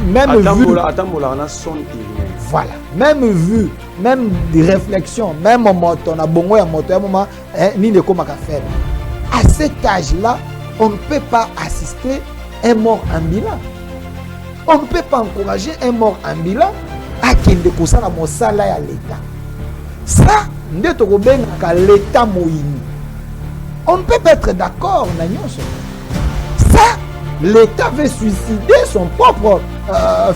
même vu... Attends, on a son humain. Voilà, même vu, même des réflexions, même en moto, on a bon à moto, à un moment, ni de comment faire. À cet âge-là, on ne peut pas assister un mort ambulant. On ne peut pas encourager un mort ambulant à qui ne concerne mon salaire à l'État. Ça, l'État moïni. On ne peut pas être d'accord, ça, l'État veut suicider son propre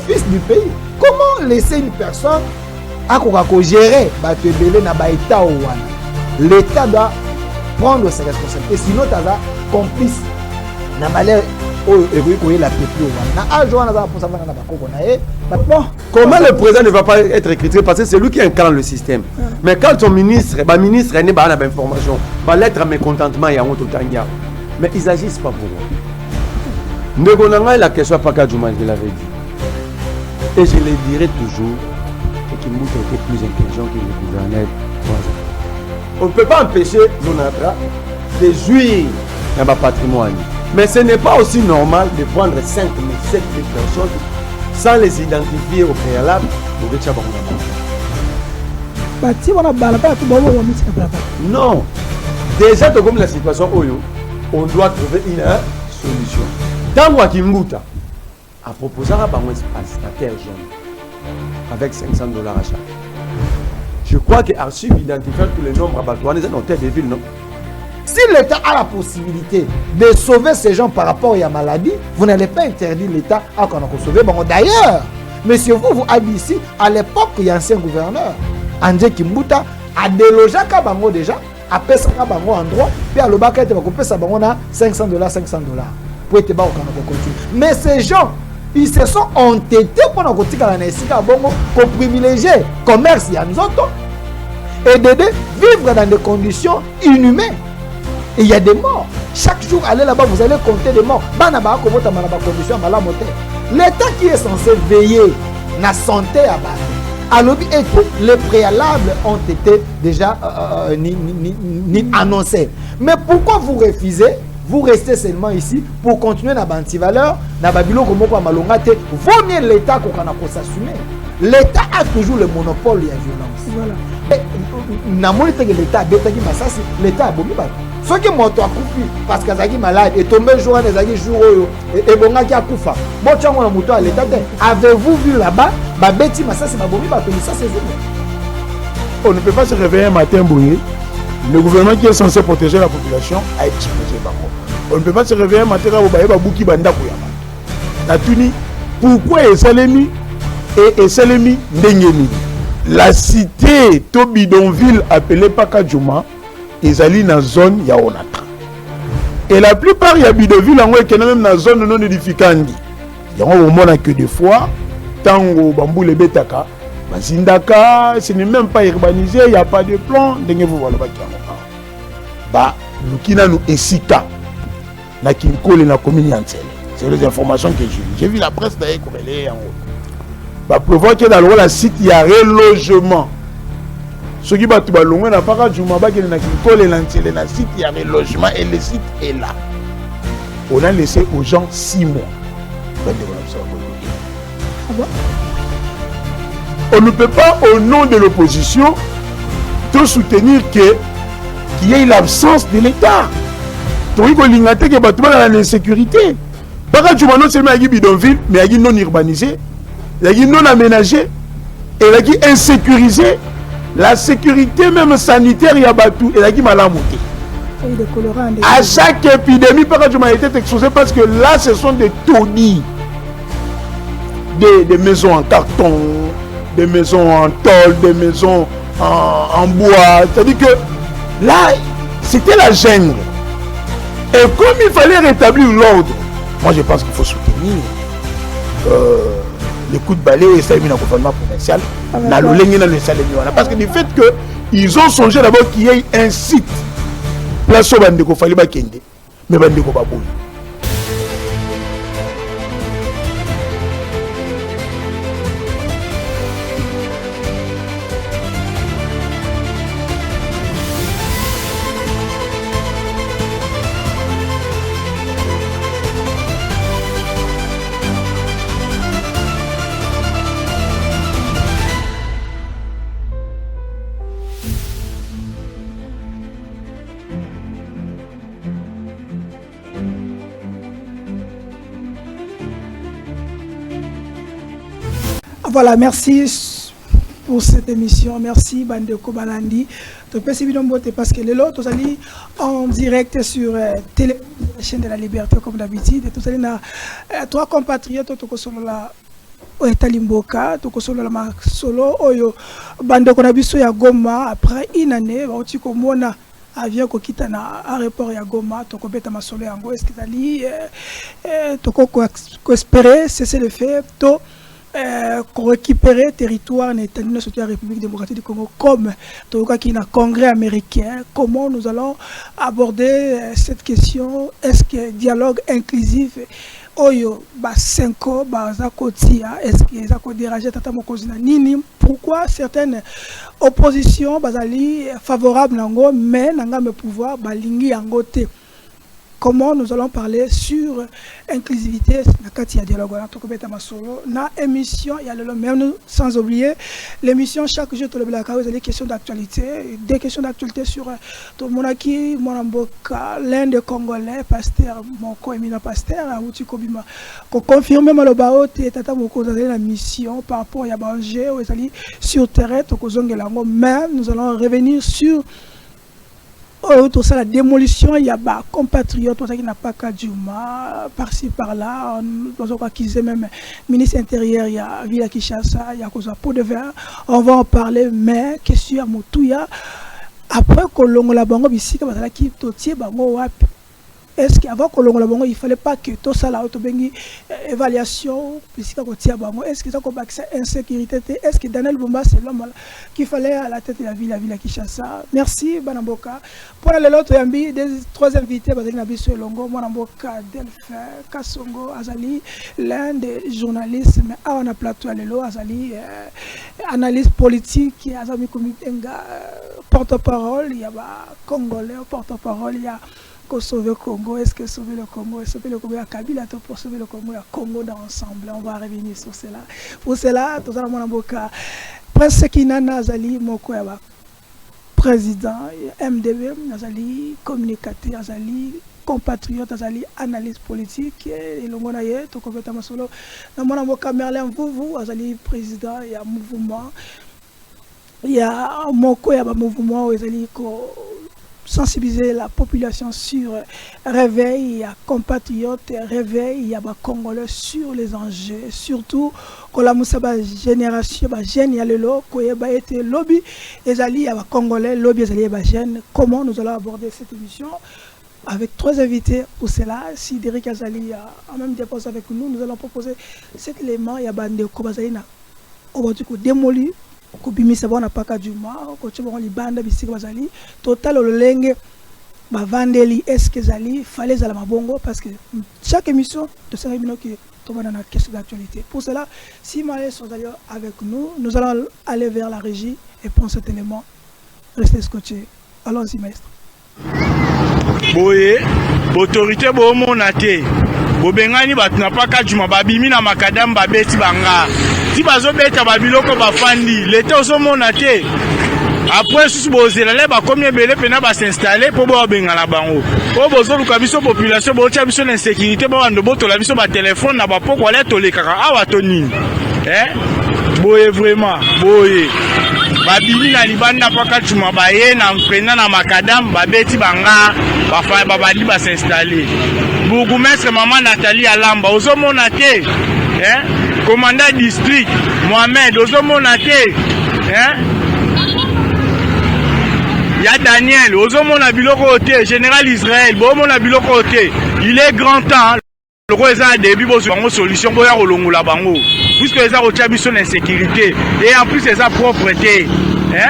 fils du pays. Comment laisser une personne à gérer l'État doit prendre ses responsabilités, sinon tu as complice. Comment le président ne va pas être critiqué parce que c'est lui qui incarne le système. Mais quand ton ministre n'est pas d'information, lettre à mécontentement, il y a un autre temps. Mais ils n'agissent pas pour moi. La question pas qu'à Djouma, je l'avais dit. Et je le dirai toujours, et Kimbouta était plus intelligent que le gouverneur. On ne peut pas empêcher Lonatra de jouir dans le patrimoine. Mais ce n'est pas aussi normal de prendre 5 000, 7 000 personnes sans les identifier au préalable. Non. Déjà, comme la situation, on doit trouver une solution. Dans Wakimbuta, à proposer à un prestataire jaune avec $500 à chaque. Je crois que Archive identifie tous les nombres abattoirs dans l'hôtel de ville, non? Si l'État a la possibilité de sauver ces gens par rapport à la maladie, vous n'allez pas interdire l'État à sauver. Bon, d'ailleurs, monsieur, vous avez dit ici, à l'époque, il y a un ancien gouverneur, André Kimbouta, a délogé Kabango déjà, a payé Kabango en droit, puis à l'Obaka, il a coupé $500, $500. Pour être bas au continue. Mais ces gens, ils se sont entêtés pour nous dire pour privilégier le commerce et d'aider vivre dans des conditions inhumaines. Et il y a des morts. Chaque jour, allez là-bas, vous allez compter des morts. L'État qui est censé veiller la santé à bas. Les préalables ont été déjà annoncés. Mais pourquoi vous refusez? Vous restez seulement ici pour continuer dans l'antivaleur, dans Babylone, vaut mieux l'État qu'on s'assumer. L'État a toujours le monopole de la violence. Voilà. L'État a beaucoup. Ceux qui m'ont coupé parce qu'ils sont malades et tombé jour et jour et bon qui a coupé. Avez-vous vu là-bas? On ne peut pas se réveiller un matin bouillé. Le gouvernement qui est censé protéger la population a explosé. On ne peut pas se réveiller un matin où pourquoi Esalemi et Esalemi Ndengeni? La cité Tobidonville appelée Pakadjouma est allée dans la zone Yaonatra. Et la plupart des bidonvilles qui sont même dans la zone non édificante. Il y a au moins que des fois, Tango, Bambou, les Betaka, Bazindaka, ce n'est même pas urbanisé, il n'y a pas de plan. Lukina nous esika na Kinkole na commune entière. C'est les informations que j'ai vu la presse d'ailleurs corrélée en haut. Prévoir que dans le site il y a relogement. Ce qui va tout balongo na pas du maba qui na Kinkole l'entière na site il y a relogement et le site est là. On a laissé aux gens 6 mois. On ne peut pas au nom de l'opposition te soutenir qu'il y ait l'absence de l'État. Donc il faut que tu dans l'insécurité. Par contre, non seulement il y a bidonville, mais il y a non urbanisé, il y a non aménagé, et il y a insécurisé. La sécurité même sanitaire, il y a battu, et il y a malamonté. À chaque épidémie, par contre, a été exposé parce que là, ce sont des taudis. Des maisons en carton, des maisons en tôle, des maisons en bois. C'est-à-dire que là, c'était la jungle. Et comme il fallait rétablir l'ordre, moi je pense qu'il faut soutenir les coups de balai et ça dans le gouvernement provincial. Parce que du fait qu'ils ont songé d'abord qu'il y ait un site. Place où il fallait pas qu'il y ait. Mais il faut pas. Voilà, merci pour cette émission. Merci, Bandeko Balandi. Parce que les autres, allez en direct sur télé, la chaîne de la liberté, comme d'habitude. Tout allez na 3 compatriotes, tout solo la Etalimboka, tout solo la solo, oyo Bandeko Nabiso ya Goma. Après une année, va aussi comme on a avion ko kita na aéroport ya Goma, to ko beta masolo yango. Est-ce que ali to ko espérer cesser le fait to récupérer territoire n'étant surtout la République démocratique du Congo comme qui est un congrès américain. Comment nous allons aborder cette question? Est-ce que dialogue inclusif oyo ba 5 ans ba zakotia est-ce que ça peut déranger tata mokozina nini? Pourquoi certaines oppositions bazali favorables nango mais nanga me pouvoir balingi yango te? Comment nous allons parler sur inclusivité na dialogue na émission il y a le même sans oublier l'émission chaque jour le blackout les questions d'actualité, des questions d'actualité sur tout monaki monamboka l'un des Congolais pasteur moko éminent pasteur Awuti Kobima ko confirmer malobao te tata moko la mission par rapport à Banger sur terrain to kozongela ngo mais nous allons revenir sur tout ça, la démolition, il y a des compatriotes, tout ça qui n'a pas qu'à Djouma, par-ci, par-là, même ministre intérieur, il y a Villa Kishasa, il y a cause Pot de Verre, on va en parler, mais question à Moutouya, après que l'on la bango ici, comme ça, qui totier bango wap. Est-ce qu'avant que l'on la bango, il fallait pas que tout ça là, évaluation, puisque est-ce que ça combat insécurité? Est-ce que Daniel Bumba c'est l'homme qu'il fallait à la tête de la ville Kinshasa? Merci Banamboka. Pour l'autre yambi des 3 invités, Bazali Nabiso Longo, Banamboka Delphin Kasongo Azali, l'un des journalistes, mais on a plateau à l'élo Azali, analyse politique, Azami Komitenga, porte-parole, il y a Congolais porte-parole, il y a sauver le Congo, est-ce que sauver le Congo, sauver le Congo à Kabila pour sauver le Congo à Congo dans l'ensemble? On va revenir sur cela. Pour cela, tout ça dans mon avocat, Prince Kinana Azali Moko Yaba, président MDB, Azali communicateur, Azali compatriote, Azali analyse politique, et le monaye, tout complètement solo. Dans mon avocat Merlin vous, Azali président, il y a mouvement, il y a Moko Yaba mouvement, Azali sensibiliser la population sur réveil, il y a compatriotes, réveil, il y a des Congolais sur les enjeux, surtout quand la Moussaba génération, jeune, il y a le lot, quand il y a été lobby, il y a des Congolais, lobby, il y a des jeunes. Comment nous allons aborder cette émission? Avec 3 invités pour cela, si Derek Azali a même déposé avec nous, nous allons proposer cet élément, il y a Bande Kobazalina, on va démolir. Kubimisa bona paka Djouma, ko tshobon libanda bisika bazali total olenge ba vandeli eske zali fallait za la mabongo parce que chaque émission de cette émission qui tombe dans la question d'actualité. Pour cela, si Malais sont d'ailleurs avec nous, nous allons aller vers la régie et prendre cet élément. Restez scotchés. Allons-y maître. Boye, autorité bo monate. Bobengani batuna paka Djouma babimi na makadam babeti banga. Si bazo beta babiloko bafandi, l'état osomona te. Après sous bozela le ba combien belé pena ba s'installer pour bo bengala bango. O bozo luka biso population bo tia biso l'insécurité bo ando boto la biso ba téléphone na ba poko le tolekaka awa toni. Boye vraiment, boye. Babili na libanda paka Djouma baye na mpena na makadam babeti banga bafa babali ba s'installer. Bourgmestre maman Nathalie Alamba osomona te. Commandant district Mohamed Ozomona te ya Daniel Ozomona biloko te général Israël bomona biloko te. Il est grand temps le roi a début bo bango solution boya kolongola bango puisque les a retia biso l'insécurité et en plus c'est sa propreté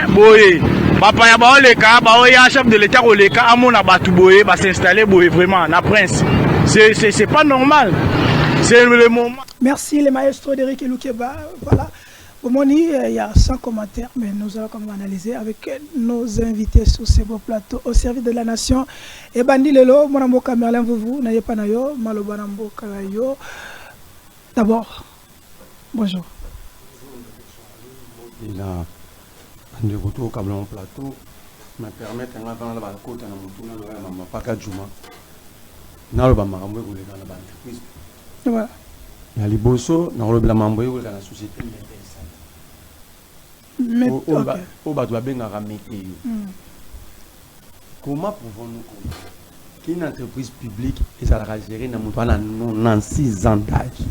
boye papa ya baoleka baoya chef de l'état koleka amona batu boye ba s'installer boye vraiment na prince c'est pas normal. C'est le moment. Merci les maestros d'Eric et Loukeba. Voilà. Au Moni, il y a 100 commentaires, mais nous allons quand même analyser avec nos invités sur ce beau plateau au service de la nation. Et Bandi Lelo, Monamboka Merlin vous n'ayez pas nayo, Malobanamboka yo. D'abord, bonjour. Il a un retour au câblement plateau, me permet de faire la côte à la Djouma. Voilà. na liboso na olobela mambo eko la société Mais au bateau bengaka météo. Comment pouvons-nous comprendre qu'une entreprise publique est à la gérer dans 96 ans d'âge?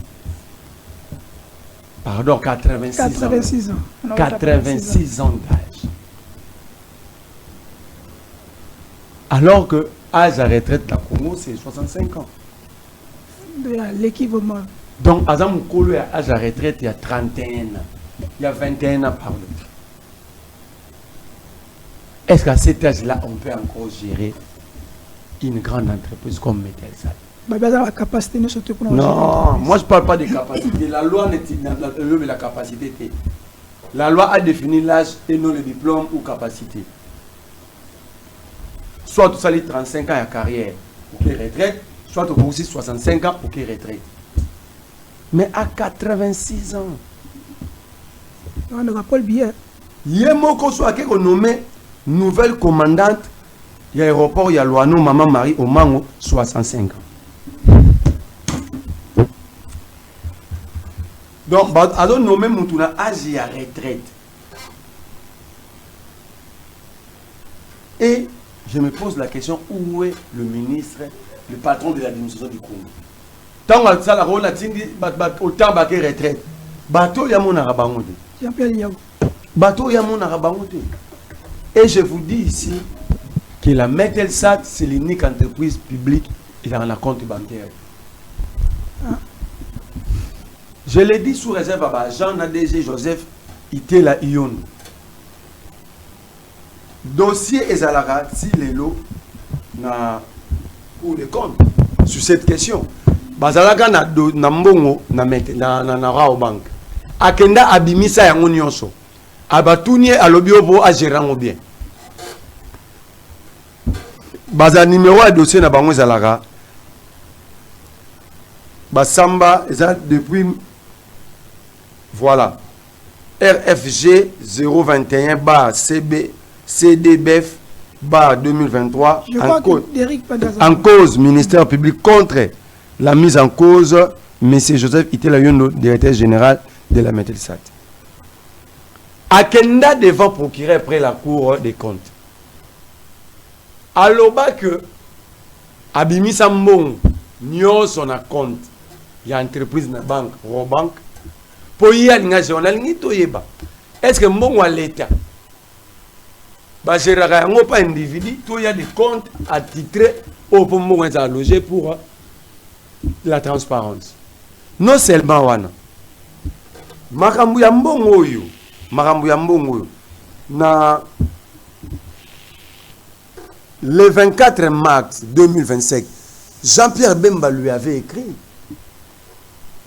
Pardon, 86 ans. 86 ans d'âge. Alors que l'âge à retraite de la Congo, c'est 65 ans. L'équivalent. Donc, à l'âge à retraite, il y a 31 ans. Il y a 21 ans par le temps. Est-ce qu'à cet âge-là, on peut encore gérer une grande entreprise comme Metelsat? Non, moi je ne parle pas de capacité. La loi n'est pas la capacité. La loi a défini l'âge et non le diplôme ou capacité. Soit tu salis 35 ans à carrière pour qu'il retraite, soit tu aussi 65 ans pour qu'il retraite. Mais à 86 ans, on n'a pas le billet. Il y a un nommé nouvelle commandante. Il y a l'aéroport, il y a Loano, Maman Marie, au Mango, 65 ans. Donc, alors nommé Moutouna, âge à retraite. Et je me pose la question, où est le ministre, le patron de l'administration du Congo? Tant que ça, la rôle a dit, autant baquer retraite. Bateau, il y a mon arabangote. Bateau, il y a mon arabangote. Et je vous dis ici que la Metelsat, c'est l'unique entreprise publique qui a un compte bancaire. Je l'ai dit sous réserve à Jean ADG Joseph Itela Ion. Dossier Ezalaga, si les lots na pour les comptes sur cette question. Bazalaga na mbongo na rao bank. Akenda abimisa yango nyonso. Abatunye alobiobo a gérer bien. Baza numéro de dossier na bango Ezalaga. Basamba depuis voilà RFG 021 bar CDBF bar 2023 en cause ministère public contre la mise en cause M. Joseph Itela Yondo, directeur général de la Metelsat. Akenda devant procurer après la cour des comptes. Alors que Abimi Sambon nyo son compte, il y a entreprise na banque, Robank. Pour y aller est-ce que mon à l'État bah je ne pas individu, il y a des comptes attitrés au moment à loger pour la transparence. Non seulement wana. Makambu ya mbongo yo, na le 24 mars 2025, Jean-Pierre Bemba lui avait écrit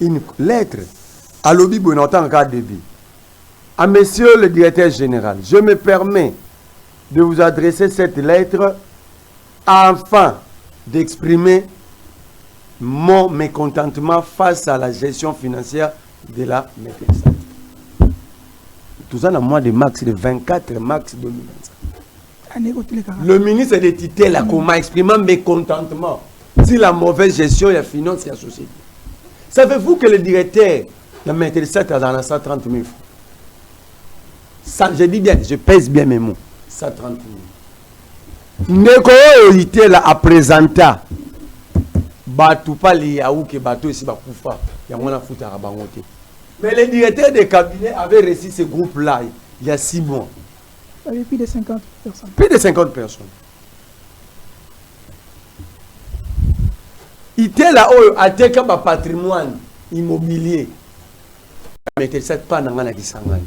une lettre à l'Obi Bonantan en cas de débit. À monsieur le directeur général, je me permets de vous adresser cette lettre afin d'exprimer mon mécontentement face à la gestion financière de la Metelsat. Tout ça dans le mois de mars, le 24 mars 2025. Le ministre de Tité là, comment exprimant mécontentement sur la mauvaise gestion et la finance et la société. Savez-vous que le directeur de la Metelsat a dans la 130 000 francs? Ça, je dis bien, je pèse bien mes mots. 130 000. Neko Ité là a présenté Batoupa Liaou que Batou ici Bakoufa. Il y a moins foutre à Bangote. Mais le directeur des cabinets avait reçu ce groupe-là il y a 6 mois. Il y avait plus de 50 personnes. Plus de 50 personnes. Ité là a été comme un patrimoine immobilier. Mais que cette pas dans la Kisangani.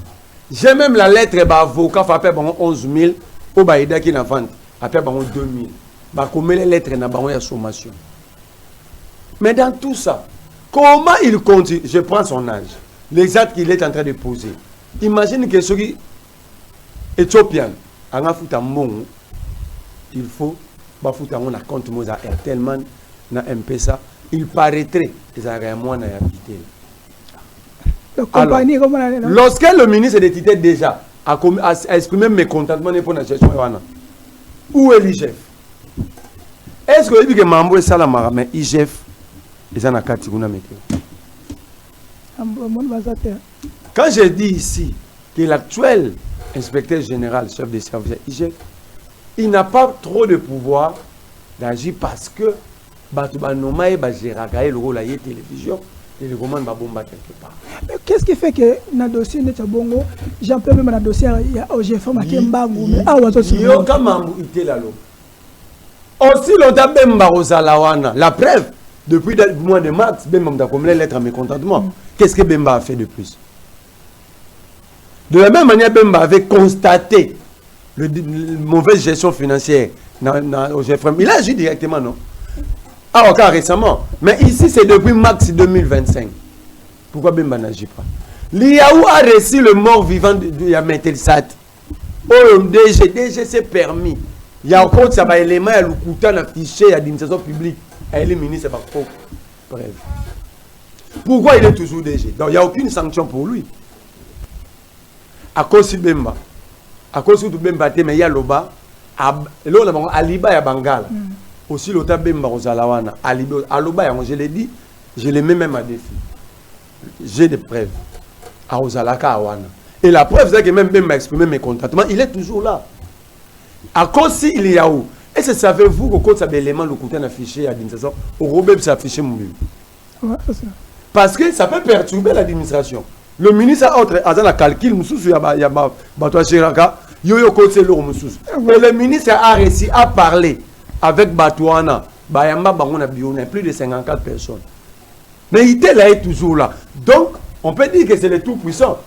J'ai même la lettre avocat fait appel 11 000 au Baïda qui n'a vente appel 2 000. Bah comme les lettres n'a pas de sommation. Mais dans tout ça, comment il continue? Je prends son âge, l'exact qu'il est en train de poser. Imagine que celui éthiopien en a foutu un bon, il faut bah foutu un compte moza Airtelman na MP ça, il paraîtrait que ça a moins à habiter. Alors, lorsque le ministre de Tité déjà a exprimé mécontentement pour la gestion, où est l'IGF? Est-ce que vous dites que Mambo est Salamara, mais IGF est en Akatiguna Météo? Quand je dis ici que l'actuel inspecteur général, chef des services IGE, il n'a pas trop de pouvoir d'agir parce que Batoubanoma et Bajirakaye, le rôle de la télévision, et le roman Babomba quelque part. Mais qu'est-ce qui fait que dans le dossier de Bongo, j'en peux même dans le dossier, il y a OGF qui est Mbangou, mais ah, on aussi longtemps, Bemba Rosalawana, la preuve, depuis le mois de mars, Bemba a comme les lettres à mécontentement. Qu'est-ce que Bemba a fait de plus? De la même manière, Bemba avait constaté la mauvaise gestion financière au GFM. Il a agi directement, non? Ah, encore récemment. Mais ici, c'est depuis mars 2025. Pourquoi Bemba n'agit pas? L'IAO a reçu le mort vivant de Yametelsat. Oh, DG s'est permis. Il y a encore ça va élément à l'oukuta affiché à l'administration publique. Elle est ministre par faux. Bref. Pourquoi il est toujours DG? Donc il n'y a aucune sanction pour lui. À cause de Bemba. À cause de Bemba, mais il y a l'Oba. Aliba et Bangala. Aussi l'autre Bemba Rosalawana. Aloba, je l'ai dit, je les mets même à défi. J'ai des preuves. À Rosalaka Awana. Et la preuve, c'est que même Bemba a exprimé mes contentements. Il est toujours là. À cause il y a où? Est-ce que savez-vous qu'au code ça élément le côté affiché à l'administration, au Robert s'afficher mon but? Parce que ça peut perturber l'administration. Le ministre a autre a calcul, il y a Batoa Chiraka, yo côté l'eau et le ministre a réussi à parler avec Batouana, Bayamba Bangon a plus de 54 personnes. Mais il était là et toujours là. Donc, on peut dire que c'est le tout puissant.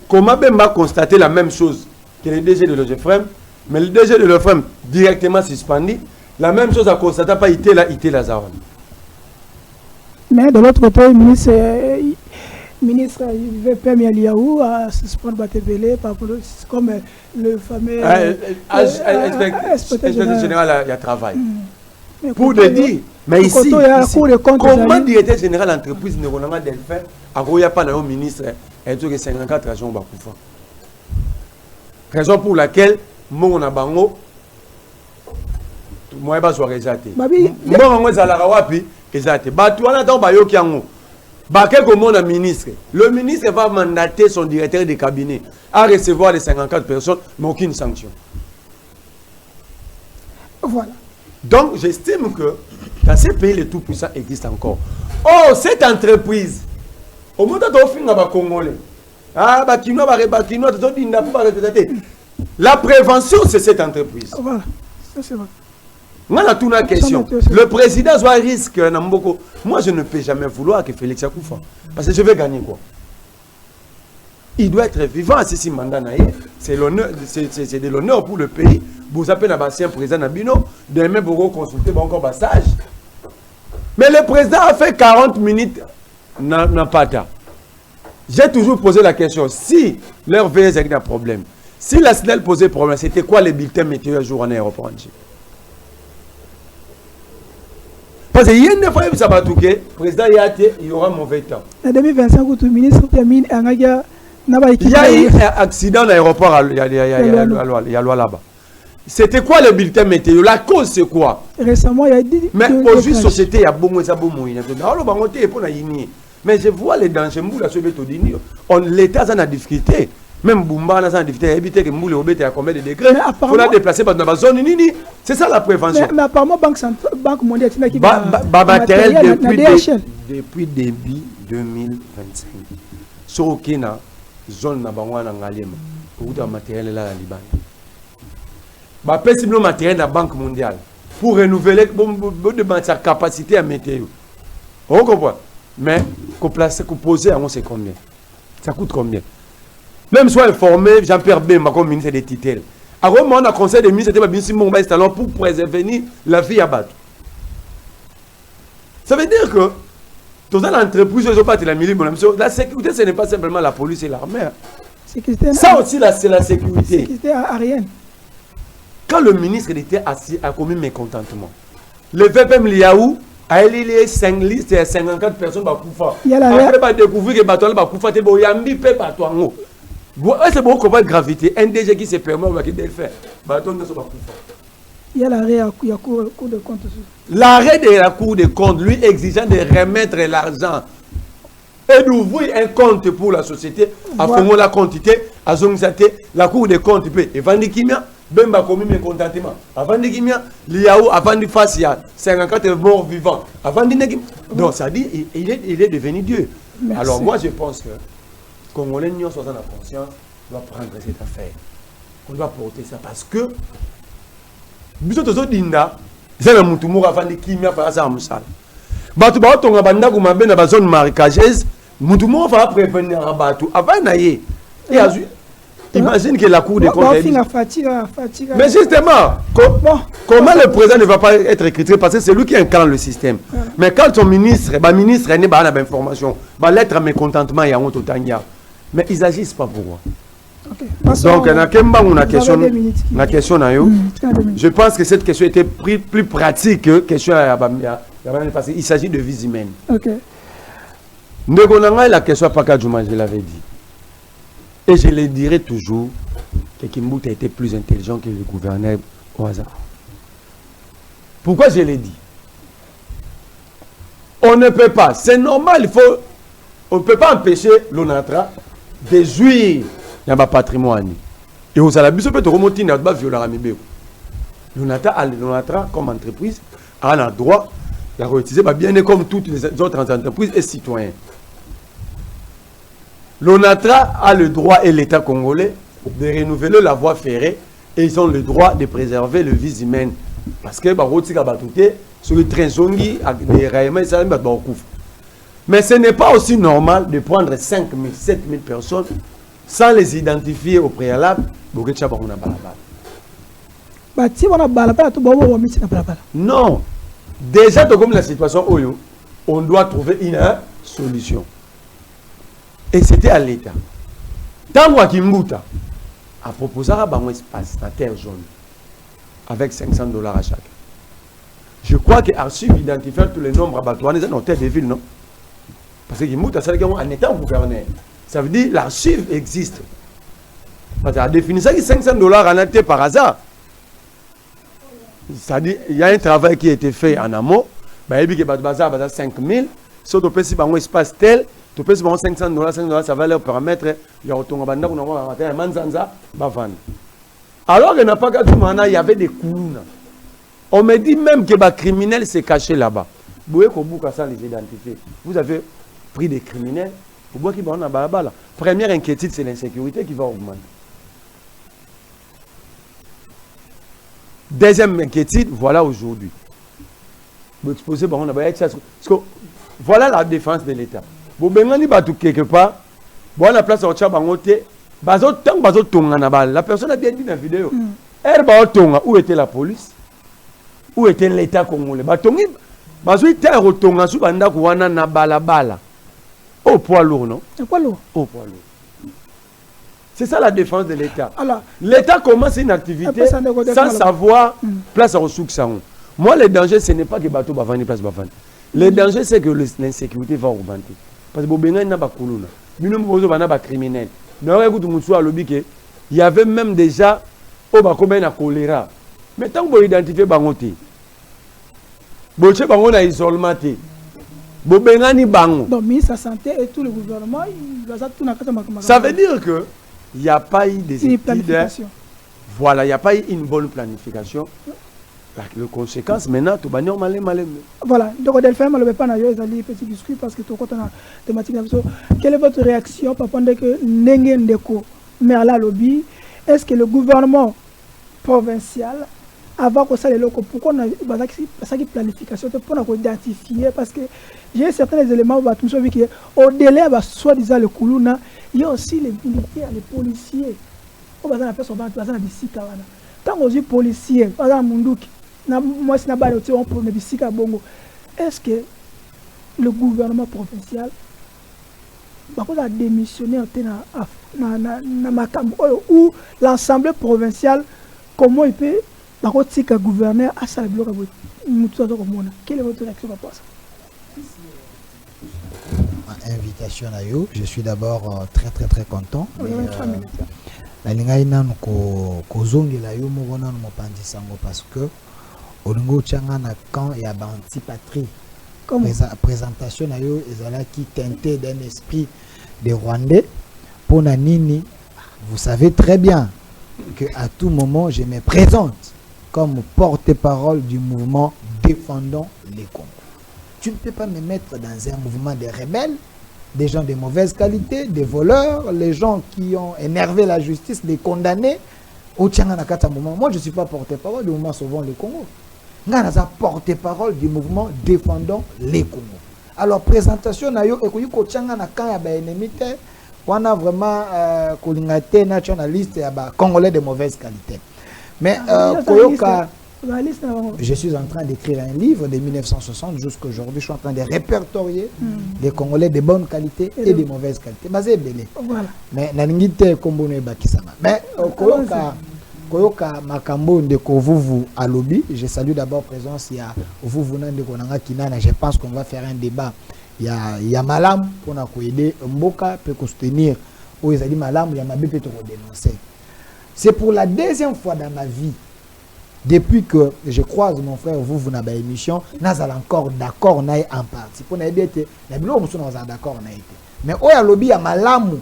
Comment Bemba constater la même chose que le DG de l'OGFREM? Mais le DG de l'OFREM directement suspendu. La même chose à constater, pas été là, Zawan. Mais de l'autre côté, le ministre il veut permettre à l'IAO à suspendre Batebele comme le fameux inspecteur général il travail. Pour le dire, mais ici comment directeur général d'entreprise ne connaît pas Delphin, il n'y a pas de ministre, et tout que 54 agents Bakoufa. Raison pour laquelle mon abango moi ba so rejeté mon ezala wapi ezate batu wana tant ba yoki yango ba quelque mon ministre, le ministre va mandater son directeur de cabinet à recevoir les 54 personnes mais aucune sanction. Voilà. Donc j'estime que dans ces pays les tout puissants existent encore. Oh, cette entreprise au moment de finir ba congolais ah ba kino to dinda pour ba retraiter. La prévention, c'est cette entreprise. Voilà, ça c'est vrai. Moi, on a une question. Le président soit risque. Moi, je ne peux jamais vouloir que Félix Akoufa. Parce que je vais gagner quoi? Il doit être vivant à ce mandat. C'est de l'honneur pour le pays. Vous appelez un ancien président Nabino, demain vous consulter encore un sage. Mais le président a fait 40 minutes dans Pata. J'ai toujours posé la question. Si leur VS a un problème, si la SNEL posait problème, c'était quoi les bulletins météo à jour en aéroport? Parce qu'il y a une fois que ça va tout, le président il y aura mauvais temps. En 2025, le ministre il y a eu un accident à l'aéroport, il y a loi là-bas. C'était quoi le bulletin météo? La cause c'est quoi? Récemment, il y a dit. Mais aujourd'hui, société, il y a beaucoup de mais je vois les dangers. L'État a une difficulté. Même Bumba a une difficulté. Éviter que Mboulé Obete a combien de degrés. Il faut la déplacer dans la zone. C'est ça la prévention. Mais apparemment, Banque mondiale, c'est matériel depuis début 2025. Sur aucune zone, pour le matériel là, Liban. Possible matériel de la Banque mondiale pour renouveler sa capacité à météo. On comprend. Mais poser, c'est combien? Ça coûte combien? Même soit informé, Jean-Pierre Bemba comme ministre des Titels. Alors, on a conseil des ministres pour prévenir la vie à battre. Ça veut dire que dans l'entreprise, je ne sais pas la sécurité, ce n'est pas simplement la police et l'armée. Ça aussi, c'est la sécurité. Sécurité aérienne. Quand le ministre d'État a commis mécontentement, le VPM Liaou a élu 54 personnes. Après, il a découvert que les bateaux sont c'est beaucoup de gravité. Un DG qui se permet de le faire. Il y a l'arrêt à la Cour de compte. L'arrêt de la Cour de compte, lui exigeant de remettre l'argent et d'ouvrir un compte pour la société, à faire la quantité, à zongzate, la cour des comptes, et vendre kimia, bemba commis mes contentement. Avant de kimia, liao, avant de face, il y a 54 morts vivants. Avant de negim. Donc ça dit, il est devenu Dieu. Merci. Alors moi je pense que, Congolais n'y soit dans la conscience, doit prendre cette affaire. On doit porter ça parce que, bisous tous dinda, c'est le moutoumou avant de kimia par ça à Moussal. Batu ba tonga banda kuma bena ba zone marécageuse mutu mo va prévenir batu avant naye et imagine que la cour des comptes mais justement comment le président ne va pas être critiqué parce que c'est lui qui incarne le système mais quand son ministre n'est pas en information ba lettre à mécontentement ya honte tanya mais ils agissent pas pour moi. Donc na question na yo je pense que cette question était plus pratique que question parce qu'il s'agit de vies humaines. Ok. La question à Juma, je l'avais dit. Et je le dirai toujours que Kimbuta était plus intelligent que le gouverneur au hasard. Pourquoi je l'ai dit? On ne peut pas, c'est normal, on ne peut pas empêcher l'ONATRA de jouir dans le patrimoine. Et aux alabus, on peut remonter dans le violent. L'ONATRA, comme entreprise, a le droit de réutiliser bien comme toutes les autres entreprises et citoyens. L'ONATRA a le droit et l'État congolais de renouveler la voie ferrée et ils ont le droit de préserver le vie humaine. Parce que sur le train zongi, mais ce n'est pas aussi normal de prendre 5 000, 7 000 personnes sans les identifier au préalable. Non. Déjà, comme la situation, on doit trouver une solution. Et c'était à l'État. Tant que Kimbuta a proposé un espace, la terre jaune, avec $500 à chaque. Je crois que Archive identifie tous les nombres abattoirs dans l'hôtel de ville, non? Parce que Kimbuta, c'est en étant gouverneur. Ça veut dire que l'archive existe. Parce que la définition de $500 en a été par hasard. C'est-à-dire il y a un travail qui a été fait en amont. Il y a 5 000. Si tu peux un espace tel, tu peux $500, ça va leur permettre de alors qu'il n'y a pas qu'à il y avait des coups. On me dit même que les criminels s'est caché là-bas. Vous les identifier. Vous avez pris des criminels. Première inquiétude, c'est l'insécurité qui va augmenter. Deuxième inquiétude, voilà aujourd'hui. Voilà la défense de l'État. Vous avez quelque part, la place la personne a bien dit dans la vidéo. Où était la police? Où était l'État congolais? Au poids lourd, non? Au poids lourd. C'est ça la défense de l'État. L'État commence une activité sans savoir place à ressources. Moi, le danger, ce n'est pas que bateau va vendre place. Le danger, c'est que l'insécurité va augmenter. Parce que il y a des criminels. Il y avait même déjà un choléra. Mais tant que vous identifiez Bangote, vous avez un isolement. Donc, ministre de la Santé et tout le gouvernement, ça veut dire que il n'y a pas eu des études. Voilà, il n'y a pas eu une bonne planification. Les conséquences, maintenant, tout va normal. Voilà, donc Delphin, je ne vais pas aller petit discuter parce que tout le monde a thématique. Quelle est votre réaction par rapport à que Nengendeko, Merla Lobby, est-ce que le gouvernement provincial, avant que ça les locaux, pourquoi on a une planification pour identifier parce que j'ai certains éléments où tout au-delà de soi-disant le Koulouna, il y a aussi les militaires, les policiers. On va faire son banc, on va faire des tant que les policiers, par exemple, moi, si on peut me bongo. Est-ce que le gouvernement provincial va démissionner ou l'Assemblée provinciale, comment il peut gouverner à ça? Quelle est votre réaction par rapport à ça? Invitation à you. Je suis d'abord très content. La linga nanu ko zongela yo mo wana mo pandisango parce que olingo changa na camp ya anti patrie présentation nayo ezala qui teinté d'un esprit de Rwandais pour Nanini. Vous savez très bien que à tout moment je me présente comme porte-parole du mouvement défendant les Congos. Tu ne peux pas me mettre dans un mouvement de rebelles, des gens de mauvaise qualité, des voleurs, les gens qui ont énervé la justice, les condamnés. Moi, je ne suis pas porte-parole du mouvement Sauvons les Congo. Je suis porte-parole du mouvement défendant les Congo. Alors, présentation, on a vraiment nationaliste congolais de mauvaise qualité. Mais je suis en train d'écrire un livre de 1960 jusqu'à aujourd'hui. Je suis en train de répertorier les Congolais de bonne qualité et de mauvaise qualité. Voilà. Mais Koyoka Makambo Ndeko Vuvu à Lobby. Je salue d'abord présence. Il y a Vuvu Ndeko Nanga Kinana. Je pense qu'on va faire un débat. Il y a Malam pour nous aider. Mboka peut soutenir. Où ils ont dit Malam, il y a Mabé peut dénoncer. C'est pour la deuxième fois dans ma vie. Depuis que je croise mon frère, vous n'avez émission, nous sommes encore d'accord en partie. Pour nous aider, nous sommes d'accord en été. Mais au lobby à Malamu,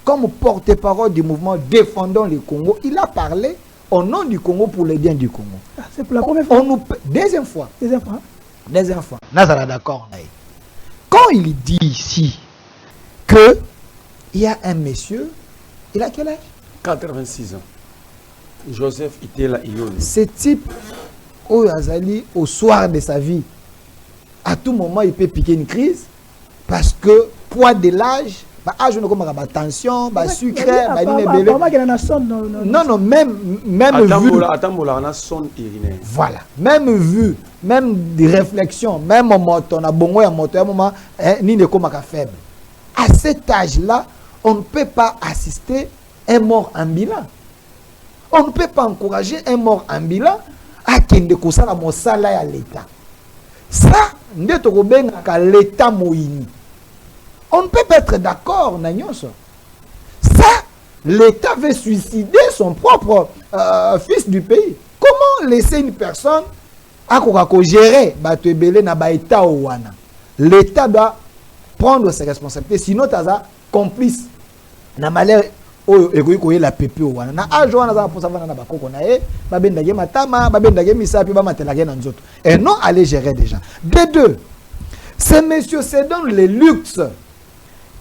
comme porte-parole du mouvement défendant le Congo, il a parlé au nom du Congo pour le bien du Congo. Ah, c'est pour la première fois. Deuxième fois. Deuxième fois. Nous sommes d'accord en été. Quand il dit ici que il y a un monsieur, il a quel âge? 86 ans. Joseph Itela Iyon. Ce type, au soir de sa vie, à tout moment, il peut piquer une crise parce que poids de l'âge, tension, sucre, non, même vu. Voilà, même vu, même des réflexions, même en moto, on a bon à moto, à un moment, ni ne comme faible. À cet âge-là, on ne peut pas assister un mort ambulant. On ne peut pas encourager un mort ambulant à kende kosala mosala ya l'État. Ça, nde tokobenga l'État moyini. On ne peut pas être d'accord na nyonso. Ça, l'État veut suicider son propre fils du pays. Comment laisser une personne à gérer bato ebele na ba État wana? L'État doit prendre ses responsabilités, sinon taza complice na malheur. La PP na ajoana za pour savoir na bakoko na e babendage matama babendage misapi ba matelage na nzoto et non aller gérer déjà de deux. Ces messieurs se donnent le luxe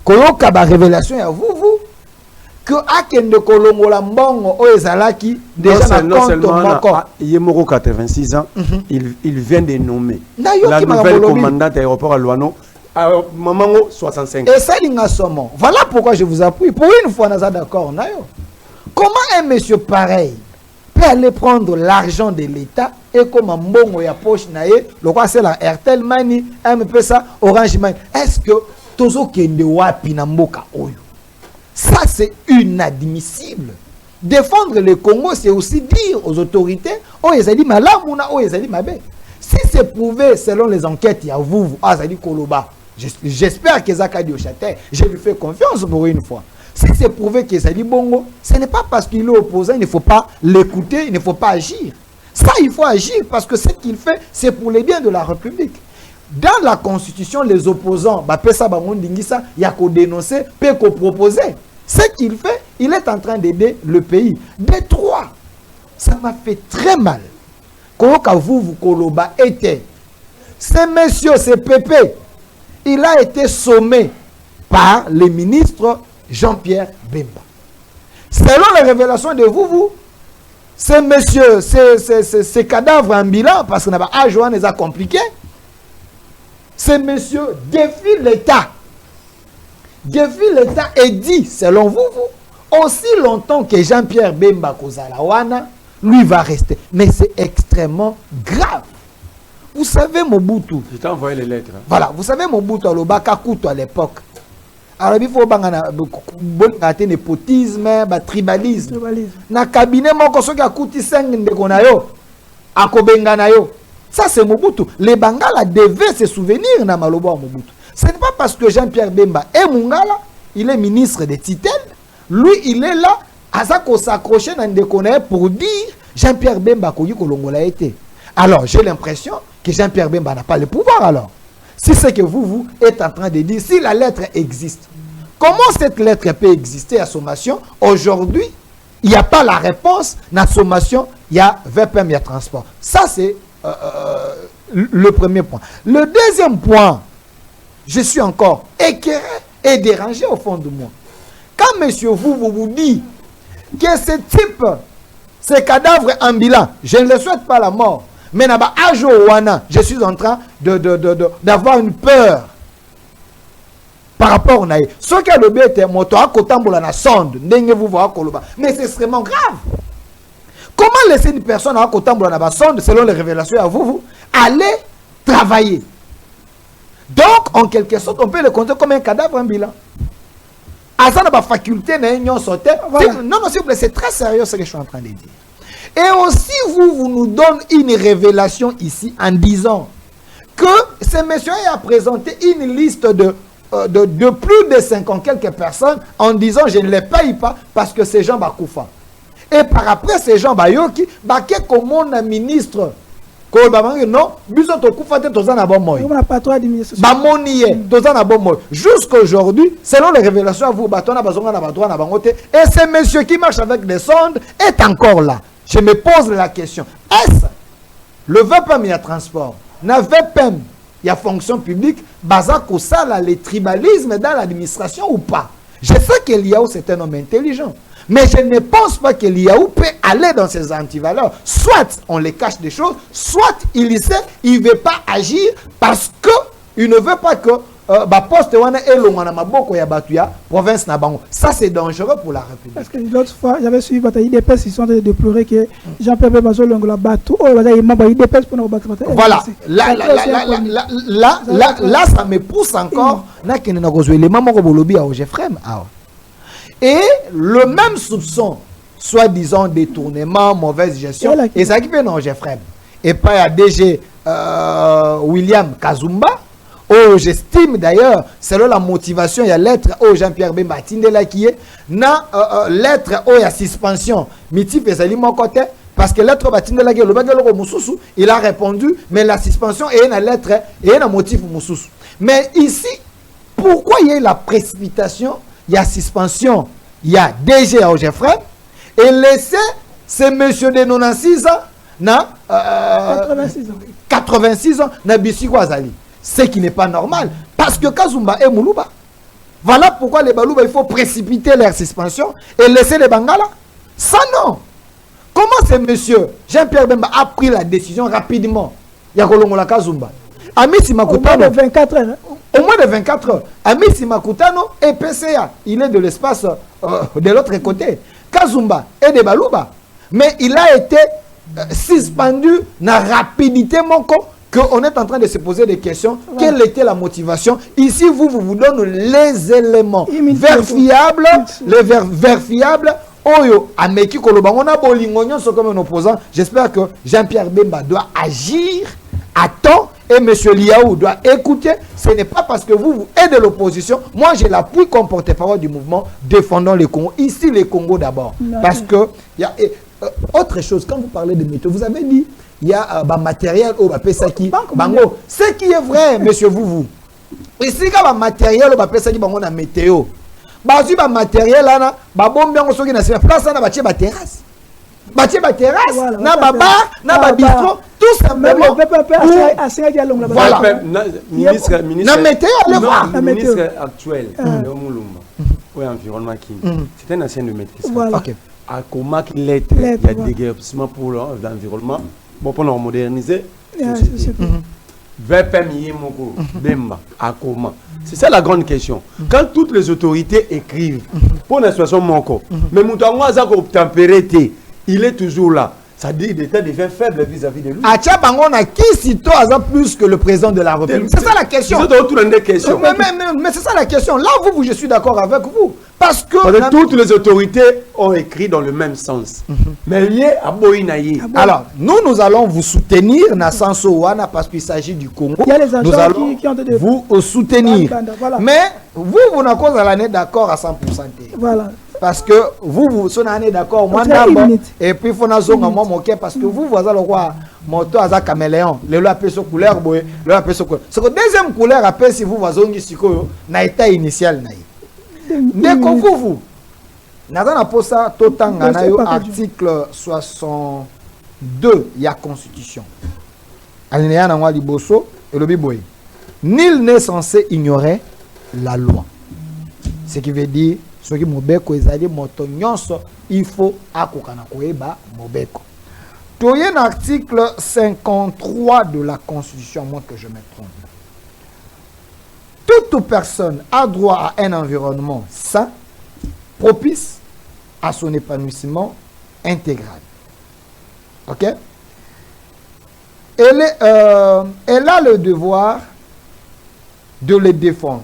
koyoka ba révélation ya vous que akende kolongola mbongo o ezalaki déjà na compte moko Yemoro 86 ans il vient de nommer la nouvelle commandante aéroport à Luano. Maman 65. Et ça, voilà pourquoi je vous appuie. Pour une fois, nous sommes d'accord. Comment un monsieur pareil peut aller prendre l'argent de l'État et comme un bon ya poche nae, le quoi c'est la Airtel Money, MP ça, Orange Money. Est-ce que tozo kende wapi na mboka oyo? Ça c'est inadmissible. Défendre le Congo, c'est aussi dire aux autorités, oh ils ont dit malamuna, oh ils ont dit mabe. Si c'est prouvé selon les enquêtes, il y a vous, ah ça dit Koloba. J'espère que Zakadi Ochaté, je lui fais confiance pour une fois. Si c'est prouvé que ça dit bongo, ce n'est pas parce qu'il est opposant, il ne faut pas l'écouter, il ne faut pas agir. Ça, il faut agir parce que ce qu'il fait, c'est pour les biens de la République. Dans la Constitution, les opposants, il y a qu'à dénoncer, peut qu'à proposer. Ce qu'il fait, il est en train d'aider le pays. Des trois, ça m'a fait très mal. Quand vous Koloba était, ce monsieur, ce Pépé, il a été sommé par le ministre Jean-Pierre Bemba. Selon les révélations de vous, ces messieurs, ces cadavres ambulants, parce que Ajoan les a compliqués, ces messieurs défient l'État. Défient l'État et dit, selon vous, aussi longtemps que Jean-Pierre Bemba Kozalawana, lui va rester. Mais c'est extrêmement grave. Vous savez Mobutu. Je t'ai envoyé les lettres. Voilà, vous savez Mobutu à l'Obakakuto à l'époque. Alors il faut un népotisme, tribalisme. Na cabinet moko soki akuti 5 ndeko na yo akobenga na yo. Ça c'est Mobutu. Les Bangala devaient se souvenir na maloba Mobutu. Ce n'est pas parce que Jean-Pierre Bemba est Mungala, il est ministre des Titelles. Lui il est là à s'accrocher dans ndeko na pour dire Jean-Pierre Bemba koyi kolongola été. Alors j'ai l'impression que Jean-Pierre Bemba n'a pas le pouvoir alors. si c'est que vous êtes en train de dire, si la lettre existe, comment cette lettre peut exister à sommation? Aujourd'hui, il n'y a pas la réponse. Dans la sommation, il y a VPM, il y a transport. Ça, c'est le premier point. Le deuxième point, je suis encore éclairé et dérangé au fond de moi. Quand monsieur vous dit que ce type, ces cadavres ambulants, je ne le souhaite pas la mort, mais je suis en train d'avoir une peur par rapport à ce qui a le but est moto à kotambola na sonde ndenge vous voir koloba, mais c'est extrêmement grave. Comment laisser une personne à kotambola na sonde selon les révélations à vous aller travailler? Donc en quelque sorte on peut le compter comme un cadavre ambulant. À ça n'a pas faculté n'a sauté. Non, s'il vous plaît, c'est très sérieux ce que je suis en train de dire. Et aussi vous nous donnez une révélation ici en disant que ce monsieur a présenté une liste de plus de 50 quelques personnes en disant je ne les paye pas parce que ces gens bakoufa. Et par après ces gens bayoki baké comme un ministre non biso to kufa te tozana bon moy ba monié tozana bon moy jusqu'aujourd'hui selon les révélations vous batona bazonga na badroit na bangote et ce monsieur qui marche avec des sondes est encore là. Je me pose la question, est-ce le VPM il y a transport na VPM il y a fonction publique, baza kosala le tribalisme dans l'administration ou pas? Je sais que l'IAO c'est un homme intelligent, mais je ne pense pas que l'IAO peut aller dans ces antivaleurs. Soit on les cache des choses, soit il sait, il ne veut pas agir parce que il ne veut pas que poste wana elongwana maboko ya batuya province na bango. Ça c'est dangereux pour la République. Parce que l'autre fois j'avais suivi bataille des pères, ils sont en train de déplorer que Jean-Pierre Bemba longola bateau oh il m'a des pères pour nous battre. Voilà, là ça me pousse encore na kene na kozwe les mamans bolobi à Ogefrem. Et le même soupçon soi-disant détournement, mauvaise gestion et ça qui peut dans Ogefrem. Et pas à DG William Kazumba. Oh, j'estime d'ailleurs, selon la motivation, il y a lettre au Jean-Pierre Bemba Tindela qui est, na lettre au il y a suspension, Miti Pesali mon côté, parce que lettre Batindela qui est le bagage Moussoussou, il a répondu, mais la suspension est une lettre et un motif Moussoussou. Mais ici, pourquoi il y a la précipitation, il y a suspension, il y a DG à Ogefrem, et laisser ce monsieur de 96 ans, na 86 ans, na Bissiko Azali. Ce qui n'est pas normal. Parce que Kazumba est Moulouba. Voilà pourquoi les Balouba, il faut précipiter leur suspension et laisser les Bangala. Ça non. Comment ce monsieur Jean-Pierre Bemba a pris la décision rapidement? Il y a Kolongola Kazumba. Amisi Makutano. Au moins de 24 heures. Au moins de 24 heures. Amisi Makutano et PCA. Il est de l'espace de l'autre côté. Kazumba est de Balouba. Mais il a été suspendu dans la rapidité mon corps. Qu'on est en train de se poser des questions. Ouais. Quelle était la motivation? Ici, vous donne les éléments vérifiables. Les vérifiables. Oyo, Ameki Koloba, on a Bolingonion comme un opposant. J'espère que Jean-Pierre Bemba doit agir à temps et M. Liaou doit écouter. Ce n'est pas parce que vous êtes de l'opposition. Moi, j'ai l'appui comme porte-parole du mouvement défendant le Congo. Ici, les Congo d'abord. Parce que, il y a autre chose, quand vous parlez de météo, vous avez dit il y a matériel au Bapesaki Bango. Ce qui est vrai, monsieur vous. Ici, il y a matériel au Bapesaki Bango na météo. Bazu ba matériel là, ba bombe on soki na se place na ba terrasse. Ba terrasse, na ba bar, na ba bistrot, tout simplement. Voilà. Ministre na météo le voir. Le ministre actuel de Moulumba. Oui, environnement qui. C'est un ancien de maîtrise. OK. À comment qu'il est, il y a des déguerpissements pour l'environnement. Bon, pour nous moderniser, VPM Yemoko, Bemba, à comment? C'est ça la grande question. Quand toutes les autorités écrivent pour une situation Moko, mais Moutango Zako tempérité, il est toujours là. Ça dit qu'il devient faible vis-à-vis de lui. Bango na qui cito a plus que le président de la République? C'est ça la question. Mais c'est ça la question. Là, je suis d'accord avec vous. Parce que toutes les autorités ont écrit dans le même sens. Mais lié à Boinaï. Alors, nous allons vous soutenir na Sanso Wana parce qu'il s'agit du Congo. Il y a les agents nous allons qui ont vous soutenir. Voilà. Mais vous n'avez pas d'accord à 100%. Voilà. Parce que vous sommes d'accord, moi d'abord, et puis il faut nous moi parce que vous, le roi, moto aza caméléon lelo appelle so couleur boye lelo appelle so couleur c'est que deuxième couleur appelle si vous vazongi sikoyo na état initial na ye ndeko vous naza na posa totanga na yo article 62 ya constitution alinéa na ngwa liboso elobi boye nul n'est censé ignorer la loi, ce qui veut dire ce qui mobeko ezali moto nyonso il faut akokana koyeba mobeko. Toyen article 53 de la Constitution, moi que je me trompe. Toute personne a droit à un environnement sain, propice à son épanouissement intégral. Ok? Elle a le devoir de le défendre.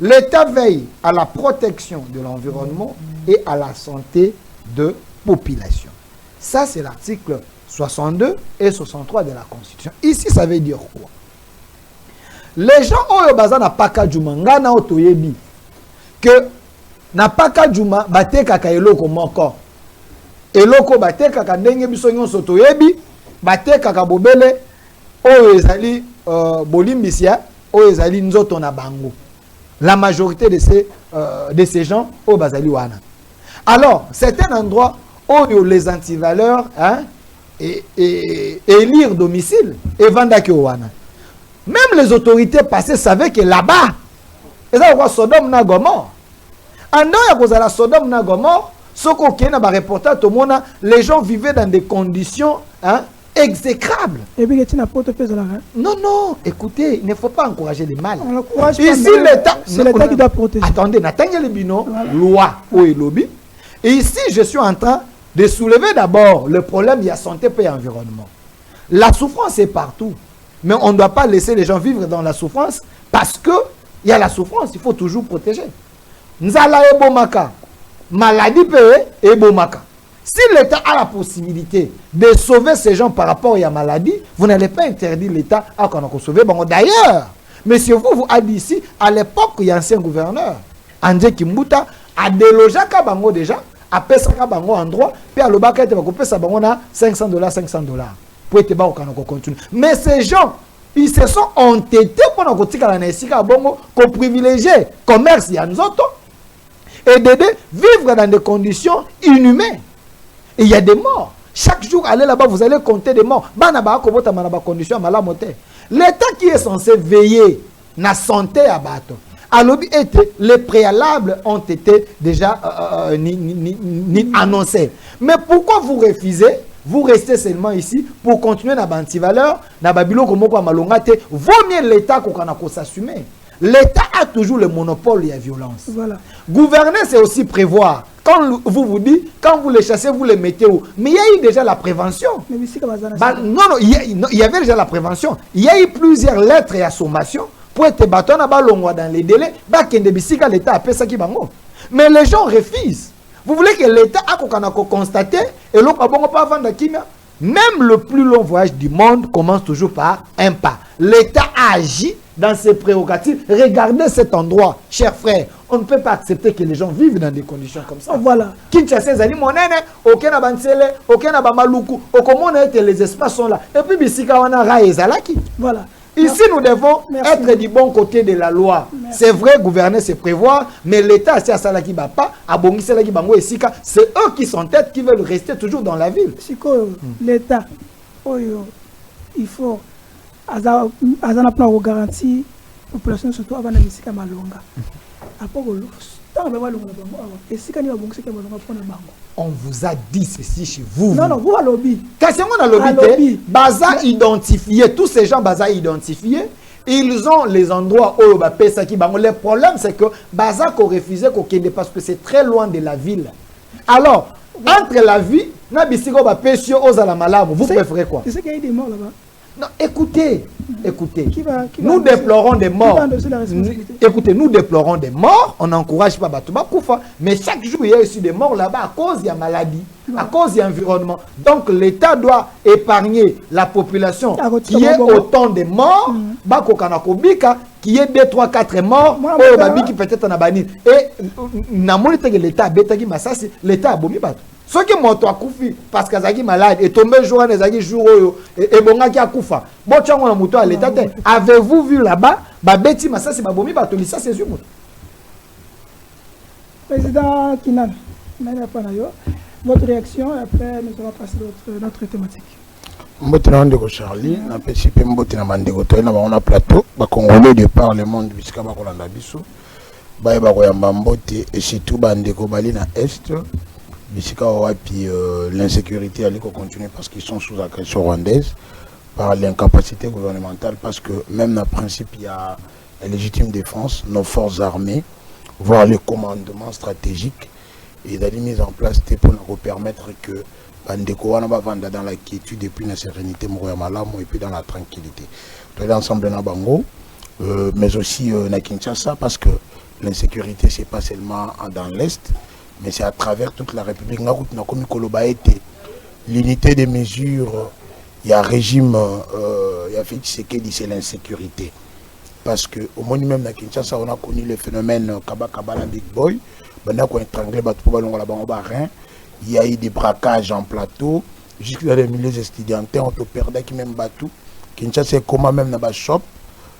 L'État veille à la protection de l'environnement et à la santé de population. Ça, c'est l'article 62 et 63 de la Constitution. Ici, ça veut dire quoi? Les gens ont besoin de paka djuma ngana otoyebi que na paka djuma bate kaka eloko moko eloko bate kaka ndenge biso nyonso toyebi bate kaka bobele oyo ezali bolimbisia oyo ezali nzoto na bango. La majorité de ces gens au bazali wana. Alors, c'est un endroit où les antivaleurs et lire domicile et vendaki wana. Même les autorités passées savaient que là-bas, et ça quoi Sodome na Gomorrhe. En dehors de la Sodome na Gomorrhe, ce qu'on a reporté tout le monde, les gens vivaient dans des conditions exécrable. Et puis, tu n'as pas non, non, écoutez, il ne faut pas encourager les mal. Ici, l'État, c'est l'État qui doit protéger. Attendez, Nathalie Lebino, loi ou lobby. Et ici, je suis en train de soulever d'abord le problème de la santé et environnement. La souffrance est partout. Mais on ne doit pas laisser les gens vivre dans la souffrance parce qu'il y a la souffrance, il faut toujours protéger. Nzala e bomaka, maladie et bomaka. Si l'État a la possibilité de sauver ces gens par rapport à la maladie, vous n'allez pas interdire l'État à sauver. Bon, d'ailleurs, monsieur, vous avez dit ici, à l'époque, il y a un ancien gouverneur, André Kimbuta, a délogé Kabango déjà, a payé Kabango en droit, puis à l'Obaka, il a coupé sa bango na $500, $500. Pour être bon, on continue. Mais ces gens, ils se sont entêtés pour nous dire qu'on privilégie le commerce, il y a nous autres, et d'aider vivre dans des conditions inhumaines. Et il y a des morts. Chaque jour, allez là-bas, vous allez compter des morts. L'État qui est censé veiller la santé à Bato, les préalables ont été déjà annoncés. Mais pourquoi vous refusez? Vous restez seulement ici pour continuer dans l'antivaleur, dans Babylone, vaut mieux l'État qu'on s'assumer. L'État a toujours le monopole de la violence. Voilà. Gouverner, c'est aussi prévoir. Quand vous dites, quand vous les chassez, vous les mettez où? Mais il y a eu déjà la prévention. Mais non, il y avait déjà la prévention. Il y a eu plusieurs lettres et assommations pour être bâton dans les délais. L'État a fait ça qui va. Mais les gens refusent. Vous voulez que l'État a constaté et l'on ne pas vendre même le plus long voyage du monde commence toujours par un pas. L'État agit dans ses prérogatives. Regardez cet endroit, chers frères. On ne peut pas accepter que les gens vivent dans des conditions comme ça. Voilà. Kinshasa, Zali Monene, aucun Abansele, aucun Abamaluku, aucun les espaces sont là. Et puis, Bissika, on a Raezalaki. Voilà. Ici, nous devons être du bon côté de la loi. C'est vrai, gouverner, c'est prévoir, mais l'État, c'est à ça qui va pas, à Bongisela qui bango et Sika, c'est eux qui sont têtes, qui veulent rester toujours dans la ville. L'État, il faut, Azana plan garantie, population surtout avant la Sika Malonga. On vous a dit ceci chez vous. Non, non, vous à lobby. Qu'est-ce qu'on a lobby? Baza identifié, tous ces gens Baza identifiés, ils ont les endroits où le problème c'est que Baza qu'on refusait qu'on parce que c'est très loin de la ville. Alors, entre la vie, vous préférez quoi? Tu sais qu'il y a des morts là-bas. Non, écoutez, nous déplorons des morts. Écoutez, nous déplorons des morts. On n'encourage pas Batouba Koufa. Mais chaque jour, il y a aussi des morts là-bas à cause de la maladie, à cause de l'environnement. Donc, l'État doit épargner la population qui est autant de morts, qui est 2, 3, 4 morts, qui peut-être en a banni. Et l'État a bomi. Ce qui moto akufi parce que azaki malade et tombé jour en ezaki jour et bongaki akufa. Bon tchango na moto à l'état. Avez-vous vu là-bas ba beti masasi ba bomi ba tolisa c'est sûr. Président Kinan, votre réaction après nous allons passer à notre thématique. Mbotena ndeko Charlie na pesi pe mbotena mandeko to na ba plateau ba congolais de par le monde bisika ba kolanda biso ba ba koyamba mbote et surtout bandeko bali na est bisika wapi l'insécurité allait continuer parce qu'ils sont sous agression rwandaise par l'incapacité gouvernementale parce que même dans principe il y a la légitime défense nos forces armées voire les commandements stratégiques et d'aller mise en place pour nous permettre que bandeko wana ba vanda dans la quiétude et puis la sérénité moya malamu et puis dans la tranquillité tout l'ensemble na bango mais aussi na Kinshasa parce que l'insécurité c'est pas seulement dans l'est mais c'est à travers toute la République na komi koloba été l'unité des mesures il y a régime il y a fait c'est l'insécurité parce que au moins même na Kinshasa on a connu le phénomène Kaba la Big Boy banda ko étrangler ba to balongo la bango ba rien. Il y a eu des braquages en plateau, jusque dans les milieux estudiantins, on te perdait qui même batou. Kinshasa c'est comment même dans la shop,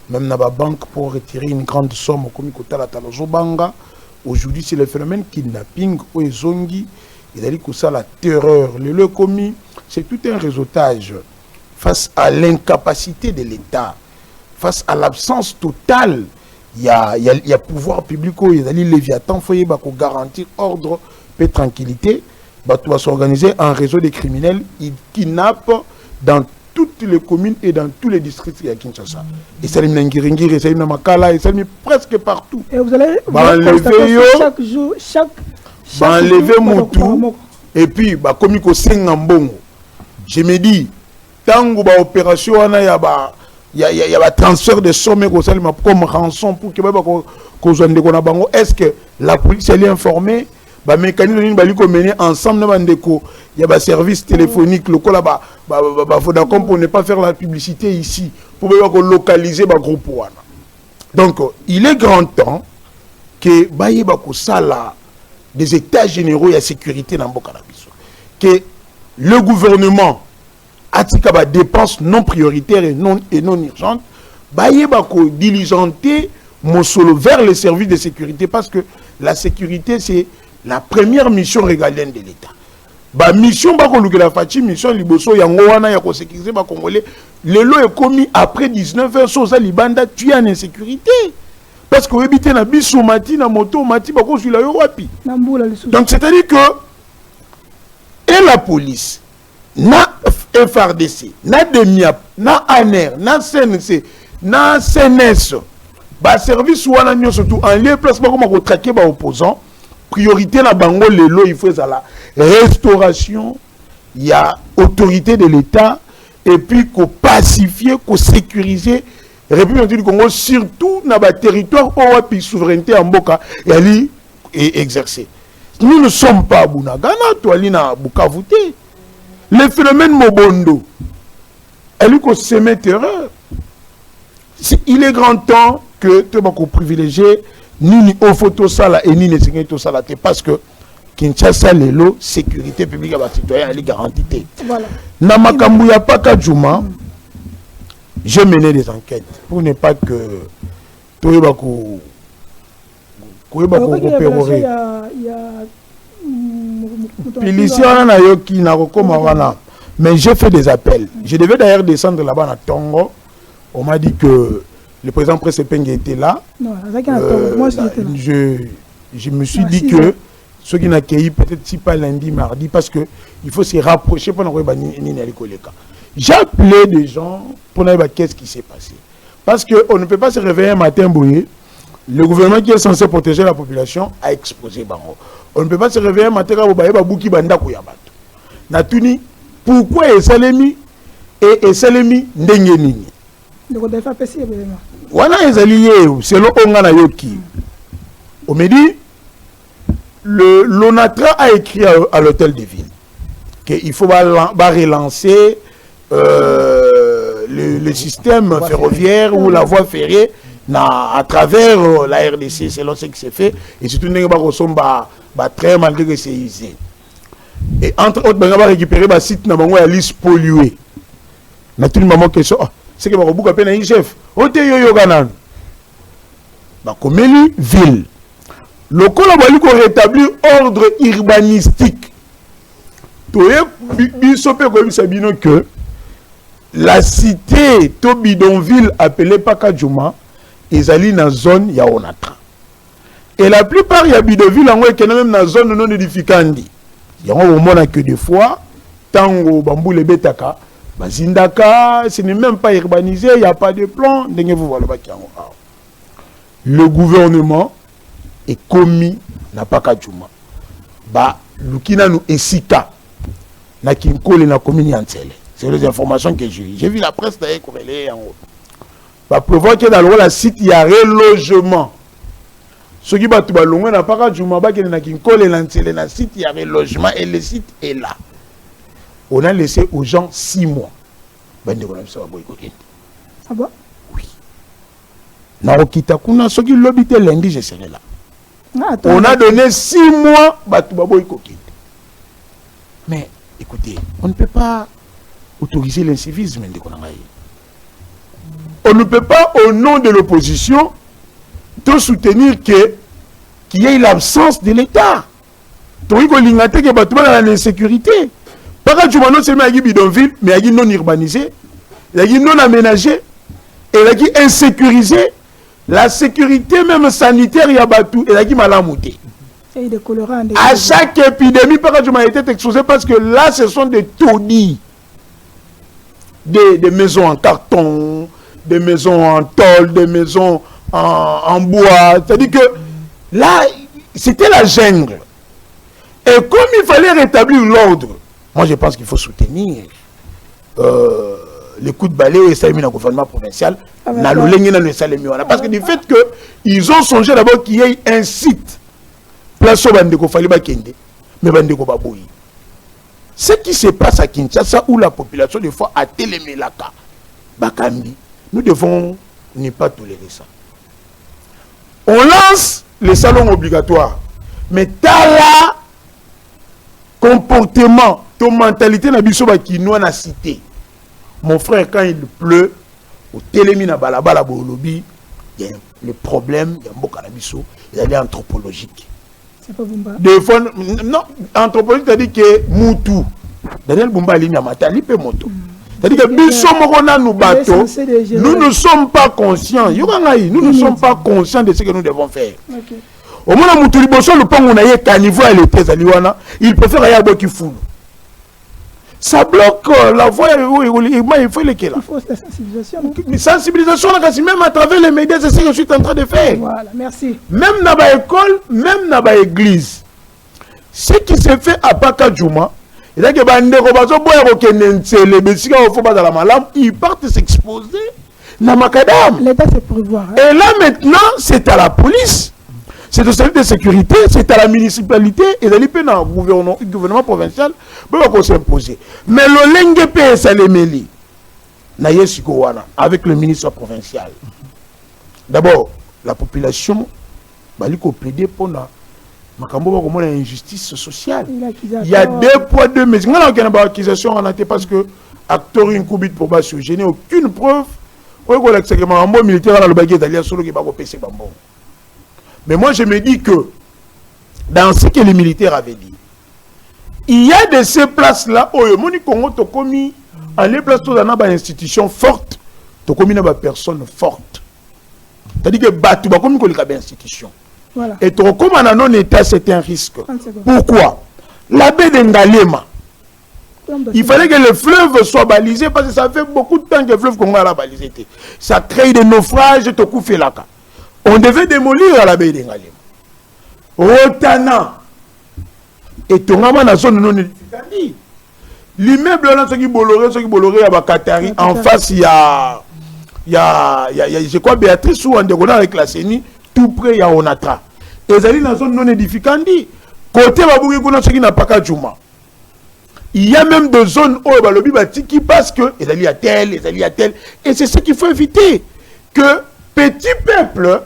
même dans la banque pour retirer une grande somme comme Kotala Talozobanga. Aujourd'hui c'est le phénomène kidnapping ou zongi, il a dit que ça la terreur, le commis, c'est tout un réseautage face à l'incapacité de l'État, face à l'absence totale. Il y a pouvoir public où il a dit Léviathan, il faut garantir ordre et tranquillité. Bah, tu vas s'organiser en réseau de criminels, ils kidnappent dans toutes les communes et dans tous les districts à Kinshasa. Et ça les Ngiringiri, ça les Makala, et ça les presque partout. Et vous allez enlever chaque jour, chaque enlever Moutou, et puis bah comme il Sengambongo. Je me dis, tant que l'opération il y a transfert de sommes comme rançon pour que est-ce que la police elle est informée? Ba mécanisme bali ko mener ensemble na bandeko il y a ba service téléphonique le là Vodacom pour ne pas faire la publicité ici pour localiser ba groupe wana. Donc il est grand temps que baye ba ko sala des états généraux et sécurité dans mboka na biso que le gouvernement atika ba dépenses non prioritaires et non urgentes baye ba ko diligenter mosolo vers les services de sécurité parce que la sécurité c'est la première mission régalienne de l'État. Ba mission ba ko lukela fachi mission liboso yango wana ya ko sécuriser ba congolais. Le lot est commis après 19h sur ça libanda tu en insécurité. Parce que habite na biso mati na moto mati ba ko sula yo wapi. Donc c'est-à-dire que et la police na FRDC, na DEMIAP, na ANER, na CNC, na CNS ba service wana nyo surtout en lieu place ba ko traquer ba opposants. Priorité na bango lelo il faut ça la restauration, il y a autorité de l'État et puis qu'on pacifier, qu'on sécuriser République du Congo surtout dans le territoire où la souveraineté en Boka et exercer. Nous ne sommes pas à Bunagana, toi na Bukavu. Le phénomène Mobondo, elle qu'on se met terreur. Il est grand temps que tu vas privilégier ni au photo sala et ni ne sécurité sala parce que Kinshasa lelo sécurité publique à citoyen elle est garantie. Voilà. Na makambu ya paka Juma, j'ai mené des enquêtes pour ne pas que tout va ko coopérer. Policia na yoki na kokoma wana mais j'ai fait des appels. Je devais d'ailleurs descendre là-bas à Tongo. On m'a dit que le président Pressepeng était là. Non, moi, je me suis dit que ceux qui n'ont accueilli peut-être si pas lundi, mardi, parce qu'il faut se rapprocher pour nous j'ai appelé des gens pour nous dire qu'est-ce qui s'est passé. Parce qu'on ne peut pas se réveiller un matin bouillé. Le gouvernement qui est censé protéger la population a exposé Bango. On ne peut pas se réveiller un matin bouki banda koyabato. Natuni, pourquoi Esalemi et Salemi ndengenini? Wana ezali selon Ongana Yoki. On me dit l'ONATRA a écrit à l'hôtel de ville qu'il faut relancer le système ferroviaire ou la voie ferrée à travers la RDC, selon ce qui s'est fait, et surtout train malgré que c'est usé. Et entre autres, on va récupérer le site na bango ya liste polluée. Naturellement, question, c'est que Barobuka peine un chef. Ote yo ganan. Bakomeli ville. Le col va rétablir ordre urbanistique. Toye bisope comme Sabino que la cité to bidonville appelée Pakadjouma ezali na zone ya Onatra. Et la plupart ya bidonville en est même na zone non édificandi. Ya on mona que des fois tango bambou le betaka bazindaka, ce n'est même pas urbanisé, il n'y a pas de plan. Le gouvernement est commis na Pakadjouma. Ba lukina nu esika na kinkole na commune Antsele. C'est les informations que j'ai eues. J'ai vu la presse d'ailleurs corrélée en haut. Ba prévoir que dans le site il y a relogement. Ce qui va tout balongo na Pakadjouma ba na kinkole na Antsele na site il y a relogement et le site est là. On a laissé aux gens 6 mois. Ah bon? Oui. Narokita kuna soki lobite lundi je serai là. Ah, on a donné 6 mois mais écoutez, on ne peut pas autoriser l'incivisme. On ne peut pas au nom de l'opposition te soutenir qu'il y ait l'absence de l'État. Tu vois qu'il y a l'insécurité. Par exemple, non seulement il y a bidonville, mais il y a non urbanisé, il y a non aménagé, et il y a insécurisé. La sécurité même sanitaire, il y a battu, et il y a malamouté. À chaque épidémie, par exemple, a été exposé parce que là, ce sont des taudis. Des maisons en carton, des maisons en tôle, des maisons en bois. C'est-à-dire que là, c'était la jungle. Et comme il fallait rétablir l'ordre, moi, je pense qu'il faut soutenir les coups de balai et ça a mis dans le gouvernement provincial. Parce que du fait qu'ils ont songé d'abord qu'il y ait un site, place au Bandeko Faliba Kende, mais Bandeko Baboui. Ce qui se passe à Kinshasa, où la population, des fois, a télémélaka, Bakambi, nous devons ne pas tolérer ça. On lance les salons obligatoires, mais tala comportement, ton mentalité n'a pas qui nous a cité. Mon frère, quand il pleut, au télémina balabala bolobi, il y a le problème, il y a un beau cannabiso, il y a anthropologique. C'est pas Bumba. Des fois, non, anthropologique, c'est-à-dire que Moutou, Daniel Bumba, il y a Matali, il Moto. C'est-à-dire que nous ne sommes pas conscients. Nous ne sommes pas conscients de ce que nous devons faire. Okay. Au moment où Moutouli Bosso, le pont où on a eu caniveau et le Tézaliwana, il préfère aller à Boki Foulou. Ça bloque la voie, il faut les là. Il faut la sensibilisation. Sensibilisation, même à travers les médias, c'est ce que je suis en train de faire. Voilà, merci. Même dans l'école, même dans l'église. Ce qui se fait à Pakadjouma, ils partent s'exposer dans Macadam. L'État se prévoit. Et là maintenant, c'est à la police, c'est au service de sécurité, c'est à la municipalité et dans le gouvernement provincial pour s'imposer. Mais le Lengepe Salemeli, avec le ministre provincial. D'abord, la population va lui plaider pour la injustice sociale. Il y a 2 poids 2 mesures. Il y a une accusation parce que acteur une coubite pour bas, je n'ai aucune preuve. Mais moi je me dis que dans ce que les militaires avaient dit, il y a de ces places là où les Congo ont commis à les places dans une institution forte, ont commis une personne forte. C'est-à-dire que Batu va comme une institution. Voilà. Et comme en non-état, c'est un risque. Pourquoi? La baie d'Engalema. Il fallait que le fleuve soit balisé parce que ça fait beaucoup de temps que le fleuve Congo a balisé. Ça crée des naufrages, on devait démolir la baie d'Engalema. Rotana. Et Tongama na zone non édificandi. L'immeuble là, ce qui boloré à Bakatari, en face, il y a, je crois, Béatrice ou Andegona avec la CENI, tout près, il y a Onatra. Et ça dit dans la zone non édificandi. Côté Babouki, ce qui n'a pas qu'à Djouma. Il y a même des zones où le bibati qui passe que il y a tel, il y a tel. Et c'est ce qu'il faut éviter. Que petit peuple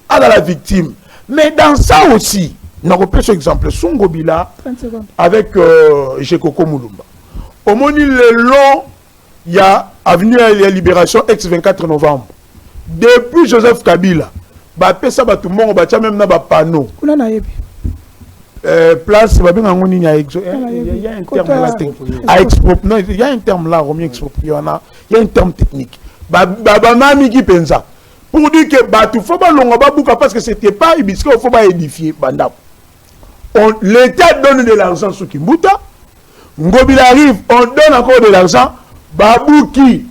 a dans la victime. Mais dans ça aussi, n'a pas ce exemple. Sungobila 30 secondes. avec Jekoko Moulumba. Au moment le long, il y a avenue à la libération ex-24 novembre. Depuis Joseph Kabila, ça va tout le monde, même na panneau. Place, il y a un terme là. Il y a un terme là, il y a un terme technique. Pour dire que il faut pas parce que c'était pas il faut pas édifier. L'État donne de l'argent sur Kimbuta. Ngobila arrive, on donne encore de l'argent. Babouki.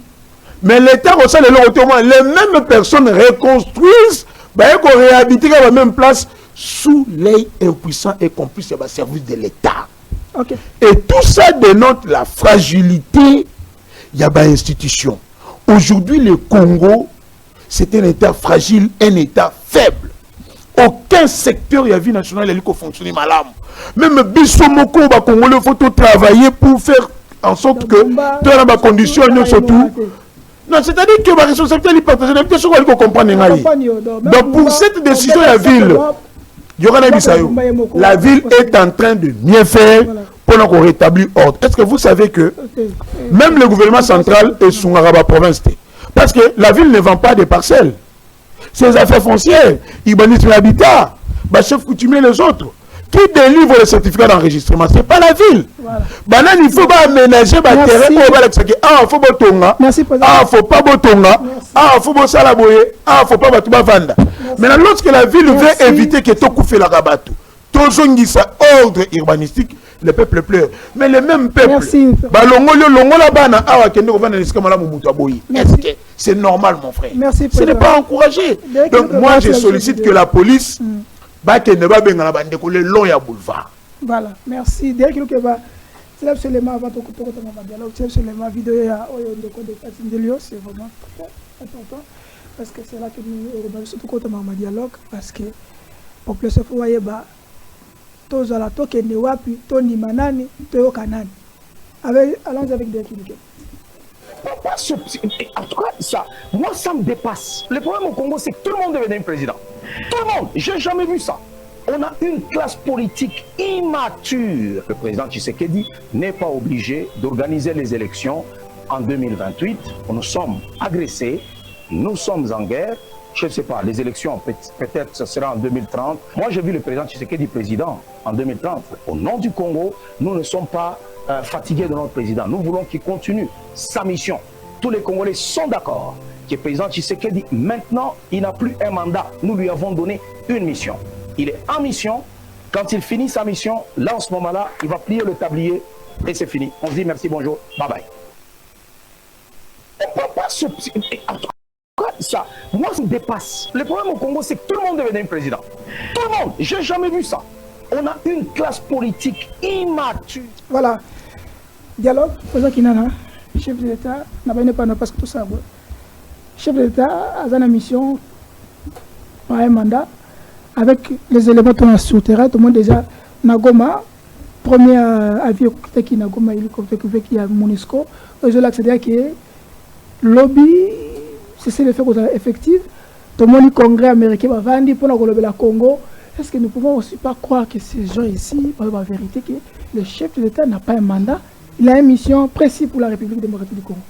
Mais l'État reçoit les mêmes personnes reconstruisent, qu'on réhabite à la même place sous l'œil impuissant et complice du service de l'État. Okay. Et tout ça dénote la fragilité de l'institution. Aujourd'hui, le Congo, c'est un État fragile, un État faible. Aucun secteur de la vie nationale n'a fonctionné mal. Même Bissomoko, il faut travailler pour faire en sorte que dans les conditions, surtout. Non, c'est-à-dire que la responsabilité est partagée. Il faut comprendre. Donc, pour cette décision de la ville, la ville est en train de mieux faire pour qu'on rétablir ordre. Est-ce que vous savez que même le gouvernement central est sous la province? Parce que la ville ne vend pas des parcelles. Ses affaires foncières, ils bannissent l'habitat, chef coutumier les autres. Qui délivre le certificat d'enregistrement? Ce n'est pas la ville. Voilà. Il faut pas aménager le terrain pour il faut pas botonga. Il faut pas botonga. Il faut pas salaboyer. Il faut pas vendre. Maintenant, lorsque la ville veut éviter que tout fait la rabatou, tout ça ordre urbanistique, le peuple pleure. Mais le même peuple, c'est normal, mon frère. Merci, ce n'est pas encouragé. Donc, moi, je sollicite que la police le long ya boulevard. Voilà, merci. Dès que c'est absolument avant de dialogue, c'est absolument vidéo c'est vraiment important parce que c'est là que nous surtout quand on a dialogue parce que pour plus faut voyer tous à la toque ne wapi toni manani to kanani avec allons avec des cliniques. En tout cas, ça, moi, ça me dépasse. Le problème au Congo, c'est que tout le monde devient président. Tout le monde. J'ai jamais vu ça. On a une classe politique immature. Le président Tshisekedi n'est pas obligé d'organiser les élections en 2028. Nous sommes agressés. Nous sommes en guerre. Je ne sais pas, les élections, peut-être ce sera en 2030. Moi, j'ai vu le président Tshisekedi président en 2030. Au nom du Congo, nous ne sommes pas fatigués de notre président. Nous voulons qu'il continue sa mission. Tous les Congolais sont d'accord que le président Tshisekedi, maintenant, il n'a plus un mandat. Nous lui avons donné une mission. Il est en mission. Quand il finit sa mission, là, en ce moment-là, il va plier le tablier et c'est fini. On se dit merci, bonjour, bye bye. On ne peut pas se... Ça, moi, ça me dépasse. Le problème au Congo, c'est que tout le monde devient président. Tout le monde. J'ai jamais vu ça. On a une classe politique immature. Voilà. Dialogue, président Kinana, chef de l'État, n'a pas parce que tout ça. Chef de l'État a une mission, par un mandat, avec les éléments sur le terrain. Tout le monde déjà, Nagoma, premier avis qui Nagoma, il y a Monisco. C'est-à-dire que lobby, c'est le fait effectif. Tout le monde congrès américain va vendre pour le Congo. Est-ce que nous pouvons aussi pas croire que ces gens ici, par la vérité, que le chef de l'État n'a pas un mandat, il a une mission précise pour la République démocratique du Congo?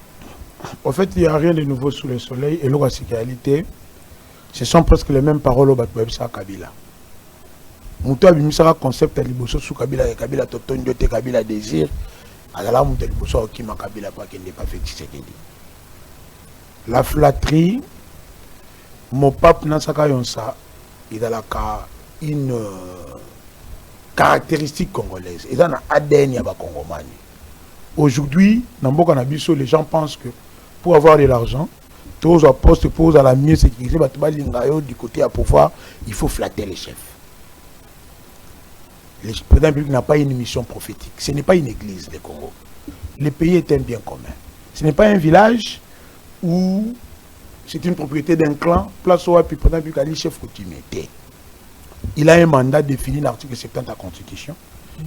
En fait, il n'y a rien de nouveau sous le soleil. Et la sécurité, ce sont presque les mêmes paroles au Batouabisa Kabila. Moutou Abimisara concept à Liboso sous Kabila et Kabila Toton Yote Kabila désir. Alors Moutou Liboso Okima Kabila pas qu'il n'est pas fait Tshisekedi. La flatterie, mon pape Nansaka Yonsa, il a une caractéristique congolaise. Il a un ADN yaba congomani. Aujourd'hui, dans Mboka Nabiso, les gens pensent que pour avoir de l'argent, tous à poste, pour à la mieux sécurité, du côté à pouvoir, il faut flatter les chefs. Le président public n'a pas une mission prophétique. Ce n'est pas une église, le Congo. Le pays est un bien commun. Ce n'est pas un village où c'est une propriété d'un clan, place où le président public a dit chef coutumier. Il a un mandat défini dans l'article 70 de la Constitution,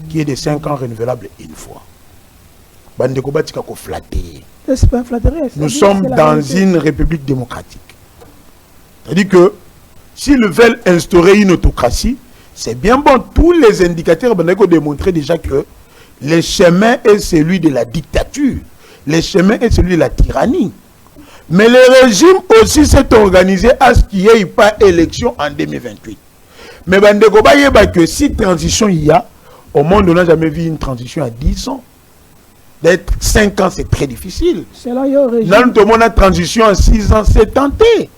qui est de 5 ans renouvelable une fois. Nous sommes dans une république démocratique. C'est-à-dire que s'ils veulent instaurer une autocratie, c'est bien bon. Tous les indicateurs ont démontré déjà que le chemin est celui de la dictature. Le chemin est celui de la tyrannie. Mais le régime aussi s'est organisé à ce qu'il n'y ait pas élection en 2028. Mais que si transition il y a, au monde on n'a jamais vu une transition à 10 ans. D'être 5 ans, c'est très difficile. Dans le monde, la transition en 6 ans, c'est tenté.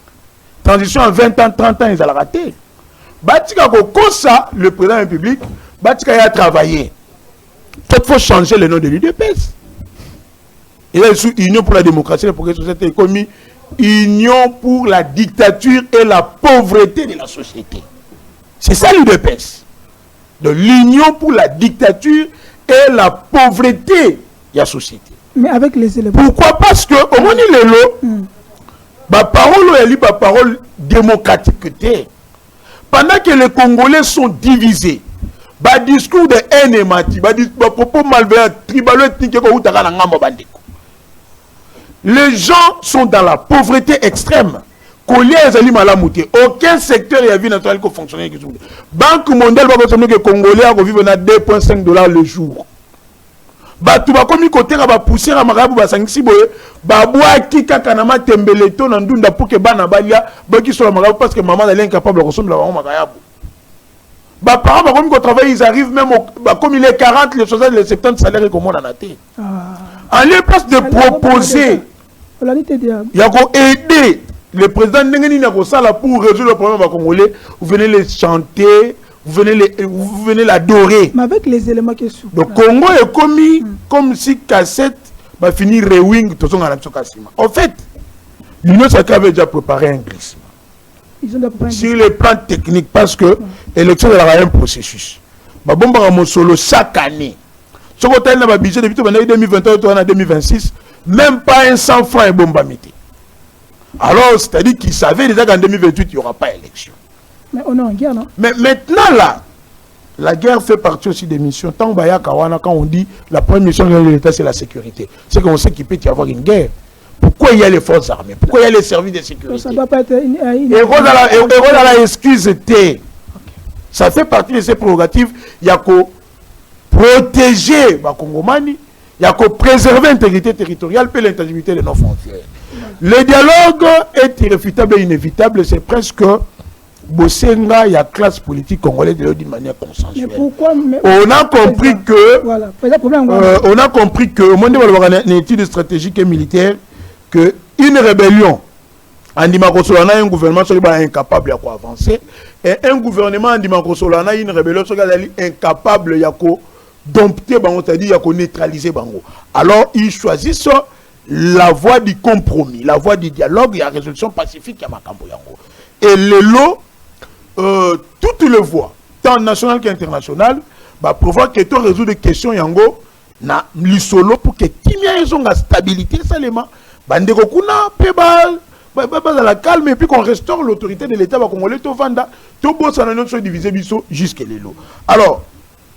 Transition en 20 ans, 30 ans, ils ont raté. Comme ça, le président de la République, a travaillé. Il faut changer le nom de l'UDPS. Il est sous Union pour la démocratie, la progression de la société, commis Union pour la dictature et la pauvreté de la société. C'est ça l'UDPS. De l'Union pour la dictature et la pauvreté de la société. Mais avec les éléments. Pourquoi? Parce que, au moins, il est là, ma parole est ma parole démocratique. Pendant que les Congolais sont divisés, le discours de haine et mati, le propos malveillant, les gens sont dans la pauvreté extrême. Aucun secteur n'a vu naturel qui fonctionne. Banque mondiale va consommer que les Congolais vivent à 2,5 $ le jour. Batu ba komi côté ba pousser à marabu ba sangisi boye ba boa ki kaka na matembeleto na ndunda pour que bana balia ba ki sur marabu parce que maman elle est incapable de consommer la maman makayabu. Ba parents ba komi ko travailler ils arrivent même ba comme il est 40 les 60 les 70 salaires comme on en a été. En lieu place de proposer il y a ko aider le président Ndengeni na ko sala pour résoudre le problème ba congolais vous venez les chanter. Vous venez l'adorer. Mais avec les éléments qui sont. Le Congo est commis comme si cassette va finir rewing tout son en fait, l'Union sacrée avait déjà préparé un glissement. Sur les plans techniques, parce que l'élection est un processus. Bah bon bah mon solo chaque année. Ce qu'on a dans budget depuis 2021 à 2026, même pas un 100 francs est bomba mité. Alors c'est-à-dire qu'ils savaient déjà qu'en 2028 il n'y aura pas élection. Mais on est en guerre, non? Mais maintenant, là, la guerre fait partie aussi des missions. Tant quand on dit la première mission de l'État, c'est la sécurité. C'est qu'on sait qu'il peut y avoir une guerre. Pourquoi il y a les forces armées? Pourquoi il y a les services de sécurité? Ça ne doit pas être une... Et voilà la excuse. Ça fait partie de ces prérogatives. Il y a qu'à protéger les Congomani, il y a qu'à préserver l'intégrité territoriale et l'intangibilité de nos frontières. Le dialogue est irréfutable et inévitable. C'est presque... Bossenga, il y a classe politique congolaise d'une manière consensuelle. Mais pourquoi on a compris que voilà. On a compris que au monde de une étude stratégique et militaire que une rébellion en Dimakosolana un gouvernement soit incapable d'avancer et un gouvernement en Dimakosolana une rébellion soit incapable dompter bango, c'est-à-dire neutraliser bango. Alors ils choisissent la voie du compromis, la voie du dialogue et la résolution pacifique à Makambo yango. Et le lot toutes les voies, tant nationales qu'internationales, pour voir que tu résous des questions yango na l'isolo pour que Timia ait la stabilité seulement. Bandeko kuna pebal, dans la calme et puis qu'on restaure l'autorité de l'État congolais to vanda, to bossa na notre diviser biso jusqu'à l'élo. Alors,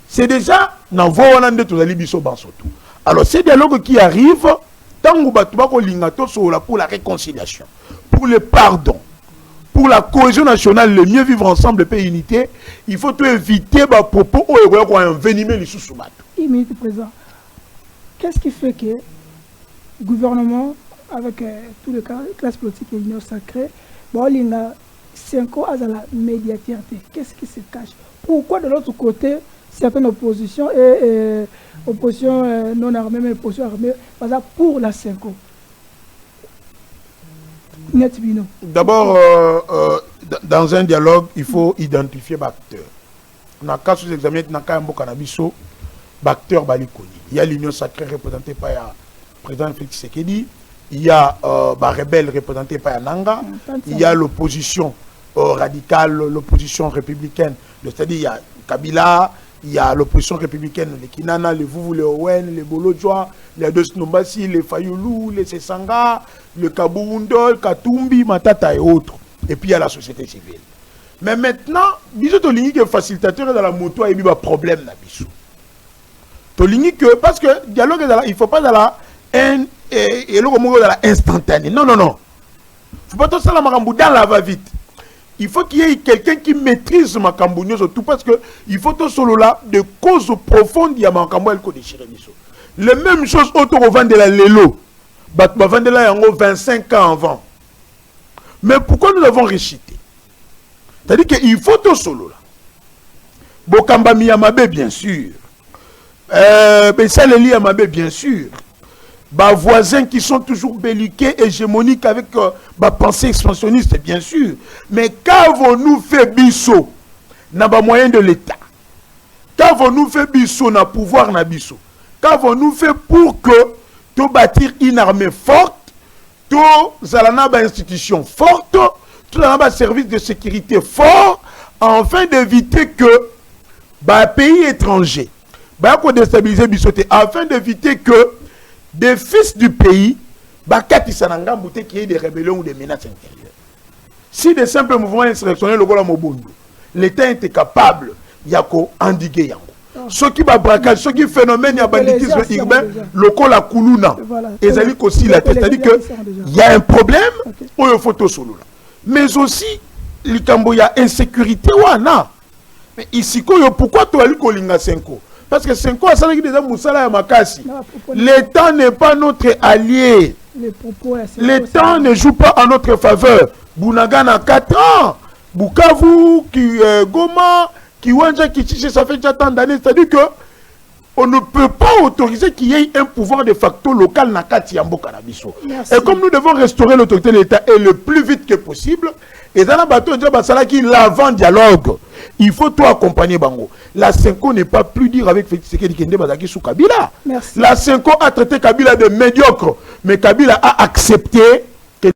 c'est déjà dans voie de tous les biso bansoto. Alors, ces dialogues qui arrivent, tant que batuba ko lingato pour la réconciliation, pour le pardon. Pour la cohésion nationale, le mieux vivre ensemble, le pays unité, il faut tout éviter les propos où il y a envenimé les sous-soumates. Mais président, qu'est-ce qui fait que le gouvernement, avec tous les classes politiques et l'Union sacrée, bon, il a 5 ans à la médiatirité? Qu'est-ce qui se cache? Pourquoi de l'autre côté, certaines oppositions et oppositions non armées, mais oppositions armées, par exemple, pour la 5 ans? D'abord, dans un dialogue, il faut identifier les acteurs. Dans le cas sous examen, dans le cas de acteurs balikoni. Il y a l'Union sacrée représentée par le président Félix Tshisekedi, il y a les rebelles représentés par Nanga, il y a l'opposition radicale, l'opposition républicaine, c'est-à-dire il y a Kabila, il y a l'opposition républicaine, les Kinana, les Vuvu, les Owen, les Bolodjoa, les Dos Nombasi, les Fayoulou, les Sesanga, le Kaboundol, Katumbi, Matata et autres. Et puis il y a la société civile. Mais maintenant, bisous Tolingi qui est facilitateur dans la moto et il y a un problème là bisous. Tolingi que parce que dialogue il ne faut pas dans la haine et le dans la instantanée. Non. Il ne faut pas tout ça la marambou dans la va vite. il faut qu'il y ait quelqu'un qui maîtrise makambo surtout parce que il faut tout solo là de causes profondes ya makambo el ko déchirer biso. Les mêmes choses auto revendre la lelo. Bat vendre la yango 25 ans avant. Mais pourquoi nous avons récité? C'est-à-dire qu'il faut tout solo là. Bokamba Miyamabe bien sûr. Saleli Yamabe bien sûr. Bah, voisins qui sont toujours belliqués, hégémoniques avec pensée expansionniste, bien sûr. Mais qu'avons-nous fait bisso dans les moyens de l'État? Qu'avons-nous fait bisso dans le pouvoir na bisso? Qu'avons-nous fait pour que tu bâtir une armée forte, tu as une institution forte, tu as un service de sécurité fort, afin d'éviter que bah, pays étrangers bah, déstabiliser bissoté, afin d'éviter que des fils du pays, qu'il y ait des rébellions ou des menaces intérieures. Si des simples mouvements insurrectionnels, l'État était capable d'endiguer yango. Ce qui va braquage, ce qui phénomène, il y a banditisme urbain, local la Koulouna, et aussi la tête. C'est-à-dire qu'il y a un problème, où il faut tout solo. Mais aussi, il y a insécurité. Mais ici, pourquoi tu as lu Kolinga Senko? Parce que 5 ans, ça déjà Moussala et Makassi. L'État n'est pas notre allié. L'État ne joue pas en notre faveur. Bounagan a 4 ans. Bukavu, Goma, Kiwanja, Kichiche, ça fait déjà tant d'années. C'est-à-dire qu'on ne peut pas autoriser qu'il y ait un pouvoir de facto local na Kati Yambo Kanabiso. Et comme nous devons restaurer l'autorité de l'État et le plus vite que possible, et dans la bateau, qui l'avant-dialogue. Il faut tout accompagner Bango. La Senko n'est pas plus dire avec Tshisekedi Kende Bazaki sous Kabila. Merci. La Senko a traité Kabila de médiocre, mais Kabila a accepté que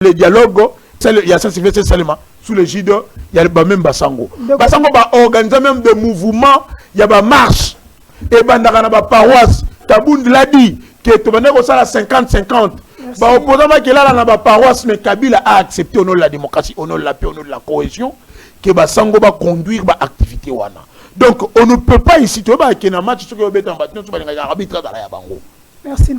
le dialogue, il y a Saint-Sylvestre Salema, sous l'égide, il y a même Basango. Basango va organiser même des mouvements, il y a des marches, et Bandagana ba paroisse, Kabound l'a dit, que tu vas à 50-50. Opposant qui est là dans la paroisse, mais Kabila a accepté au nom de la démocratie, au nom de la paix, au nom de la cohésion. Que Basango va conduire l'activité wana. Donc on ne peut pas ici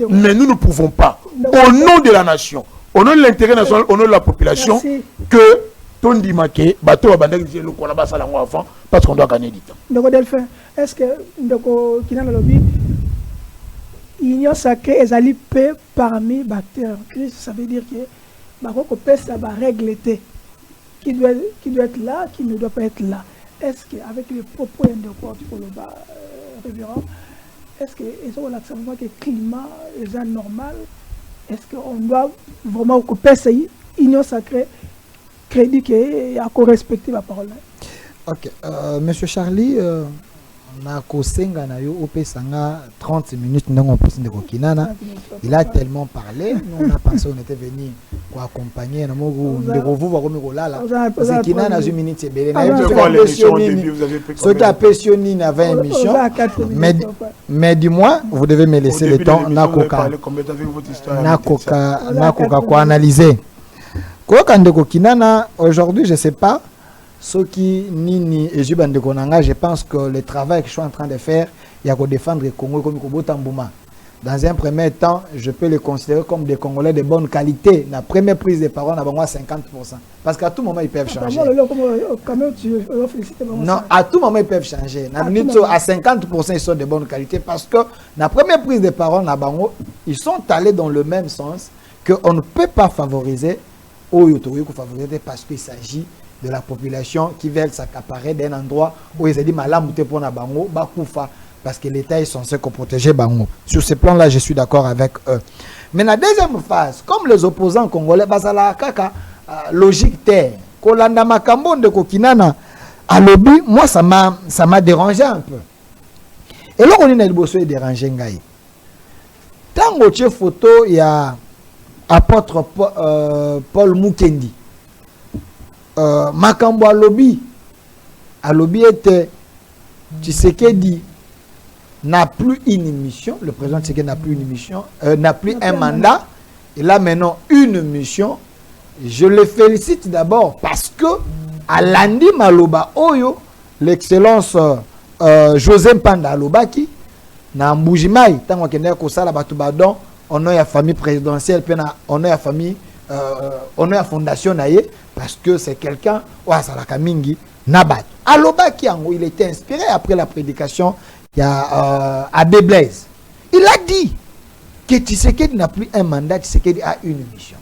mais nous ne pouvons pas au nom de la nation, au nom de l'intérêt national, au nom de la population. Merci. Que Tondi Make bateau abandonne le Kolaba Salango avant parce qu'on doit gagner du temps. Donc Delphin, est-ce que Ndoko Kinana Lobby il y a sacré et ali paix parmi bactères Christ, ça veut dire que Bako paix ça va régler qui doit être là, qui ne doit pas être là. Est-ce qu'avec les propos de Koloba, révérend, est-ce que le climat est normal? Est-ce qu'on doit vraiment couper ça, union sacrée, crédit qui a respecter la parole? Ok, Monsieur Charlie, on a kosenga na yo opesanga 30 minutes ndongo posi de Kinana. Il a tellement parlé, nous on a pensé on était venu pour accompagner na mogo ndeko vous va komi kolala. Parce que Kinana a 1 minute c'est belé. Ce qui a passionné na 20 émissions. Mais dis-moi, vous devez me laisser le temps na koka ko analyser. Quoi ndeko Kinana aujourd'hui, je sais pas. Ce qui Nini et Jubande Konanga, je pense que le travail que je suis en train de faire, il y a que défendre le Congo comme Kobotambouma. Dans un premier temps, je peux les considérer comme des Congolais de bonne qualité. La première prise de parole, on a 50%. Parce qu'à tout moment, ils peuvent changer. Non, à tout moment, ils peuvent changer. À 50%, ils sont de bonne qualité. Parce que la première prise de parole, ils sont allés dans le même sens qu'on ne peut pas favoriser parce qu'il s'agit de la population qui veulent s'accaparer d'un endroit où ils ont dit malam pour na bango bakoufa parce que l'État est censé protéger bango. Sur ce plan-là, je suis d'accord avec eux. Mais la deuxième phase, comme les opposants congolais, basala kaka logique terre, kolanda makambo de Kokinana à lobby, moi ça m'a dérangé un peu. Et là on est dans le bosso dérangé ngai. Tango tche photo il y a apôtre Paul Mukendi. Makambo à lobby était Tshisekedi n'a plus une mission, le président Tshisekedi n'a plus une mission, n'a plus un mandat, et là maintenant une mission. Je le félicite d'abord parce que à Landi Maloba Oyo, l'excellence José Mpanda Alobaki, na Mbujimai, tant qu'on a ko sala batubadon, on a la famille présidentielle, on a la famille on a fondation naïe parce que c'est quelqu'un ouais ça la kamingi nabat aloba qui ango il était inspiré après la prédication il y a Abbé Blaise il a dit que Tshisekedi n'a plus un mandat, Tshisekedi a une mission.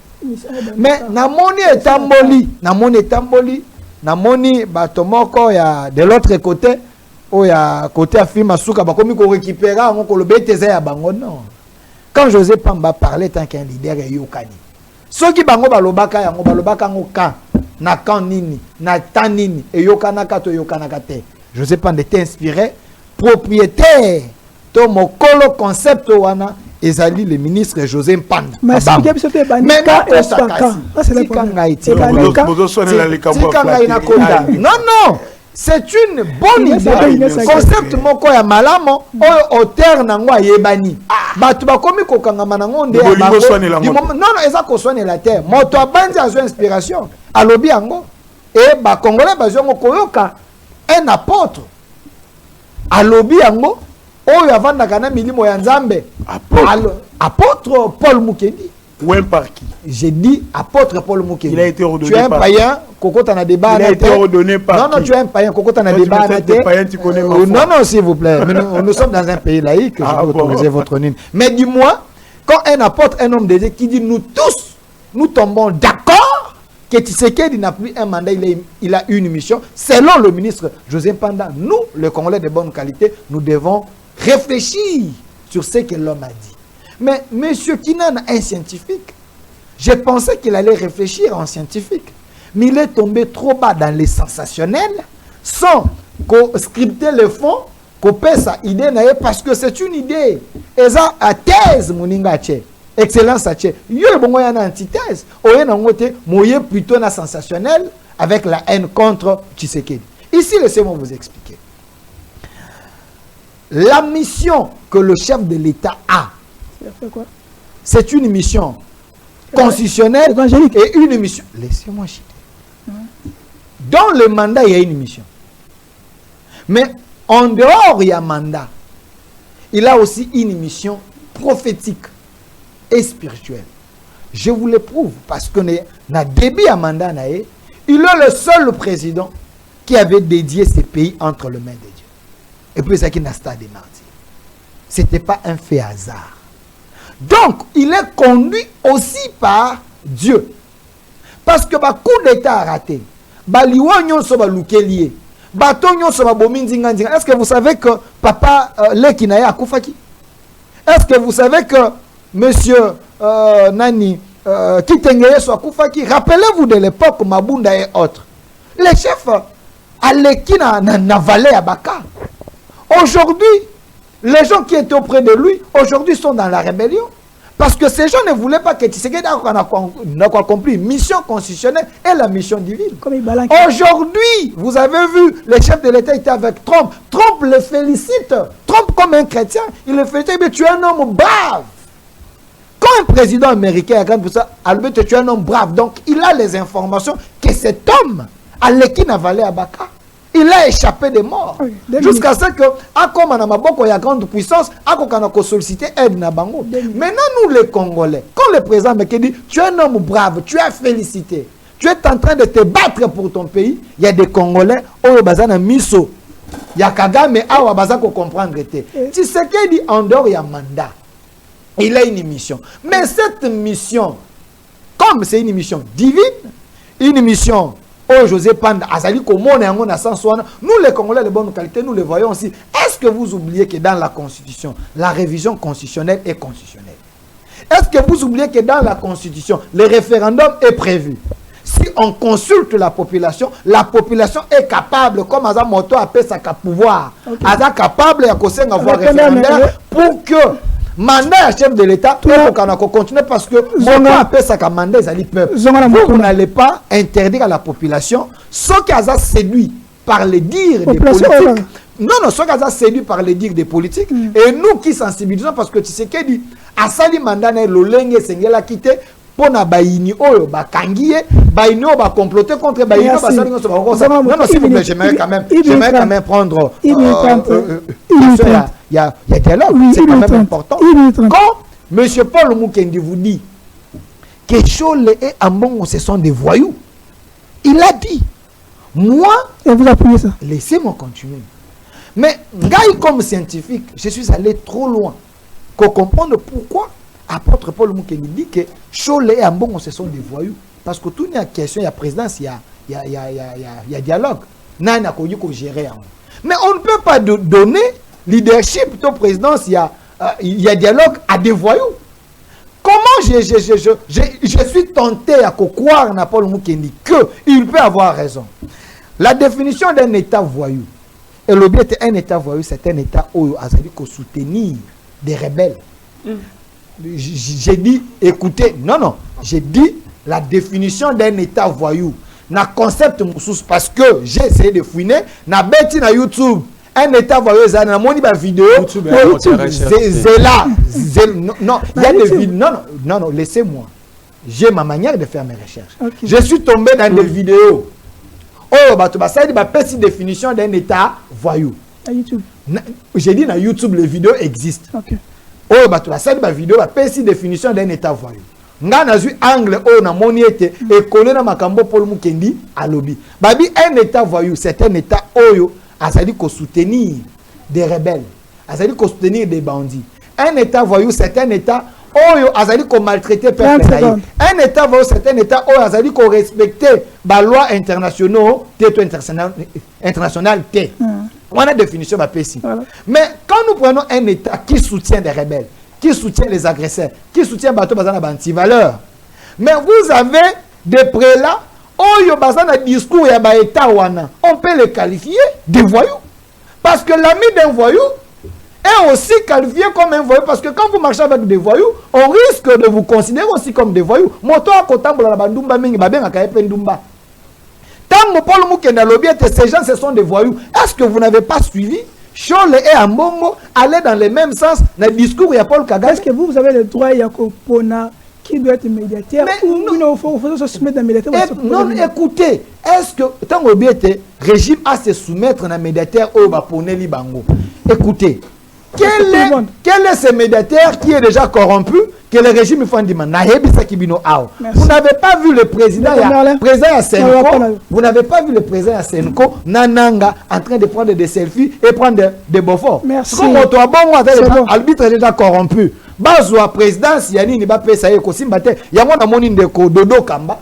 Mais namoni etamboli namoni batomoko ya de l'autre côté o ya côté afima suka bakomi ko récupérer on le beteza ya bango non. Quand José Pamba parlait tant qu'un leader yokani. Soki bango balobaka yango balobaka ngoka na kan nini na tanini e yokanaka to yokanaka te. José Pamba était inspiré propriétaire to mokolo concept wana ezali le ministre José Mpanda. Mais non, c'est une bonne idée. Concept moko ya malamo oyo auteur nango ayebani. Batu bakomi kokangama nango nde non eza ko soigner la terre. Moto abandi azo inspiration. Alobi yango et ba congolais bazongo koyoka un apôtre. Alobi yango oyo avandaka na milimo ya Nzambe apôtre Paul Mukendi. Ouais, par qui? J'ai dit apôtre Paul Mukendi. Il a été ordonné. Tu es un païen, Kokota na débat. Il a été ordonné par Non, tu es un païen, Kokota na débat. Tu connais non, s'il vous plaît. Mais nous sommes dans un pays laïque. Je peux autoriser votre nom. Mais dis-moi, quand un apôtre, un homme de Dieu qui dit nous tous, nous tombons d'accord que Tshisekedi n'a plus un mandat, il a une mission. Selon le ministre José Panda, nous, les Congolais de bonne qualité, nous devons réfléchir sur ce que l'homme a dit. Mais M. Kinan, un scientifique, je pensais qu'il allait réfléchir en scientifique. Mais il est tombé trop bas dans les sensationnels, sans scripter le fond, couper sa idée, parce que c'est une idée. Et ça, à thèse, Mouninga Tché, excellence Tché, il y a une antithèse. Il y a plutôt un sensationnel avec la haine contre Tshisekedi. Ici, laissez-moi vous expliquer. La mission que le chef de l'État a, c'est une mission constitutionnelle et une mission. Laissez-moi chiter. Dans le mandat, il y a une mission. Mais en dehors, il y a un mandat. Il a aussi une mission prophétique et spirituelle. Je vous le prouve parce que dans le début à mandat, il est le seul président qui avait dédié ces pays entre les mains de Dieu. Et puis, c'est qui n'a pas de martyrs. Ce n'était pas un fait hasard. Donc, il est conduit aussi par Dieu. Parce que le coup d'État a raté. Est-ce que vous savez que papa Lekinaye a Koufaki? Est-ce que vous savez que monsieur Nani Kitengeye soit Koufaki? Rappelez-vous de l'époque Mabunda et autres. Les chefs Alekina n'a valé à Baka. Aujourd'hui, les gens qui étaient auprès de lui, aujourd'hui sont dans la rébellion. Parce que ces gens ne voulaient pas que Tshisekedi n'a accompli mission constitutionnelle et la mission divine. Aujourd'hui, vous avez vu, le chef de l'État était avec Trump. Trump le félicite. Trump comme un chrétien, il le félicite, mais tu es un homme brave. Quand un président américain regarde pour ça, Albert, tu es un homme brave. Donc, il a les informations que cet homme, Aleki Navalé Abaka, il a échappé des morts. Oui, jusqu'à ce que, comme on a une grande puissance, on a sollicité aide na bango. Maintenant, nous les Congolais, quand le président me dit, tu es un homme brave, tu es félicité, tu es en train de te battre pour ton pays, il y a des Congolais, au Bazana Miso, il y a Kagame, Awa Bazako comprendre. Tu sais qu'il dit en dehors, il y a un mandat. Il a une mission. Mais cette mission, comme c'est une mission divine, une mission. Oh, José Panda, nous les Congolais de bonne qualité, nous les voyons aussi. Est-ce que vous oubliez que dans la Constitution, la révision constitutionnelle est constitutionnelle? Est-ce que vous oubliez que dans la Constitution, le référendum est prévu? Si on consulte la population est capable, comme Aza Moto appelle ça pouvoir, Aza capable de avoir référendum pour que mandat chef de l'État, on continue parce que mon appelle ça comme mandat, ils peuple. Vous n'allez pas interdire à la population ce qui a séduit par les dires des politiques. Non, ce qui a séduit par les dires des politiques. Et nous qui sensibilisons parce que tu sais qu'il dit, à Sali mandat, le lenge sengela quitté pour na baini oyo bakangiye baini oyo ba comploter contre baini ba sali non s'il vous plaît j'aimerais quand même prendre il y a dialogue, c'est quand même important. Quand M. Paul Mukendi vous dit que Chole et Ambongo, ce sont des voyous. Il a dit. Moi, et vous appuyez ça. Laissez-moi continuer. Mais, Gaï, comme scientifique, je suis allé trop loin pour comprendre pourquoi apôtre Paul Moukeni dit que Chole et Ambongo, ce sont des voyous. Parce que tout il y a question, il y a présidence, il y a dialogue. Mais on ne peut pas donner leadership à la présidence, il y a dialogue à des voyous. Comment je suis tenté à croire à Paul Moukeni qu'il peut avoir raison. La définition d'un État voyou, et l'objet un État voyou, c'est un État où il faut soutenir des rebelles. J'ai dit, écoutez, non, j'ai dit la définition d'un État voyou. Na concept parce que j'ai essayé de fouiner, na bêti na YouTube. Un État voyou, ça n'a pas de vidéo. C'est là. Non, il y a des vidéos. Non, laissez-moi. J'ai ma manière de faire mes recherches. Okay. Je suis tombé dans des vidéos. Oh, ça a une petite définition d'un État voyou. À YouTube. J'ai dit dans YouTube, les vidéos existent. Okay. Oh, ça a une vidéo, une petite définition d'un État voyou. Nga na zui angle o na moni ete et collé na makambo Paul Mukendi à lobby. Babi un État voyou, c'est un État oyo azali ko soutenir des rebelles, azali ko soutenir des bandits. Un État voyou, c'est un État oyo azali ko maltraiter peuple naïf. Un État voyou, c'est un État oyo azali ko respecter ba loi internationaux, teto international té. On a définition ba pesi. Mais quand nous prenons un État qui soutient des rebelles, qui soutient les agresseurs, qui soutient Bato Bazana Banti-Valeur. Mais vous avez des prélats, Oyo Bazana discours ya ba État wana, on peut les qualifier de voyous. Parce que l'ami d'un voyou est aussi qualifié comme un voyou. Parce que quand vous marchez avec des voyous, on risque de vous considérer aussi comme des voyous. Moto a kotambola la bandumba mingi ba benga kaepe ndumba. Tant Paul Moukenda lobi et ces gens ce sont des voyous. Est-ce que vous n'avez pas suivi? Chole et Ambongo allaient dans le même sens dans le discours de Paul Kagame. Est-ce que vous avez le droit Yakopona qui doit être médiateur ou il faut se soumettre à un médiateur? Non, écoutez, est-ce que tant que le régime a se soumettre à un médiateur au Baponeli Libango? Écoutez, quel est ce médiateur qui est déjà corrompu que le régime fait dire vous n'avez pas vu le président Senko, vous n'avez pas vu le président Senko Nananga en train de prendre des selfies et prendre des beaux forts. Merci. Comme l'arbitre est déjà corrompu. Bazwa présidence yani ni ba pesa ye ko simbate yango na moni ndeko Dodo Kamba.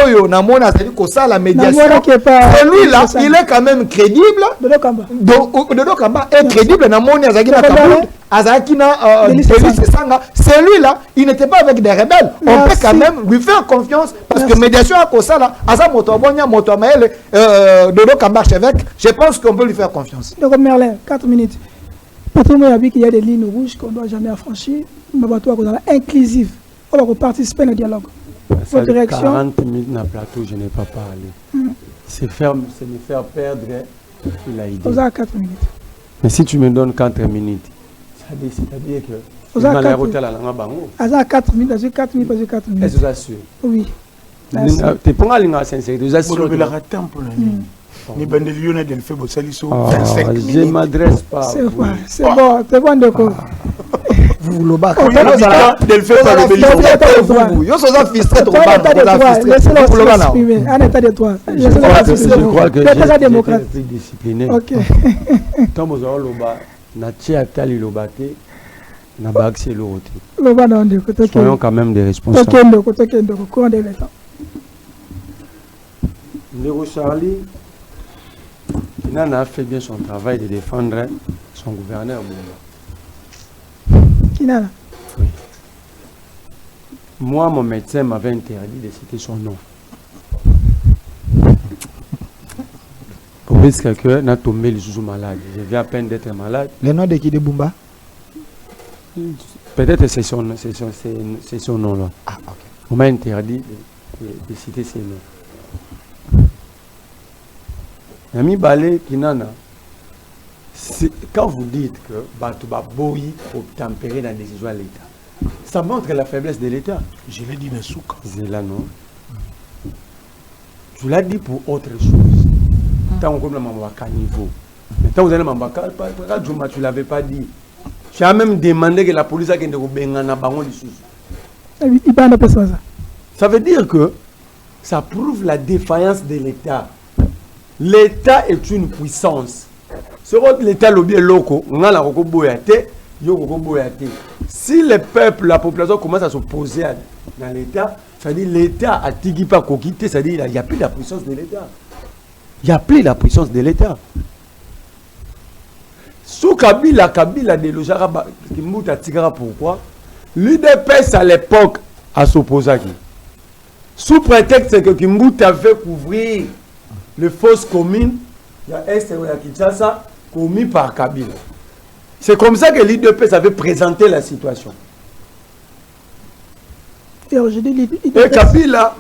Oyo na mona azali ko ça la médiation. Celui-là, il est quand même crédible. Dodo Kamba. Dodo Kamba est crédible na moni azaki na Kaboul, azaki na Sanga. Celui-là, il n'était pas avec des rebelles. On peut quand même lui faire confiance parce que médiation à ça là, Aza Motobonia, Motomael, Dodo Kamba archevêque, je pense qu'on peut lui faire confiance. Donc Merlin, 4 minutes. Patron a vu qu'il y a des lignes rouges qu'on ne doit jamais affranchir. Mabato a inclusif. On va participer au dialogue. Votre réaction? 40 minutes dans le plateau, je n'ai pas parlé. C'est me faire perdre l'idée. Vous avez 4 minutes. Mais si tu me donnes 4 minutes, c'est-à-dire que vous avez 4 minutes, j'ai 4 minutes, j'ai 4 minutes. Est-ce que vous assures? Oui. Tu prends la sincérité, vous assurez. Je ne m'adresse pas. C'est bon, d'accord. Vous le bac. Un état de droit. Je crois que j'ai été discipliné. Ok. Quand vous avez le soyons quand même des responsables. Ndeko Charlie, il a fait bien son travail de défendre son gouverneur. Kinana. Oui. Moi, mon médecin m'avait interdit de citer son nom. Au risque que n'a tombé le sous malade. Je viens à peine d'être malade. Le nom de qui de Bumba? Peut-être c'est son nom là. Ah, ok. On m'a interdit de citer ses noms. Ami Balé Kinana, quand vous dites que Batouba Boyi pour tempérer la décision de l'État, ça montre la faiblesse de l'État. Je l'ai dit dans Souka. C'est là, non? Tu l'as dit pour autre chose. Tant qu'on a un niveau. Mais tant vous avez un tu ne l'avais pas dit. Tu as même demandé que la police ait un bango de sous. Il parle de ça. Ça veut dire que ça prouve la défaillance de l'État. L'État est une puissance. Si l'État lobby est loco, on a la boyate, si le peuple, la population commence à s'opposer dans l'État, ça veut dire l'État a tigui pas coquité, ça veut dire il n'y a plus la puissance de l'État. Il n'y a plus la puissance de l'État. Sous Kabila de Lojara, pourquoi l'UDPS à l'époque a s'opposé à qui? Sous prétexte que Kimbuta avait couvrir les fausses communes, il y a Est et il y a Kinshasa, commis par Kabila. C'est comme ça que l'UDPS avait présenté la situation. Et Kabila,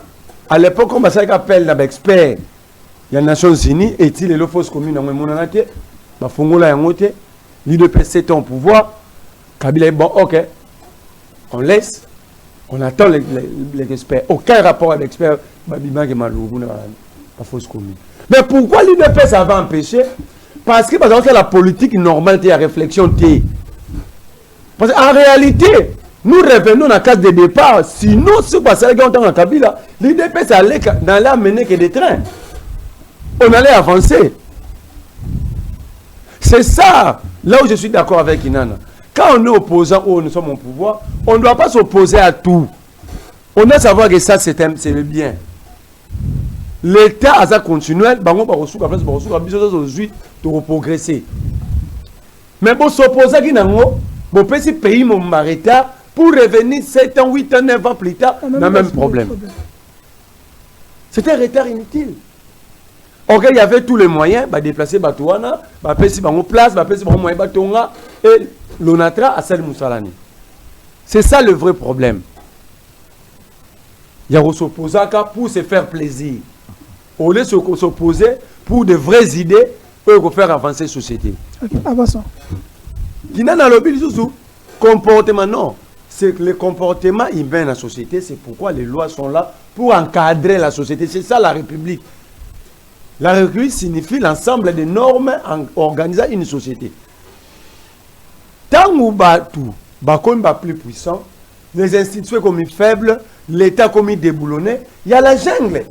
à l'époque, comme ça appelle l'expert, il y a les Nations Unies, et il y a les fausses communes, l'UDPS était en pouvoir, Kabila est bon, ok, on laisse, on attend les experts. Aucun rapport avec l'expert, la fausse commune. Mais pourquoi l'UDPS avait empêché? Parce que la politique normale, il y a réflexion. Parce qu'en réalité, nous revenons à la case de départ. Sinon, ce qui se passe en Kabila, l'UDPS n'allait amener que des trains. On allait avancer. C'est ça, là où je suis d'accord avec Inanna. Quand on est opposant ou nous sommes au pouvoir, on ne doit pas s'opposer à tout. On doit savoir que ça, c'est le bien. L'État a ça continuel, pour progresser. Mais pour s'opposer à qui pour petit pays mon marita pour revenir 7 ans, 8 ans, 9 ans plus tard, on a même problème. C'est un retard inutile. Ok, il y avait tous les moyens, bah déplacer Batouana, bah passer par place, bah passer par moyen Batonga et l'Onatra à Sal Moussalani. C'est ça le vrai problème. Il y a s'opposer pour se faire plaisir. Au lieu de s'opposer pour de vraies idées pour faire avancer la société. Ok, avançons. Qui n'a pas le comportement, non. C'est le comportement humain dans la société, c'est pourquoi les lois sont là pour encadrer la société. C'est ça la République. La République signifie l'ensemble des normes en organisant une société. Tant où comme plus puissant, les institutions comme faibles, l'État comme déboulonné, il y a la jungle.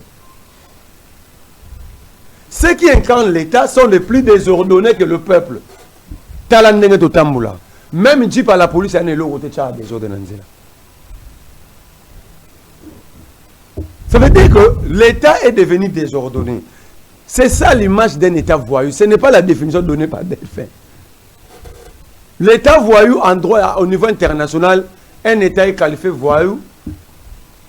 Ceux qui incarnent l'État sont les plus désordonnés que le peuple. Même dit par la police, il y a des désordres. Ça veut dire que l'État est devenu désordonné. C'est ça l'image d'un État voyou. Ce n'est pas la définition donnée par Delphin. L'État voyou en droit au niveau international, un État est qualifié voyou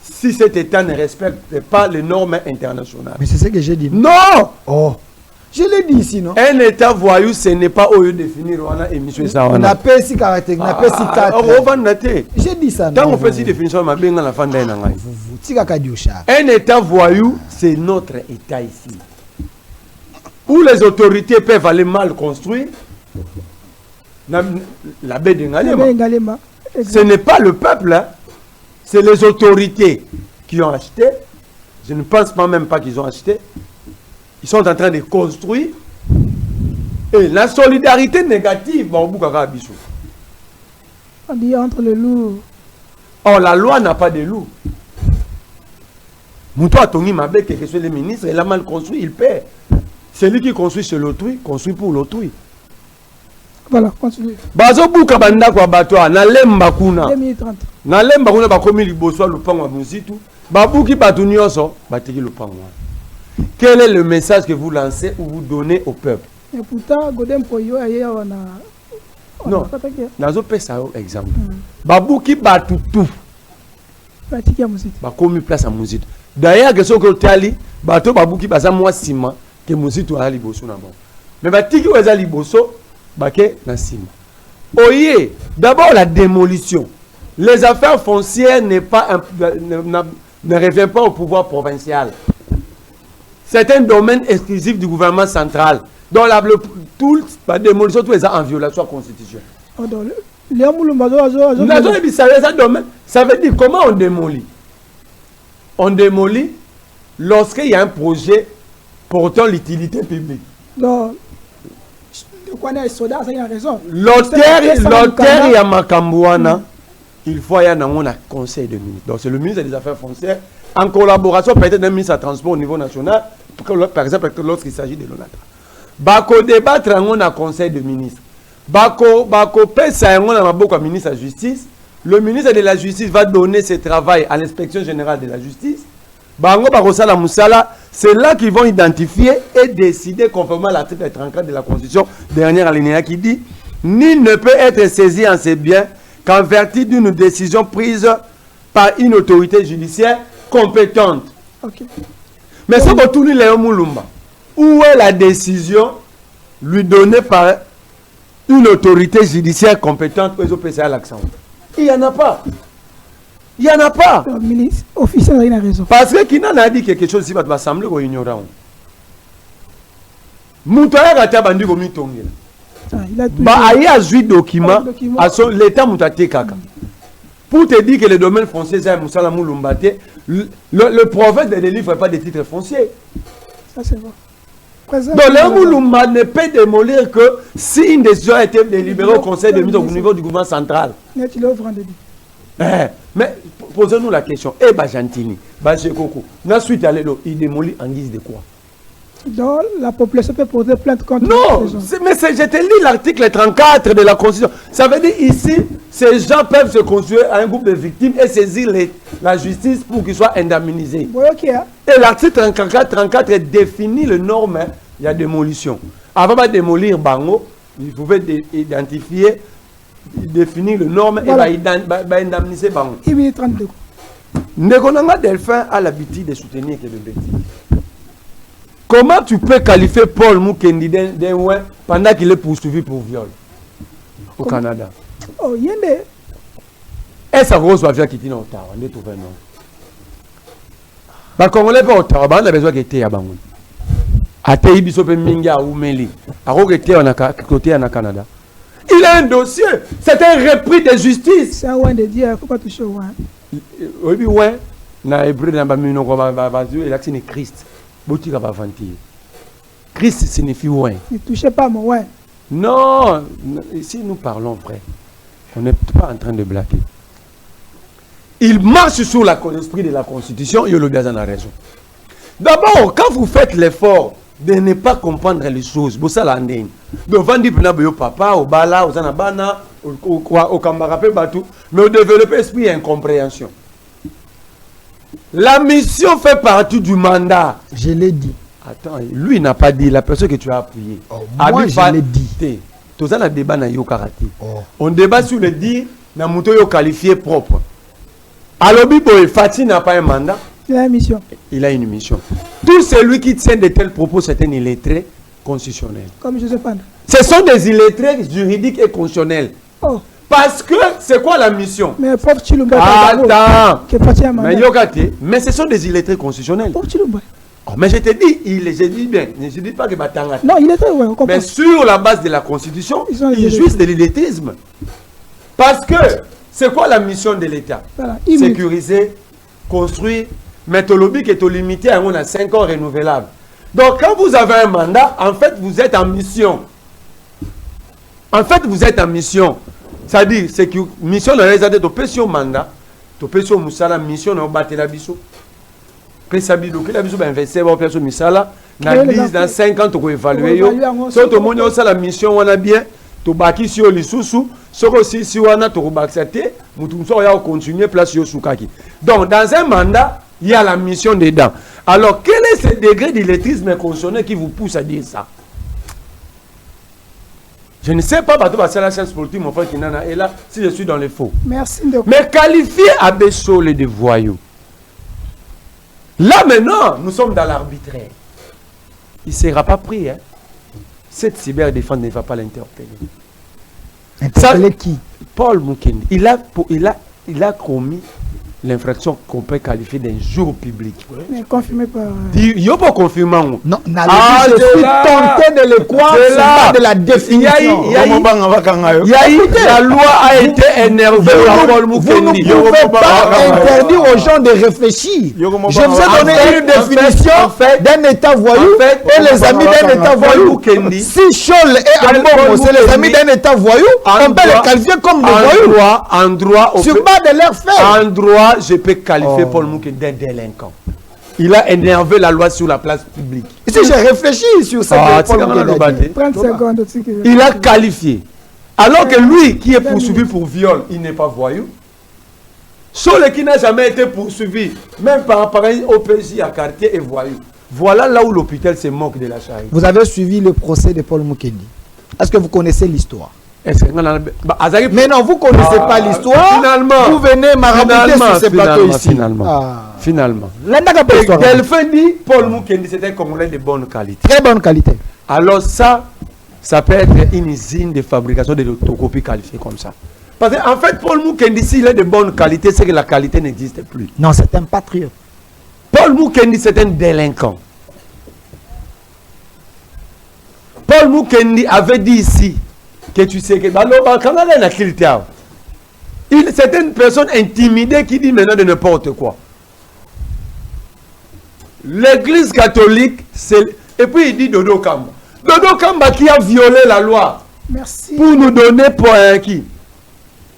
si cet État ne respecte pas les normes internationales. Mais c'est ce que j'ai dit. Non! Oh! Je l'ai dit ici, non? Un État voyou, ce n'est pas au lieu de définir on n'a pas si caractère, on n'a pas si caractère. J'ai dit ça, non? Quand on fait cette définition, on va la fin d'un an. Un État voyou, c'est notre État ici. Où les autorités peuvent aller mal construire, la baie de Ngalema. Ce n'est pas le peuple, hein. C'est les autorités qui ont acheté. Je ne pense pas même pas qu'ils ont acheté. Ils sont en train de construire. Et la solidarité négative, on dit entre le loup. Or, la loi n'a pas de loup. Mouto a Tongi Mabé, que soit le ministre, il a mal construit, il paie. Celui qui construit chez l'autrui, construit pour l'autrui. Voilà, continue. Bazo buka banda kwa batwa na lemba kuna. 2030. Na lemba kuna bakomi liboso lupango muzitu. Babuki batu nyonso batiki lupango. Quel est le message que vous lancez ou vous donnez au peuple? Et pourtant Godem Poyo aye wana. Non. Nazo pesa exemple. Babuki batu tout. Batiki ya muzitu. Bakomi place à muzitu. D'ailleurs que soko tali bato babuki baza moi sima que muzitu ali liboso na bon. Mais batiki weza liboso Baké Nassima. Oye, d'abord la démolition. Les affaires foncières ne reviennent pas au pouvoir provincial. C'est un domaine exclusif du gouvernement central. Donc la démolition, tout est en violation de la Constitution. Ça veut dire comment on démolit? On démolit lorsqu'il y a un projet portant l'utilité publique. Non. L'auteur y a Makambouana, il faut y avoir un conseil de ministre. Donc c'est le ministre des Affaires foncières en collaboration peut-être d'un ministre à transport au niveau national, par exemple lorsqu'il s'agit de l'ONATRA. Bako débattre en un conseil de ministres. Bako pesa en un ministre de la justice. Le ministre de la justice va donner ce travail à l'inspection générale de la justice. Bango Barosala Moussala, c'est là qu'ils vont identifier et décider conformément à l'article 34 de la Constitution, dernière alinéa qui dit nul ne peut être saisi en ses biens qu'en vertu d'une décision prise par une autorité judiciaire compétente. Okay. Mais ce que tout Léon Moulumba, où est la décision lui donnée par une autorité judiciaire compétente pour les OPCA à l'accent? Il n'y en a pas. Il n'y en a pas. Le ministre officiel a raison. Parce que qui n'a dit quelque chose ici, va sembler qu'on ignorant. Moutaya Gata Bandi Gomi Tongela. Il y a 8 documents à l'État Moutaté Kaka. Pour te dire que le domaine foncier, c'est Moussala Mouloumbate, le prophète ne délivre pas de titres fonciers. Ça, c'est vrai. Donc, le Mouloumba ne peut démolir que si une décision a été délibérée au conseil de ministres au niveau du gouvernement central. Mais posez-nous la question. Eh bien, Gentini, Koko, la suite à l'élo, il démolit en guise de quoi? Donc, la population peut poser plainte contre. Non, mais je te lis l'article 34 de la Constitution. Ça veut dire ici, ces gens peuvent se construire à un groupe de victimes et saisir la justice pour qu'ils soient indemnisés. Oui, okay, hein? Et l'article 34 définit les normes. Il y a démolition. Avant de démolir Bango, il pouvait identifier, définir les normes voilà. Et indemniser Bango. Il y a 32. Ndegonanga Delphin a l'habitude de soutenir que le bêtise. Comment tu peux qualifier Paul Mukendi d'un ouin pendant qu'il est poursuivi pour viol au Canada? Oh, yende. Et ça rose va faire quitter notre Ottawa. On est trouvé non. Bah Congolais pas Ottawa, on a besoin qu'il était à Bangoui. À Teibiso pe Minga ou Meli. À Rogeté on a côté en Canada. Il a un dossier. C'est un repris de justice. C'est un ouin de Dieu, il ne faut pas toucher au ouin. Oui, ouin. Na hébreu dans Bamino ko va et là c'est Christ. Botika va vantir. Christ signifie ouin. Ne touchez pas mon ouin. Non, ici nous parlons vrai. On n'est pas en train de blaguer. Il marche sur l'esprit de la Constitution et le Biazan a raison. D'abord, quand vous faites l'effort de ne pas comprendre les choses, vous savez l'andine. Donc, vous dites que papa, au bala, au zanabana, au kambarapé, batou, mais vous développez esprit et incompréhension. La mission fait partie du mandat. Je l'ai dit. Attends, lui n'a pas dit, la personne que tu as appuyée. Oh, moi, je l'ai dit. Tout ça, on débat dans le karaté. On débat sur le dire, na mouto yo qualifié propre. Alors, Biboy, Fatih n'a pas un mandat. Il a une mission. Il a une mission. Tout celui qui tient de tels propos, c'est un illettré constitutionnel. Comme je sais pas. Ce sont des illettrés juridiques et constitutionnels. Oh. Parce que c'est quoi la mission? Mais pauvre Chilumba. Attends. Mais ce sont des illettrés constitutionnels. Pauvre Chilumba. Oh, mais je te dis, je dis bien, je ne dis pas que Batanga. Non, il était, ouais, on comprend. Mais sur la base de la Constitution, ils jouissent de l'illettrisme. Parce que c'est quoi la mission de l'État? Voilà. Sécuriser, construire, mettre lobby qui est limité à 5 ans renouvelable. Donc quand vous avez un mandat, en fait vous êtes en mission. En fait vous êtes en mission. C'est-à-dire, c'est que mission de réaliser de pression mandat, de pression moussala, mission de battre la biso. Présabido, que la biso va investir dans pression moussala, dans 5 ans, tu peux évaluer. Si tout le monde a la mission, on a bien, tu bâtis sur les sous-sous, si on a tout accepté, nous allons continuer place sur Soukaki. Donc, dans un mandat, il y a la mission dedans. Alors, quel est ce degré d'illettrisme constitutionnel qui vous pousse à dire ça? Je ne sais pas, c'est la science politique, mon frère Kinana est là, si je suis dans les faux. Merci. Mais qualifier Abessole de voyou. Là maintenant, nous sommes dans l'arbitraire. Il ne sera pas pris. Hein. Cette cyberdéfense ne va pas l'interpeller. Interpeller qui? Paul Mukendi. Il a commis l'infraction qu'on peut qualifier d'un jour public. Mais confirmé par... Il n'y a pas confirmé. Non, je suis tenté de le croire, c'est pas de la définition. La loi a été énervée par Paul Mukendi. Vous ne pouvez pas interdire aux gens de réfléchir. Je vous ai donné une définition d'un État voyou et les amis d'un État voyou. Si Scholl et Ambongo, c'est les amis d'un État voyou, on peut les qualifier comme des voyous. En droit, sur base de leurs faits. En droit, Moi, je peux qualifier Paul Moukendi d'un délinquant. Il a énervé la loi sur la place publique. Si j'ai réfléchi sur ça, 30 secondes. Il a qualifié. Alors que lui, qui est poursuivi pour viol, il n'est pas voyou. Seul qui n'a jamais été poursuivi, même par un OPJ à quartier, est voyou. Voilà là où l'hôpital se moque de la charité. Vous avez suivi le procès de Paul Moukendi. Est-ce que vous connaissez l'histoire? Mais non, vous ne connaissez pas l'histoire. Finalement. Vous venez m'arrêter sur ce plateau ici. Finalement. Delphin dit Paul Moukendi, c'était un Congolais de bonne qualité. Très bonne qualité. Alors ça peut être une usine de fabrication de l'autocopies qualifiée comme ça. Parce qu'en fait, Paul Moukendi, s'il est de bonne qualité, c'est que la qualité n'existe plus. Non, c'est un patriote. Paul Moukendi, c'est un délinquant. Paul Moukendi avait dit ici que tu sais que c'est une personne intimidée qui dit maintenant de n'importe quoi. L'église catholique, et puis il dit Dodo Kamba. Dodo Kamba qui a violé la loi. Merci. Pour nous donner pour qui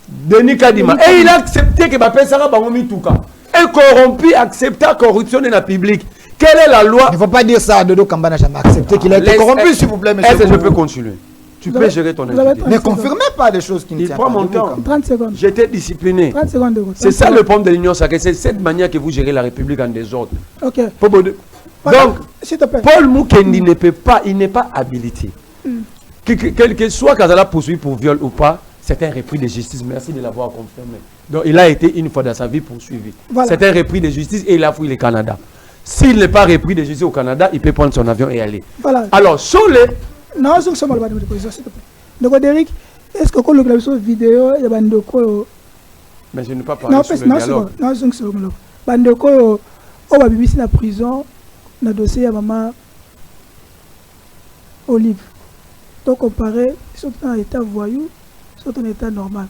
Denis Kadima. Et il a accepté que Bapesara Bangomi Touka. Un corrompu accepte la corruption dans le public. Quelle est la loi? Il ne faut pas dire ça à Dodo Kamba n'a jamais accepté qu'il a été corrompu, s'il vous plaît, monsieur. Est-ce que je peux continuer? Tu peux gérer ton activité. Ne confirmez pas des choses qui ne tiennent pas. Il prend mon temps. 30 secondes. J'étais discipliné. 30 secondes. C'est ça le problème de l'Union sacrée. C'est cette manière que vous gérez la République en désordre. Ok. Donc, Paul Moukendi ne peut pas, il n'est pas habilité. Quel que soit Kazala poursuivi pour viol ou pas, c'est un repris de justice. Merci de l'avoir confirmé. Donc, il a été une fois dans sa vie poursuivi. Voilà. C'est un repris de justice et il a fouillé le Canada. S'il n'est pas repris de justice au Canada, il peut prendre son avion et aller. Voilà. Alors, sur les... Non, je ne sais pas de position, s'il te plaît. Donc, Derek, est-ce que quand le vidéo, il y a Bandoko... Mais je ne peux pas parler sur le dialogue. Non, je ne sais pas. Bandoko, on va vivre ici dans la prison, dans le dossier à maman Olive. Donc, comparé, surtout dans l'état voyou, surtout dans l'état normal.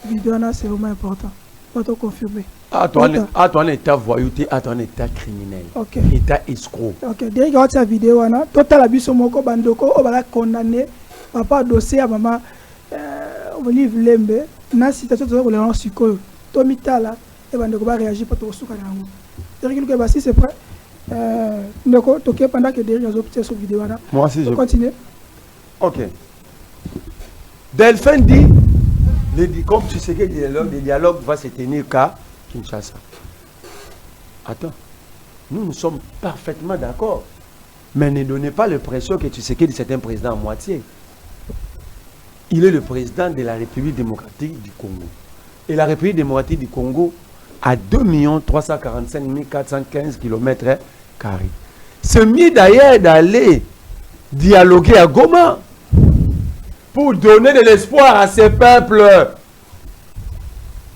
Vidéo, c'est vraiment important. Pas trop confirmer. À ton état voyou, à ton état criminel. Ok. État escroc. Ok. Derek, regarde cette vidéo, total abus sur mon bandoko, on va condamner. Papa dossier à maman Olive Lembe. Na situation de la psycho. Tomitala, et bandoko va réagir pour te souka nango. Derek, si c'est prêt. Ndoko, toqué pendant que Derek a obtenu cette vidéo. Moi aussi, je continue. Ok. Delphin dit, comme tu sais que le dialogue va se tenir qu'à Kinshasa. Attends, nous sommes parfaitement d'accord. Mais ne donnez pas l'impression que tu sais que c'est un président à moitié. Il est le président de la République démocratique du Congo. Et la République démocratique du Congo a 2 345 415 km². C'est mieux d'ailleurs d'aller dialoguer à Goma pour donner de l'espoir à ces peuples.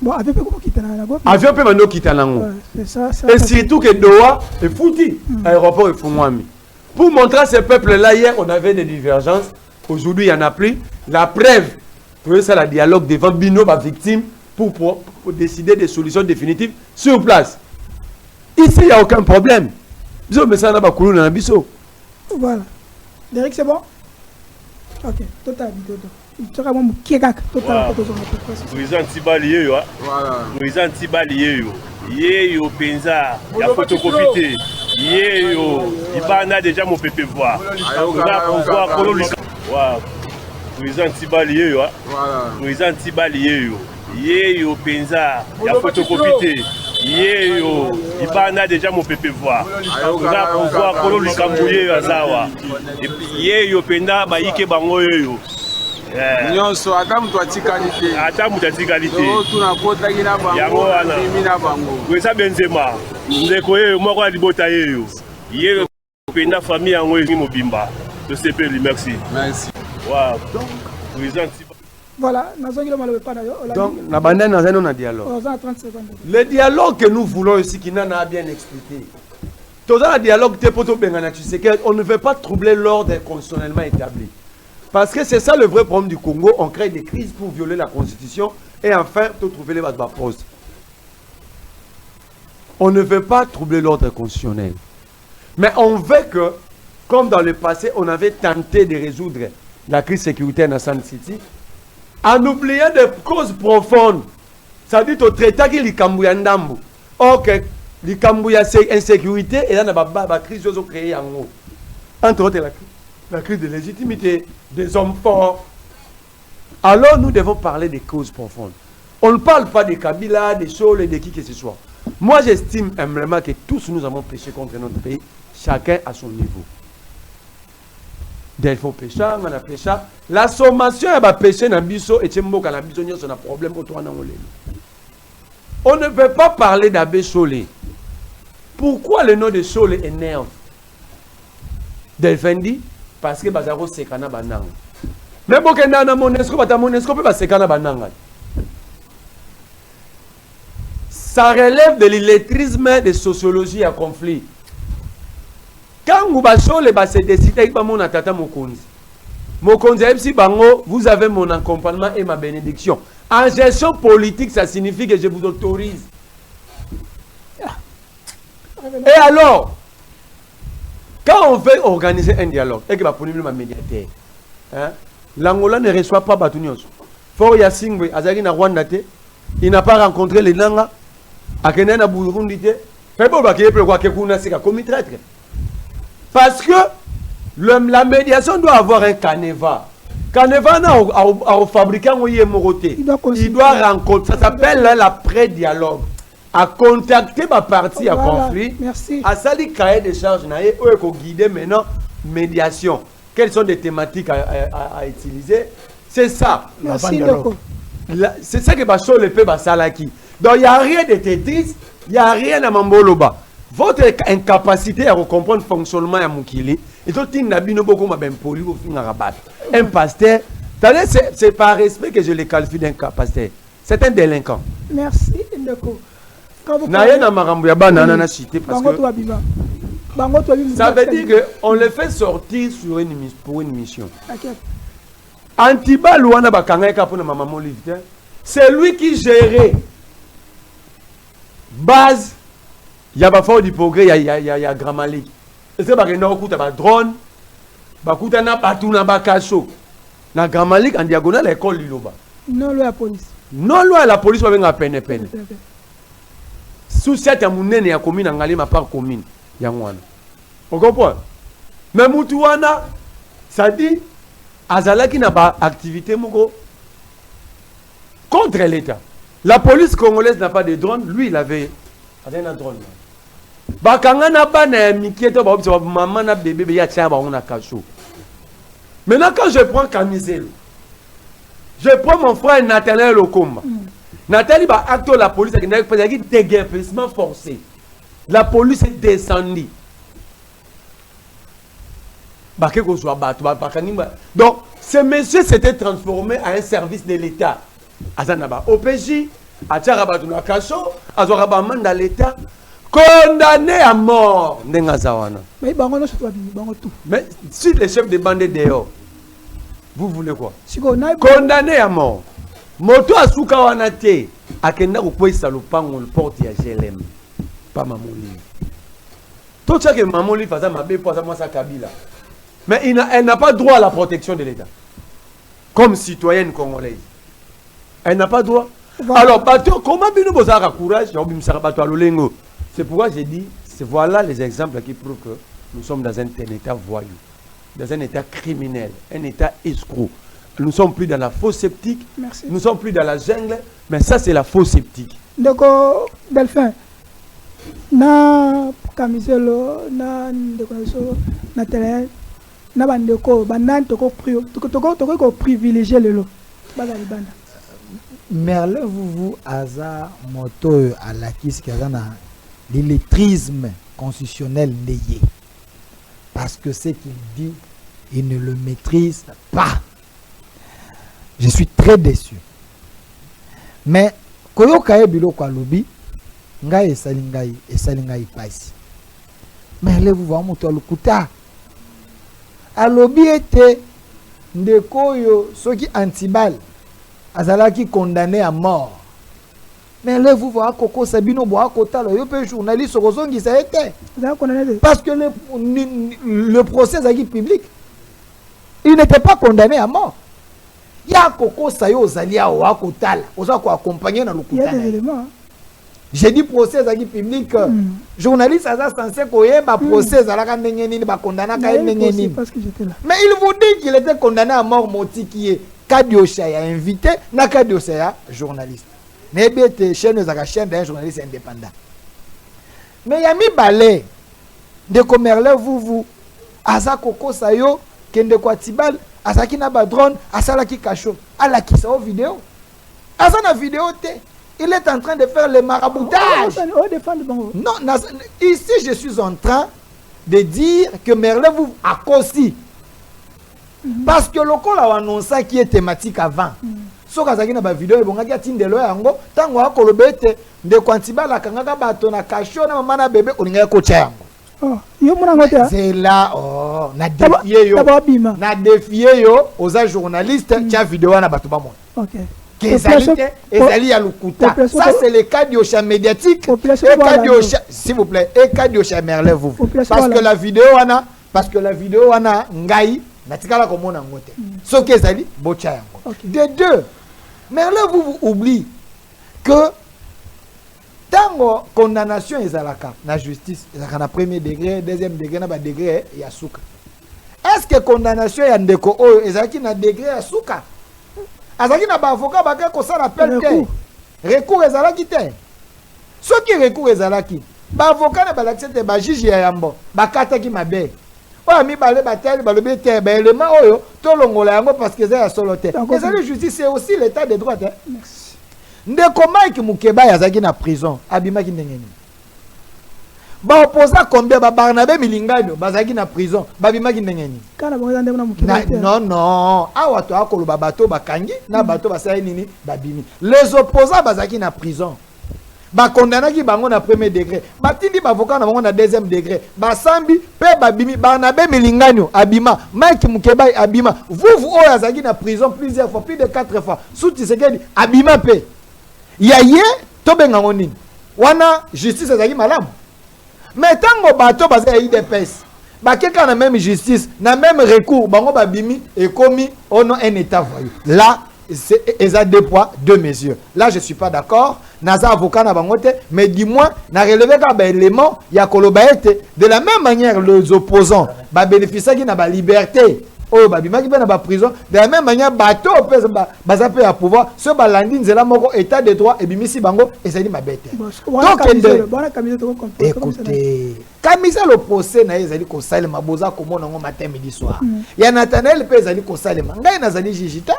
Bon, avec quoi quitter et surtout que Doha est foutu. L'aéroport est foutu. Pour montrer à ces peuples-là, hier, on avait des divergences. Aujourd'hui, il n'y en a plus. La preuve, pour ça, le dialogue devant Bino, ma victime, pour décider des solutions définitives sur place. Ici, il n'y a aucun problème. Voilà. Derek, c'est bon? Ok, total. Président Tibali, président Tibali, Yeyo Penza, il a photocopité. Yeyo, il a déjà mon pépé voir. Président Tibali, président Tibali, Yeyo Penza, il a photocopité. Yeyo, il a déjà mon pépé voir. Voir Kolo Likambouye Azawa. Yeyo Penda, Baïke Bango Yeyo. Nyonso ata mutu atikali te. Ata mutu atikali te. Tunakotaki na bango, mimi na bango. Kwesa Benzema, ndeko yeyo moko alibota yeyo. Yeyo Penda famille yango elingi mobimba. To sepeli, merci. Merci. Wow. Président. Voilà, donc, on a dialogue. Le dialogue que nous voulons ici, qui n'en a bien expliqué. Tout le dialogue, on ne veut pas troubler l'ordre constitutionnellement établi. Parce que c'est ça le vrai problème du Congo. On crée des crises pour violer la constitution et enfin, pour trouver les postes. On ne veut pas troubler l'ordre constitutionnel. Mais on veut que, comme dans le passé, on avait tenté de résoudre la crise sécuritaire dans San City, en oubliant des causes profondes Ça dit au traité qui likambu ya ndambu. Ok, likambu ya insécurité et là na ba crise ont créé en haut. Entre autres la crise de légitimité des hommes forts. Alors nous devons parler des causes profondes. On ne parle pas de Kabila, des Sol et de qui que ce soit. Moi j'estime humblement que tous nous avons péché contre notre pays, chacun à son niveau. Des faux pécheurs, on a péché. La sommation est péché dans biso et tchemboka na biso nyonso na problème autour na olé. On ne peut pas parler d'Abbé Cholé. Pourquoi le nom de Cholé énerve? Delphin parce que bazaro sekana bananga. Mais bokenda na Monesco bata Monesco pe ba sekana bananga. Ça relève de l'illettrisme de sociologie à conflit. Quand vous se décidez avec mon tata Mokonzi, vous avez mon accompagnement et ma bénédiction. En gestion politique, ça signifie que je vous autorise. Et alors, quand on veut organiser un dialogue, et que ma médiateur, l'Angola ne reçoit pas Batunios. For Yassingwe, Azari na Rwanda, il n'a pas rencontré les Nanga, Akenen na Burundi, parce que la médiation doit avoir un canevas. Canevas a fabriqué un moroté. Il doit rencontrer. Ça s'appelle l'après-dialogue. À contacter ma partie à conflit. Merci. À sali cahier de charge. Où guider maintenant médiation. Quelles sont les thématiques à utiliser? C'est ça. Merci. C'est ça que Bachol le fait Basalaki. Donc il n'y a rien de Tetris. Il n'y a rien à Mamboloba. Votre incapacité à comprendre le fonctionnement de Moukili, et tout le un pasteur, c'est par respect que je le qualifie d'un pasteur. C'est un délinquant. Merci, Ndeko. Ça veut dire qu'on le fait sortir pour une mission. Antiba Luana Bakanga pour maman Molivde, c'est lui qui gérait base. Il y a pas du progrès, il y a Grand Malik. Et c'est parce que nous avons un drone, nous avons un batuna bakacho. Na Grand Malik en diagonale l'école Liloba. Non loi la police. Non loi la police va venir à peine. Sous cette amounene ya commune en ma part commune yangwana. On comprend? Mais Moutouana, ça dit Azala qui n'a pas activité moko contre l'État. La police congolaise n'a pas de drone, lui il avait un drone. Bakangana ba na mikieto ba obisa maman na bébé ya tia ba on a cacho. Maintenant quand je prends Camiselo, je prends mon frère Nathaniel Lokomba. Nathalie ba acte la police qui n'a pas dit déguerpissement forcé. La police est descendue. Bakeko soit battu bakanimba. Donc ce monsieur s'était transformé en un service de l'État. Azanaba OPJ, Atiara Batuna Kacho, Azoraba Manda l'État. Condamné à mort. Mais si les chefs de bande dehors, vous voulez quoi? Condamné à mort. Moto asuka wanate akenda kukwesa lupango le porte ya GLM. Pas mamoli. Tout ça que mamoli faisait mabe pour ça Kabila. Mais elle n'a pas droit à la protection de l'État. Comme citoyenne congolaise. Elle n'a pas droit. Alors, comment bien nous avons courage? C'est pourquoi j'ai dit, voilà les exemples qui prouvent que nous sommes dans un état voyou, dans un état criminel, un état escroc. Nous ne sommes plus dans la fausse sceptique, nous ne sommes plus dans la jungle, mais ça c'est la fausse sceptique. Donc, Delphin, na Camiselo, na Ndekoso, na Télé, na Bandeko, Banan, toko privilégier le lot. Merle, vous, Aza, moto, à la kis, qui a l'illettrisme constitutionnel lié. Parce que ce qu'il dit, il ne le maîtrise pas. Je suis très déçu. Mais, koyo kaye bilo kwa lobi, ngai esalingai paisi. Merle, vous voyez, moto alukuta. Alobi était ndekoyo, ceux qui antibal. Azalaki condamné à mort. Mais là, vous voyez, Coco Sabino Boa Kota, le journaliste qui ça a été. Parce que le procès a été public. Il n'était pas condamné à mort. ya koko sayo ozalia wa kotala oza ko accompagner na Il lokuta. y a des éléments. J'ai dit procès à qui public journaliste a censé koyeba procès à la ndenge nini ba condamner ka ndenge nini. Parce que j'étais là. Mais il vous dit qu'il était condamné à mort moti qui est Kadiocha a invité na Kadiocha journaliste. Nebete chaîne za chaîne d'un journaliste indépendant. Mais yami balé de Merlin vous aza koko sayo kende kwa tibal azaki na ba drone asala ki kacho ala ki sa vidéo asa na vidéo te il est en train de faire le maraboutage. Non, ici je suis en train de dire que Merlin vous a cossi parce que le col a annoncé qui est thématique avant. So kazaki na ba vidéo e bongaki atindelo yango tango akolobete de kwa tibal akangaka bato na kacho na mama na bébé olinga ko cha yango. C'est là, oh, na défié yo, na défié yo, aux journalistes, qui a vidéo na batuba mon. Ok. Ezali ya lukuta. Ça c'est le cas du Ocha médiatique. S'il vous plaît, et cas du Ocha Merlin vous. Parce que la vidéo wana ngai na tikala ko mona ngote. So que ezali bocha yango. De deux, Merlin vous oublie que tango condamnation ezalaka na justice ezalaka na premier degré deuxième degré na ba degré ya suka. Est-ce que condamnation ya ndeko oyo ezalaki na degré ya suka? Azalaki na ba avocat baka ko sala appel te. Recours ezalaki te. Soki recours ezalaki ba avocat na ba l'accepte ba juge ya yambo bakataki mabe. Oya mi balé batel balobi te ba élément oyo to longola yango parce que ezali solo te. Ezali justice c'est aussi l'état de droit. Merci. Ndeko Mike Mukeba yazaki na prison abimaki ndenge nini ba opposa combien ba Barnabé Milingano bazaki na prison babimaki ndenge nini kana bonga ndeko na Mukeba non awa to akolo bato bakangi na bato basali nini babimi les opposants bazaki na prison ba condamnaki bango na premier degré batindi ba avocat na bango na deuxième degré ba sambi pe babimi Barnabé Milingano abima Mike Mukeba abima vous oyazaki na prison plusieurs fois plus de 4 fois souti sekedi abima pe yaye to benga ngonini wana justice ezaki malamu mais tango bato baza IDPS bakeka na même justice na même recours bango babimi ekomi ono un état voyou là c'est eza deux poids deux mesures là je suis pas d'accord naza avocat na bango te mais du moins na relever ka ba élément ya koloba ete de la même manière les opposants ba bénéficier na ba liberté oh babimaki pe na ba prison de la même manière bato pesa baza pe à pouvoir ce balandi nzela moko état de droit et bimisi bango ezali mabete donc écoutez kamisa le procès na ezali ko salema boza ko mona ngo matin midi soir ya Nathanaël pe ezali ko salema ngai nazali jijita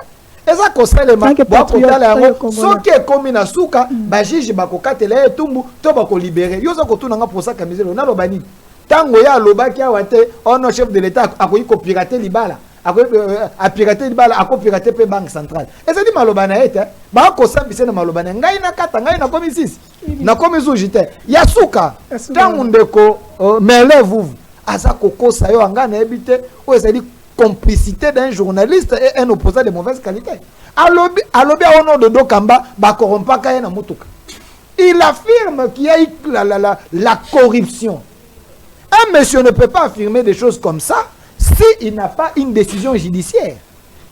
eza ko salema bo ko tala yango soki ekomi na suka ba jiji bakokatela etumbu to bako libérer yo za ko tuna nga procès kamisa lo na lo bani tango ya lobaki awa te ono chef de l'état akoyi ko pirater libala akoyi a pirater libala ako pirater pe banque centrale ezali maloba na ete ba ko sambise na maloba na ngai na kata ngai na komi 6 na komi zujite ya suka tango ndeko Merlin vous aza kokosa yo anga na ebite o ezali complicité d'un journaliste et un opposant de mauvaise qualité alobi au nom de Dokamba ba corrompaka ye na mutuka il affirme qu'il y a eu la corruption. Un monsieur ne peut pas affirmer des choses comme ça s'il n'a pas une décision judiciaire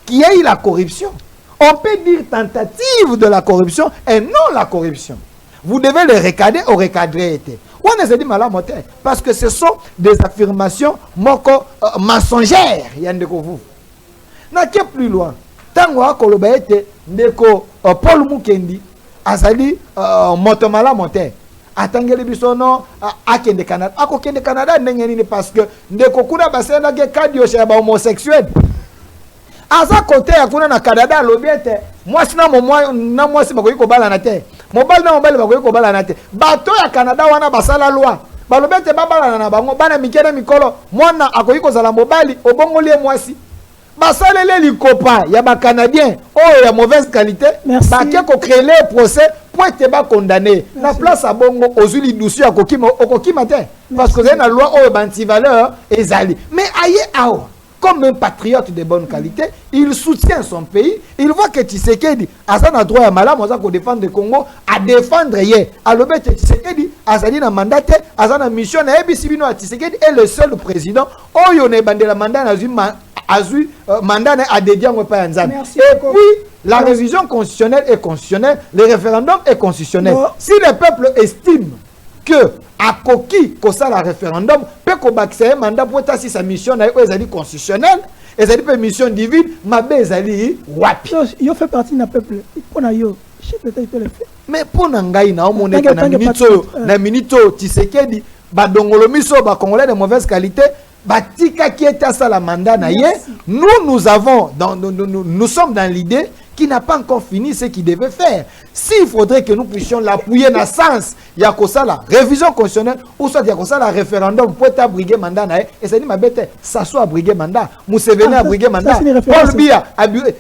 qui a eu la corruption. On peut dire tentative de la corruption et non la corruption. Vous devez le recadrer ou recadrer. On ne se dit mal parce que ce sont des affirmations mensongères. Vous n'allez plus loin. Tango akoloba ete ndeko Paul Mukendi azali motomala moteur. Atangeli bisono akende Canada akokende Canada ndenge nini parce que ndeko kuna basela ke kadio chez ba homosexuel aza côté akuna na Canada lobiete mwasi na mwasi bakoyi ko bala na te mobali na mobali bakoyi ko bala na te bato ya Canada wana basala loi balobete babala na bango bana mikene mikolo mwana akoyi ko zala mobali obongoli mwasi basalele likopa ya ba canadien oh ya mauvaise qualité baké ko créer le procès pour être ba condamné na place à bongo ozuli douci okokima te parce que c'est une loi oh banti valeur ezali mais aye awa comme un patriote de bonne qualité il soutient son pays il voit que Tshisekedi azana droit ya malamu aza ko défendre le Congo à défendre hier alobe Tshisekedi azali na mandat azana mission na ebisi bino Tshisekedi est le seul président oyo ne bandela mandat na zuma azui mandat a dédié en pas Nzambe. Merci Et beaucoup. puis la révision constitutionnelle est constitutionnelle, le référendum est constitutionnel. Non. Si le peuple estime que à coquille que ça le référendum peut qu'on un mandat pour si sa mission est constitutionnelle et ça dit mission divine ma bezali wapi. Yo fait partie d'un peuple. On a yo chef d'État il peut le faire. Mais pour nangai na omone na minito Tshisekedi ba dongolo miso ba congolais de mauvaise qualité batika qui est à ça la mandat na ye. Nous avons nous sommes dans l'idée qui n'a pas encore fini ce qu'il devait faire. S'il faudrait que nous puissions l'appuyer dans le sens, il y a que ça la révision constitutionnelle, ou soit il y a que ça la référendum pour abriguer mandat, et ça dit ma bête, ça soit abriguer mandat, Museveni abriguer mandat, Paul Biya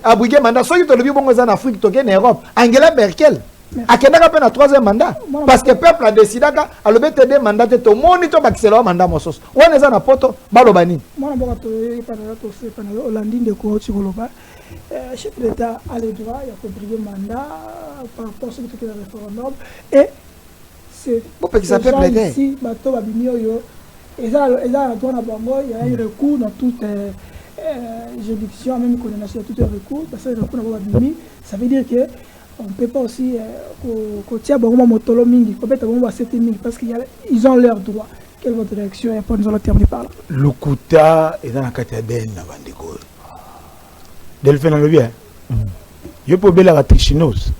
abriguer mandat, soit il te le dit bon en Afrique, tu en Europe, Angela Merkel. A Kenaka peine à 3e mandat. Parce que le peuple a décidé à le mettre des mandats, tout le monde est un mandat. On est en poto, balobani. Moi, je le chef d'État a le droit, il a compris le mandat par rapport à ce que le référendum. Et c'est ici, bateau babinio yo, et ça il y a eu recours dans toute juridiction, même condamnation, tout un recours, parce que le recours n'a pas babini, ça veut dire que on ne peut pas aussi tirer beaucoup motolo mingi, peut-être bon 7000 parce qu'ils ont leurs droits. Quelle est votre réaction et pour nous allons terminer par là. Le Kouta est dans la catégorie na bandeko. Delphine le bien. Je peux bien la trichineuse.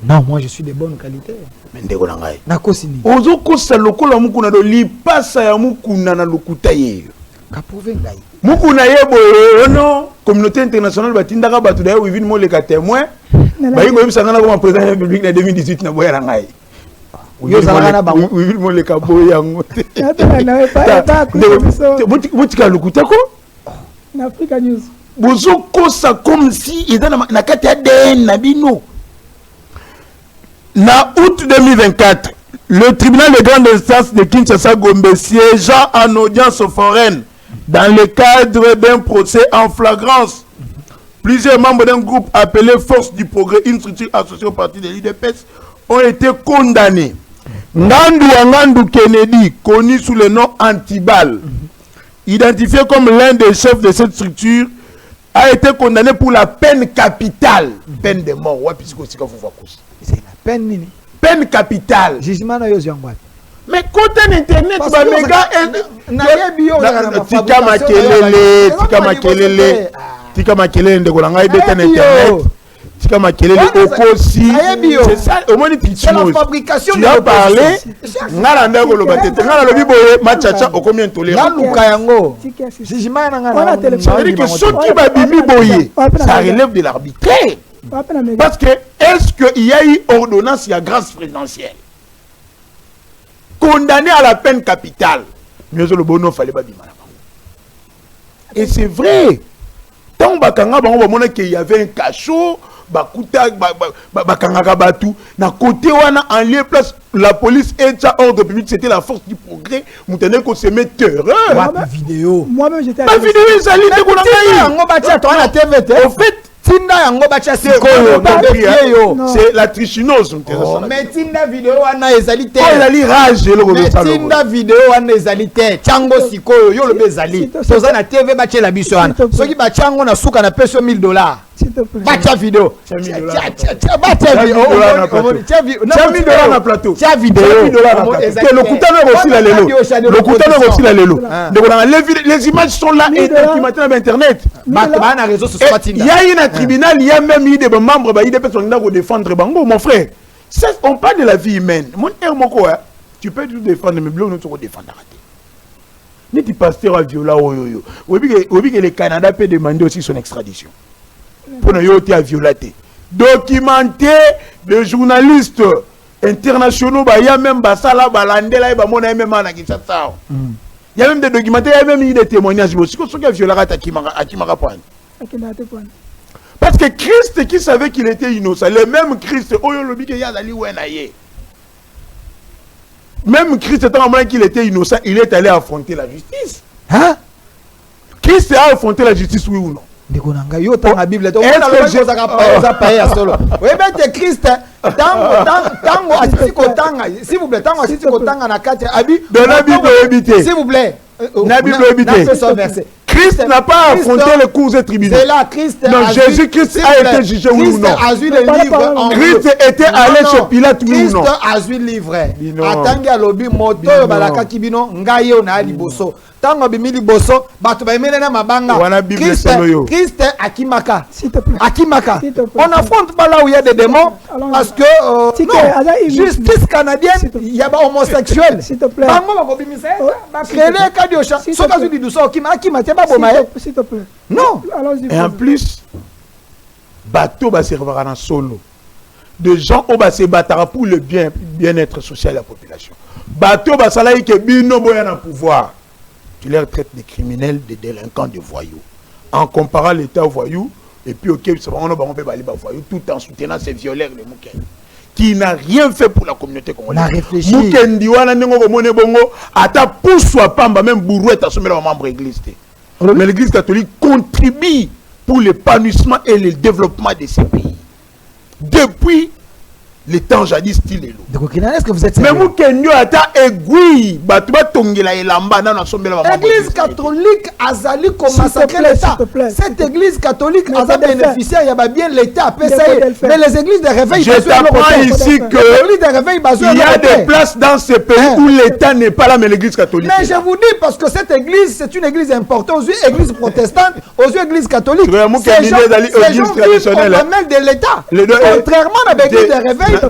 Non, moi je suis de bonne qualité. Mais ndeko na ngai. Na kosini. Ozo kosa lokola mukuna do lipasa ya mukuna na lokuta ye. Ka prouver ngai. Mukuna ye boyo no communauté internationale batindaka batu da wivin mo le ka témoin. Ba yiko yebisanga na comme président de la République en 2018 na boya ngai. Yo zalana ba wivin mo le ka boya ngo. Butika lokuta ko? Na Africa News. Bozo kosa comme si il dans na kati ADN na bino. Na août 2024, le tribunal de grande instance de Kinshasa Gombe siégeant en audience foraine dans le cadre d'un procès en flagrance. Plusieurs membres d'un groupe appelé Force du Progrès, une structure associée au parti de l'UDPS, ont été condamnés. Ngandou Kennedy, connu sous le nom Antibal, identifié comme l'un des chefs de cette structure, a été condamné pour la peine capitale. Peine de mort. C'est la peine nini? Peine capitale. Jugement na yozi ngwa. Mais côté internet ba méga tika makelele ndeko na ngai beta na internet. Tika makelele okosi. C'est ça au moins c'est la fabrication de parler. Ngala ndeko lo batete. Ngala lo biboye machacha o combien tolérant. Ngaluka yango. Jugement na ngala. Ça veut dire que ce qui va bimi boye, ça relève de l'arbitraire. Parce que est-ce qu'il y a eu ordonnance, il y a grâce présidentielle condamné à la peine capitale. Mais le bono fallait pas dire. Et c'est vrai. Tant qu'il y avait un cachot, na côté wana en lieu place la police et ça ordre public, c'était la force du progrès. Vous tenez qu'on se met terreur. Vidéo. Moi-même j'étais. Ma vidéo est allée de au fait. Tinda yango bacha c'est la trichineuse. Mais tinda vidéo wana ezali te. Ezali rage le tinda vidéo wana ezali te. Chango sikoyo yo le bezali. Toza na TV bacha la biso wana. Soki bachango na suka na peso $1000. Bacha vidéo. Bacha vidéo na plateau. Tia vidéo. Le Koutano aussi la lelo. Le Koutano aussi la lelo. Les images sont là et documentées sur internet. Il y a une tribunal, il y a même eu des membres qui ont défendre Bango, mon frère. On parle de la vie humaine. Mon frère, tu peux tout défendre, mais nous te défendre. Ni tu pasteur à viola, que le Canada peut demander aussi son extradition. Pour nous à violater. Documenter des journalistes internationaux, il y a même Basala, Balandela, et Bamona, même Anakisasa. Il y a même des documentaires, il y a même des témoignages. Si on a violé à Kimara Point. Parce que Christ qui savait qu'il était innocent, le même Christ, même Christ étant en moment qu'il était innocent, il est allé affronter la justice. Hein? Christ a affronté la justice, oui ou non? S'il vous plaît, s'il vous plaît. Christ n'a pas affronté les cours et tribunaux. C'est là, Christ. Non, Jésus-Christ a été jugé oui ou non. Christ a vu les livres en Christ était allé chez Pilate oui ou non. Christ a vu livre. Atangi alobi moto balaka kibino ngai on a liboso. Tango bimi liboso bato ba emele na mabanga. Christ akimaka. S'il te plaît. Akimaka. On n'affronte pas là où il y a des démons parce que justice canadienne, il y a pas homosexuel. S'il te plaît. Bango ba kobimisa. Ba créer kadiocha. Soka zu diduso akima te ba bomaye. S'il te plaît. Non. Et en plus, bateau va servir en solo. De gens au bas se battra pour le bien-être social de la population. Bateau va salaire que bino boya na pouvoir. Tu les traites de criminels, de délinquants, de voyous. En comparant l'État aux voyous, et puis ok, on va voyous tout en soutenant ces violeurs de Mouken, qui n'a rien fait pour la communauté congolaise. Mouken diwana nengo komone bongo, ata pousswa pamba même bourrouette à sommer la membre église. Mais l'église catholique contribue pour l'épanouissement et le développement de ces pays. Depuis les temps jadis style est est-ce que vous êtes mais Moukenyo ata aiguille batuba tongela elamba na sombela ba église catholique azali comme massacrer l'état. Cette église catholique a bénéficié il y a bien l'état PCI mais les églises de réveil je t'apprends ici que il y a des places dans ce pays où l'état n'est pas là mais l'église catholique mais je vous dis parce que cette église c'est une église importante aux yeux église protestante aux yeux église catholique c'est église traditionnelle de l'état contrairement à l'église de réveil. C'est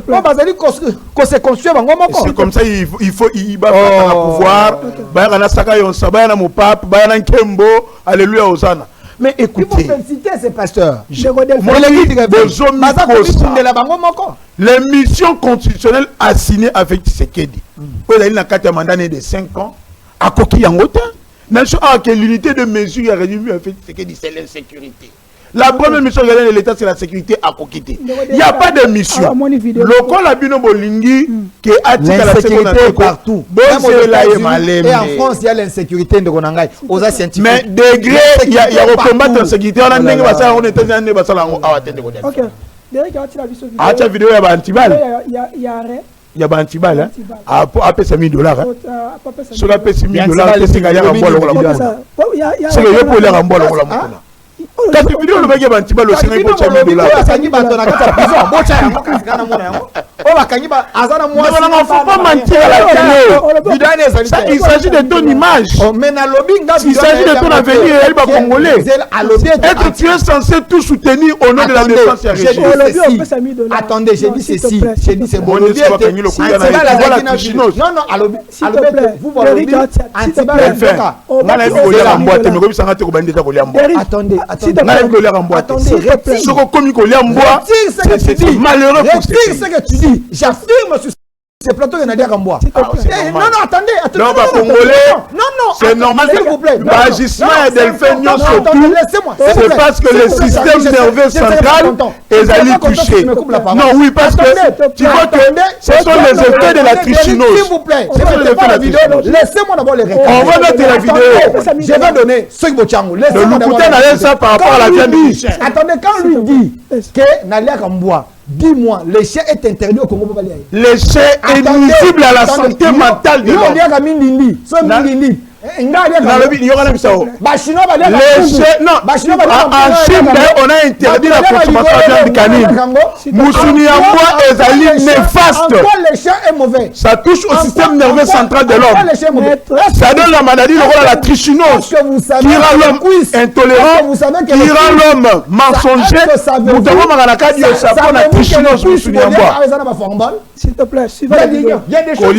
comme ça il faut va pouvoir alléluia Hosanna. Mais écoutez, il faut féliciter ces pasteurs. Les missions constitutionnelles assignées avec Tshisekedi. Il a 4 mandats de 5 ans. À Koki Yangote. L'unité de mesure a résumé avec Tshisekedi, c'est l'insécurité. La première mission de l'État, c'est la sécurité à Kokité. Il n'y a pas de mission. Le col a bien bolingi qui a dit la sécurité partout. Et en France, il y a l'insécurité de Gonangai. Mais degré, il y a combattre l'insécurité. On a dit que on était en ok. Derrick, tu as vidéo, il y a un antibal. Il y a arrêt. Il y a un antibal. Après, c'est $1000. Sur la paix, c'est $1000. C'est gagné en bois. C'est le pour les rembois. Quand tu vidéo le mec est anti-bal au Sénégal pour $1000. Il s'agit de ton image. Il s'agit de ton avenir. Elle va congolais. Être tu es censé tout soutenir au nom de la défense. Attendez, j'ai dit ceci. J'ai dit c'est bon. Non, attendez, c'est malheureux pour ce que tu dis. J'affirme sur ce plateau, il y en a des rembois. Non, attendez. Non, c'est normal. S'il vous plaît. L'agissement d'Elphin surtout, c'est parce que le système nerveux central est allé toucher. Non, oui, parce que tu vois que ce sont les effets de la trichinose. S'il vous plaît. Laissez-moi d'abord les répondre. On va mettre la vidéo. Je vais donner ce que vous laissez-moi d'abord. Ça par rapport à la viande. Attendez, quand lui dit que Nalia Rambois, dis-moi, le chien est interdit au Congo. Le chien est nuisible à la santé mentale de l'homme. En Chine, on a interdit la consommation de viande canine. Moussuni en bois est néfaste. Ça touche au système nerveux central de l'homme. Ça donne la maladie, la trichinose, qui rend l'homme intolérant, qui rend l'homme mensonger. Nous devons la trichinose Moussuni en bois. S'il te plaît, il y a des choses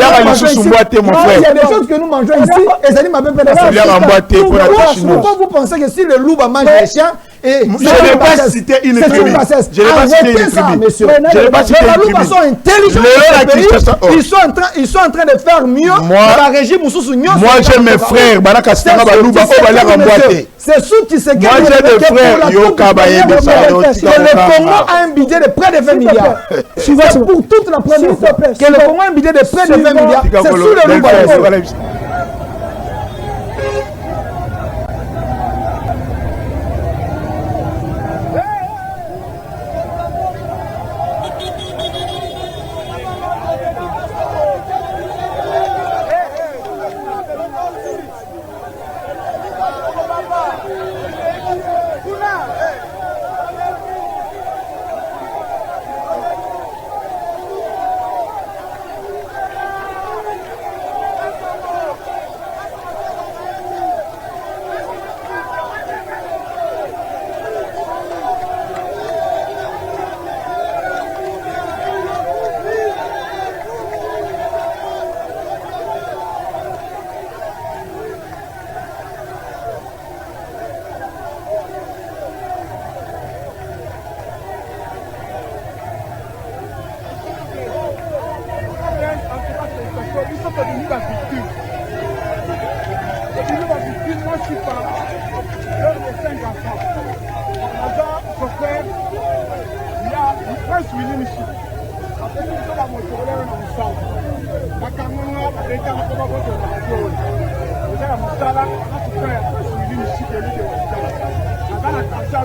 que nous mangeons ici et ça dit ma belle pourquoi vous pensez que si le loup va manger les chiens et je n'ai pas cité une tribu. Je n'ai pas cité une tribu. Je n'ai pas cité une tribu. Les loups sont intelligents. Ils sont en train de faire mieux dans le régime. Moi j'ai mes frères. C'est sous qui se gagne. Moi j'ai des frères. Que le Congo a un budget de près de 20 milliards. C'est pour toute la première fois que le Congo a un budget de près de 20 milliards. C'est sous le loup.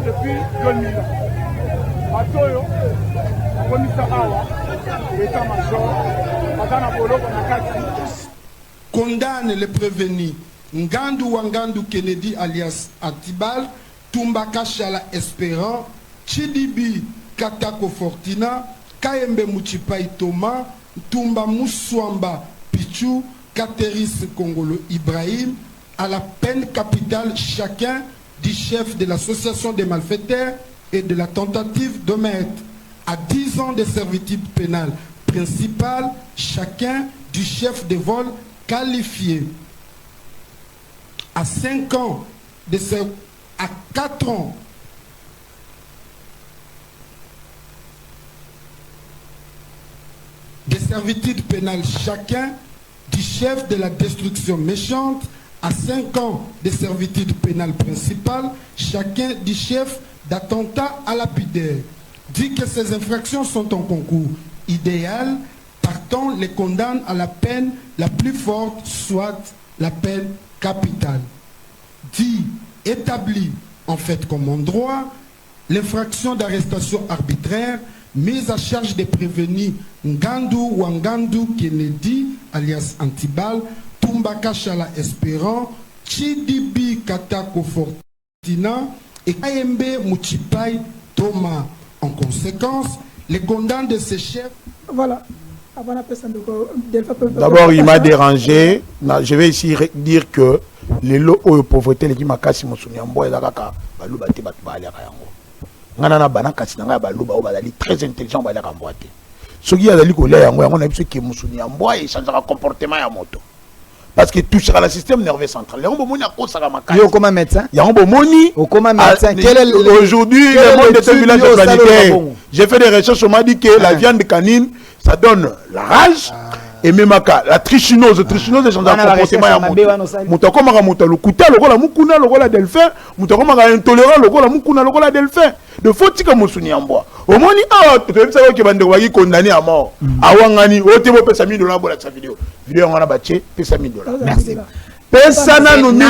depuis 2000 ans. Batoyo, condamne les prévenus Ngandu Wangandu Kennedy alias Atibal, Tumbaka Chala Espérant, Chidibi Katako Fortina, Kayembe Muchipai Thomas, Tumba Moussouamba Pichou, Kateris Kongolo Ibrahim, à la peine capitale chacun du chef de l'association des malfaiteurs et de la tentative de mettre à 10 ans de servitude pénale principale chacun du chef de vol qualifié, à 5 ans à 4 ans de servitude pénale chacun du chef de la destruction méchante, à 5 ans de servitude pénale principale chacun du chef d'attentat à lapidaire. Dit que ces infractions sont en concours idéal, partant les condamne à la peine la plus forte, soit la peine capitale. Dit, établi en fait comme en droit, l'infraction d'arrestation arbitraire mise à charge des prévenus Ngandu Wangandu Kennedy alias Antibal, Tumbaka Chala Espérant, Chidibi Katako Fortina et Kayembe Muchipai Thomas. En conséquence, les condamnes de ces chefs... Voilà. D'abord, il m'a dérangé. Je vais ici dire que les lots de pauvreté, les gens qui sont très intelligents. Ceux qui ont comportement. Parce que tout sera le système nerveux central. Comme un médecin. Aujourd'hui, le monde est un village planétaire. J'ai fait des recherches, on m'a dit que la viande canine, ça donne la rage. Et même la trichinose, c'est un comportement. Moutakoma mouta le kuta, le mukuna, le delphin. Moutakoma intolérant, le mukuna, le delphin. De faut que Moussuni en bois. Au moins, tu peux savoir que Bandewagi condamné à mort. Awangani, au Timo pesa 1000 $ pour sa vidéo. Vidéo on a battu, pesa 1000 $. Merci. Pesana nous 1000 $, la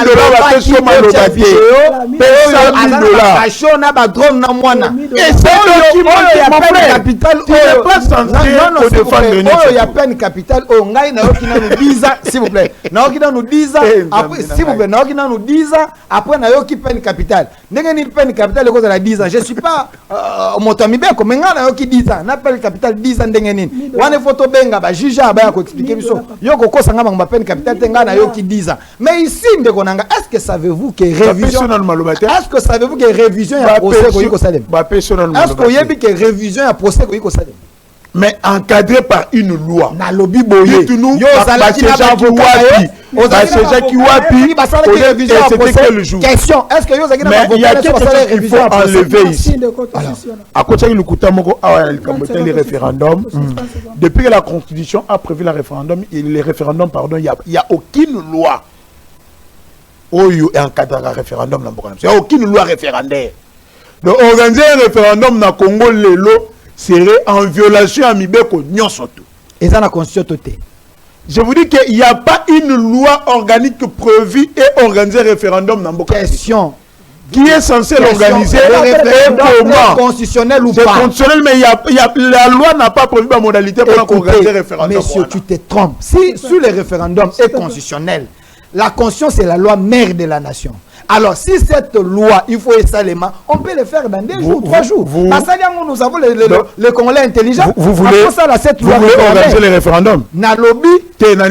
peso malobati. Pesa 1000 $. Ashona ba drone na mwana. Et c'est qui mon frère capital. Tu n'es pas censé au défendre de nous. Il y a peine capitale. Oh ngai na okina nous 10 ans s'il vous plaît. Na okina nous 10 ans après s'il vous plaît, na okina nous 10 ans après na yoki peine capitale. Ndenge ni peine capitale cause la 10 ans. Je suis pas moto mibeko menga na yoki 10 ans. Na peine capitale 10 ans ndenge nini. Wane photo benga ba juge ba ko expliquer biso. Yoko kosa ngamba ngba peine capitale tenga na yoki 10 ans. Mais ici, est-ce que savez-vous que révision... Est-ce que savez-vous que révision est à procès Koyiko Salem? Est-ce que vous savez que révision est à procès Koyiko Salem? Mais encadré par une loi. Na lobby boye. Dites-nous, question, est-ce que vous avez il y a quelque chose qu'il faut enlever ici. À côté du les référendums, depuis que la Constitution a prévu le référendum, il n'y a aucune loi où encadre le référendum. Il n'y a aucune loi référendaire. Donc organiser un référendum dans le Congo, serait en violation à Mibeko Nyonsoto. Et ça la Constitution. Je vous dis qu'il n'y a pas une loi organique prévue et organiser un référendum dans Mboka. Question. Qui est censé l'organiser et comment? Constitutionnel ou pas? C'est constitutionnel, mais la loi n'a pas prévu la modalité pour organiser un référendum. Monsieur, tu te trompes. Si sur le référendum est constitutionnel, la Constitution c'est la loi mère de la nation. Alors, si cette loi, il faut essalement, on peut le faire dans 2 jours, 3 jours. Parce que nous avons les Congolais intelligents. Vous voulez organiser le référendum? Nalobi. Vous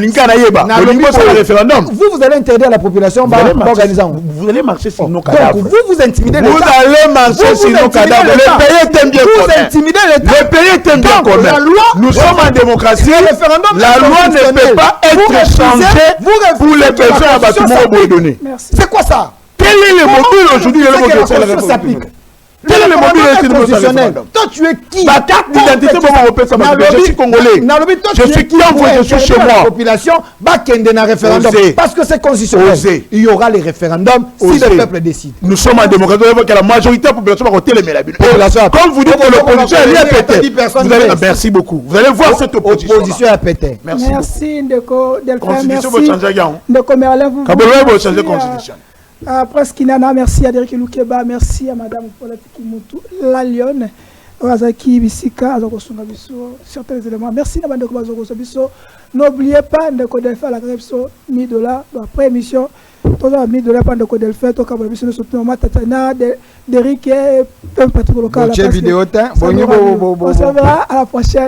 allez interdire à la population d'organiser. Vous allez marcher sur nos cadavres. Donc, vous intimidez l'État. Vous allez marcher sur nos cadavres. Le pays est un bien commun. Vous intimidez l'État. Le pays est un bien commun. Nous sommes en démocratie. La loi ne peut pas être changée pour les besoins à bâtiment au donné. C'est quoi ça? Quel est le mobile aujourd'hui? Quel est le mobile constitutionnel? Toi, tu es qui? Ma carte d'identité, je suis congolais. Je suis qui je suis chez moi. La population va kende un référendum. Parce que c'est constitutionnel. Il y aura les référendums si le peuple décide. Nous sommes en démocratie, que la majorité de la population va voter les populations. Comme vous dites que l'opposition est pété. Merci beaucoup. Vous allez voir cette opposition est pété. Merci Ndeko Delphin. Constitution va changer. Ndeko Merlin, vous va changer constitution. Presque Nana, merci à Derek Loukeba, merci à Madame Paulette Kimoutou, la Lyon, Razaki Bissika, Azokosunga Bisso, certains éléments. Merci à Madame Bazoko Bisso. N'oubliez pas de Delphin la Grève $1000 après émission. Tout ça $1000 pour de Delphin, tout comme l'émission de soutenir Matatana, Derek et un patron local. Vidéo, on se verra à la prochaine.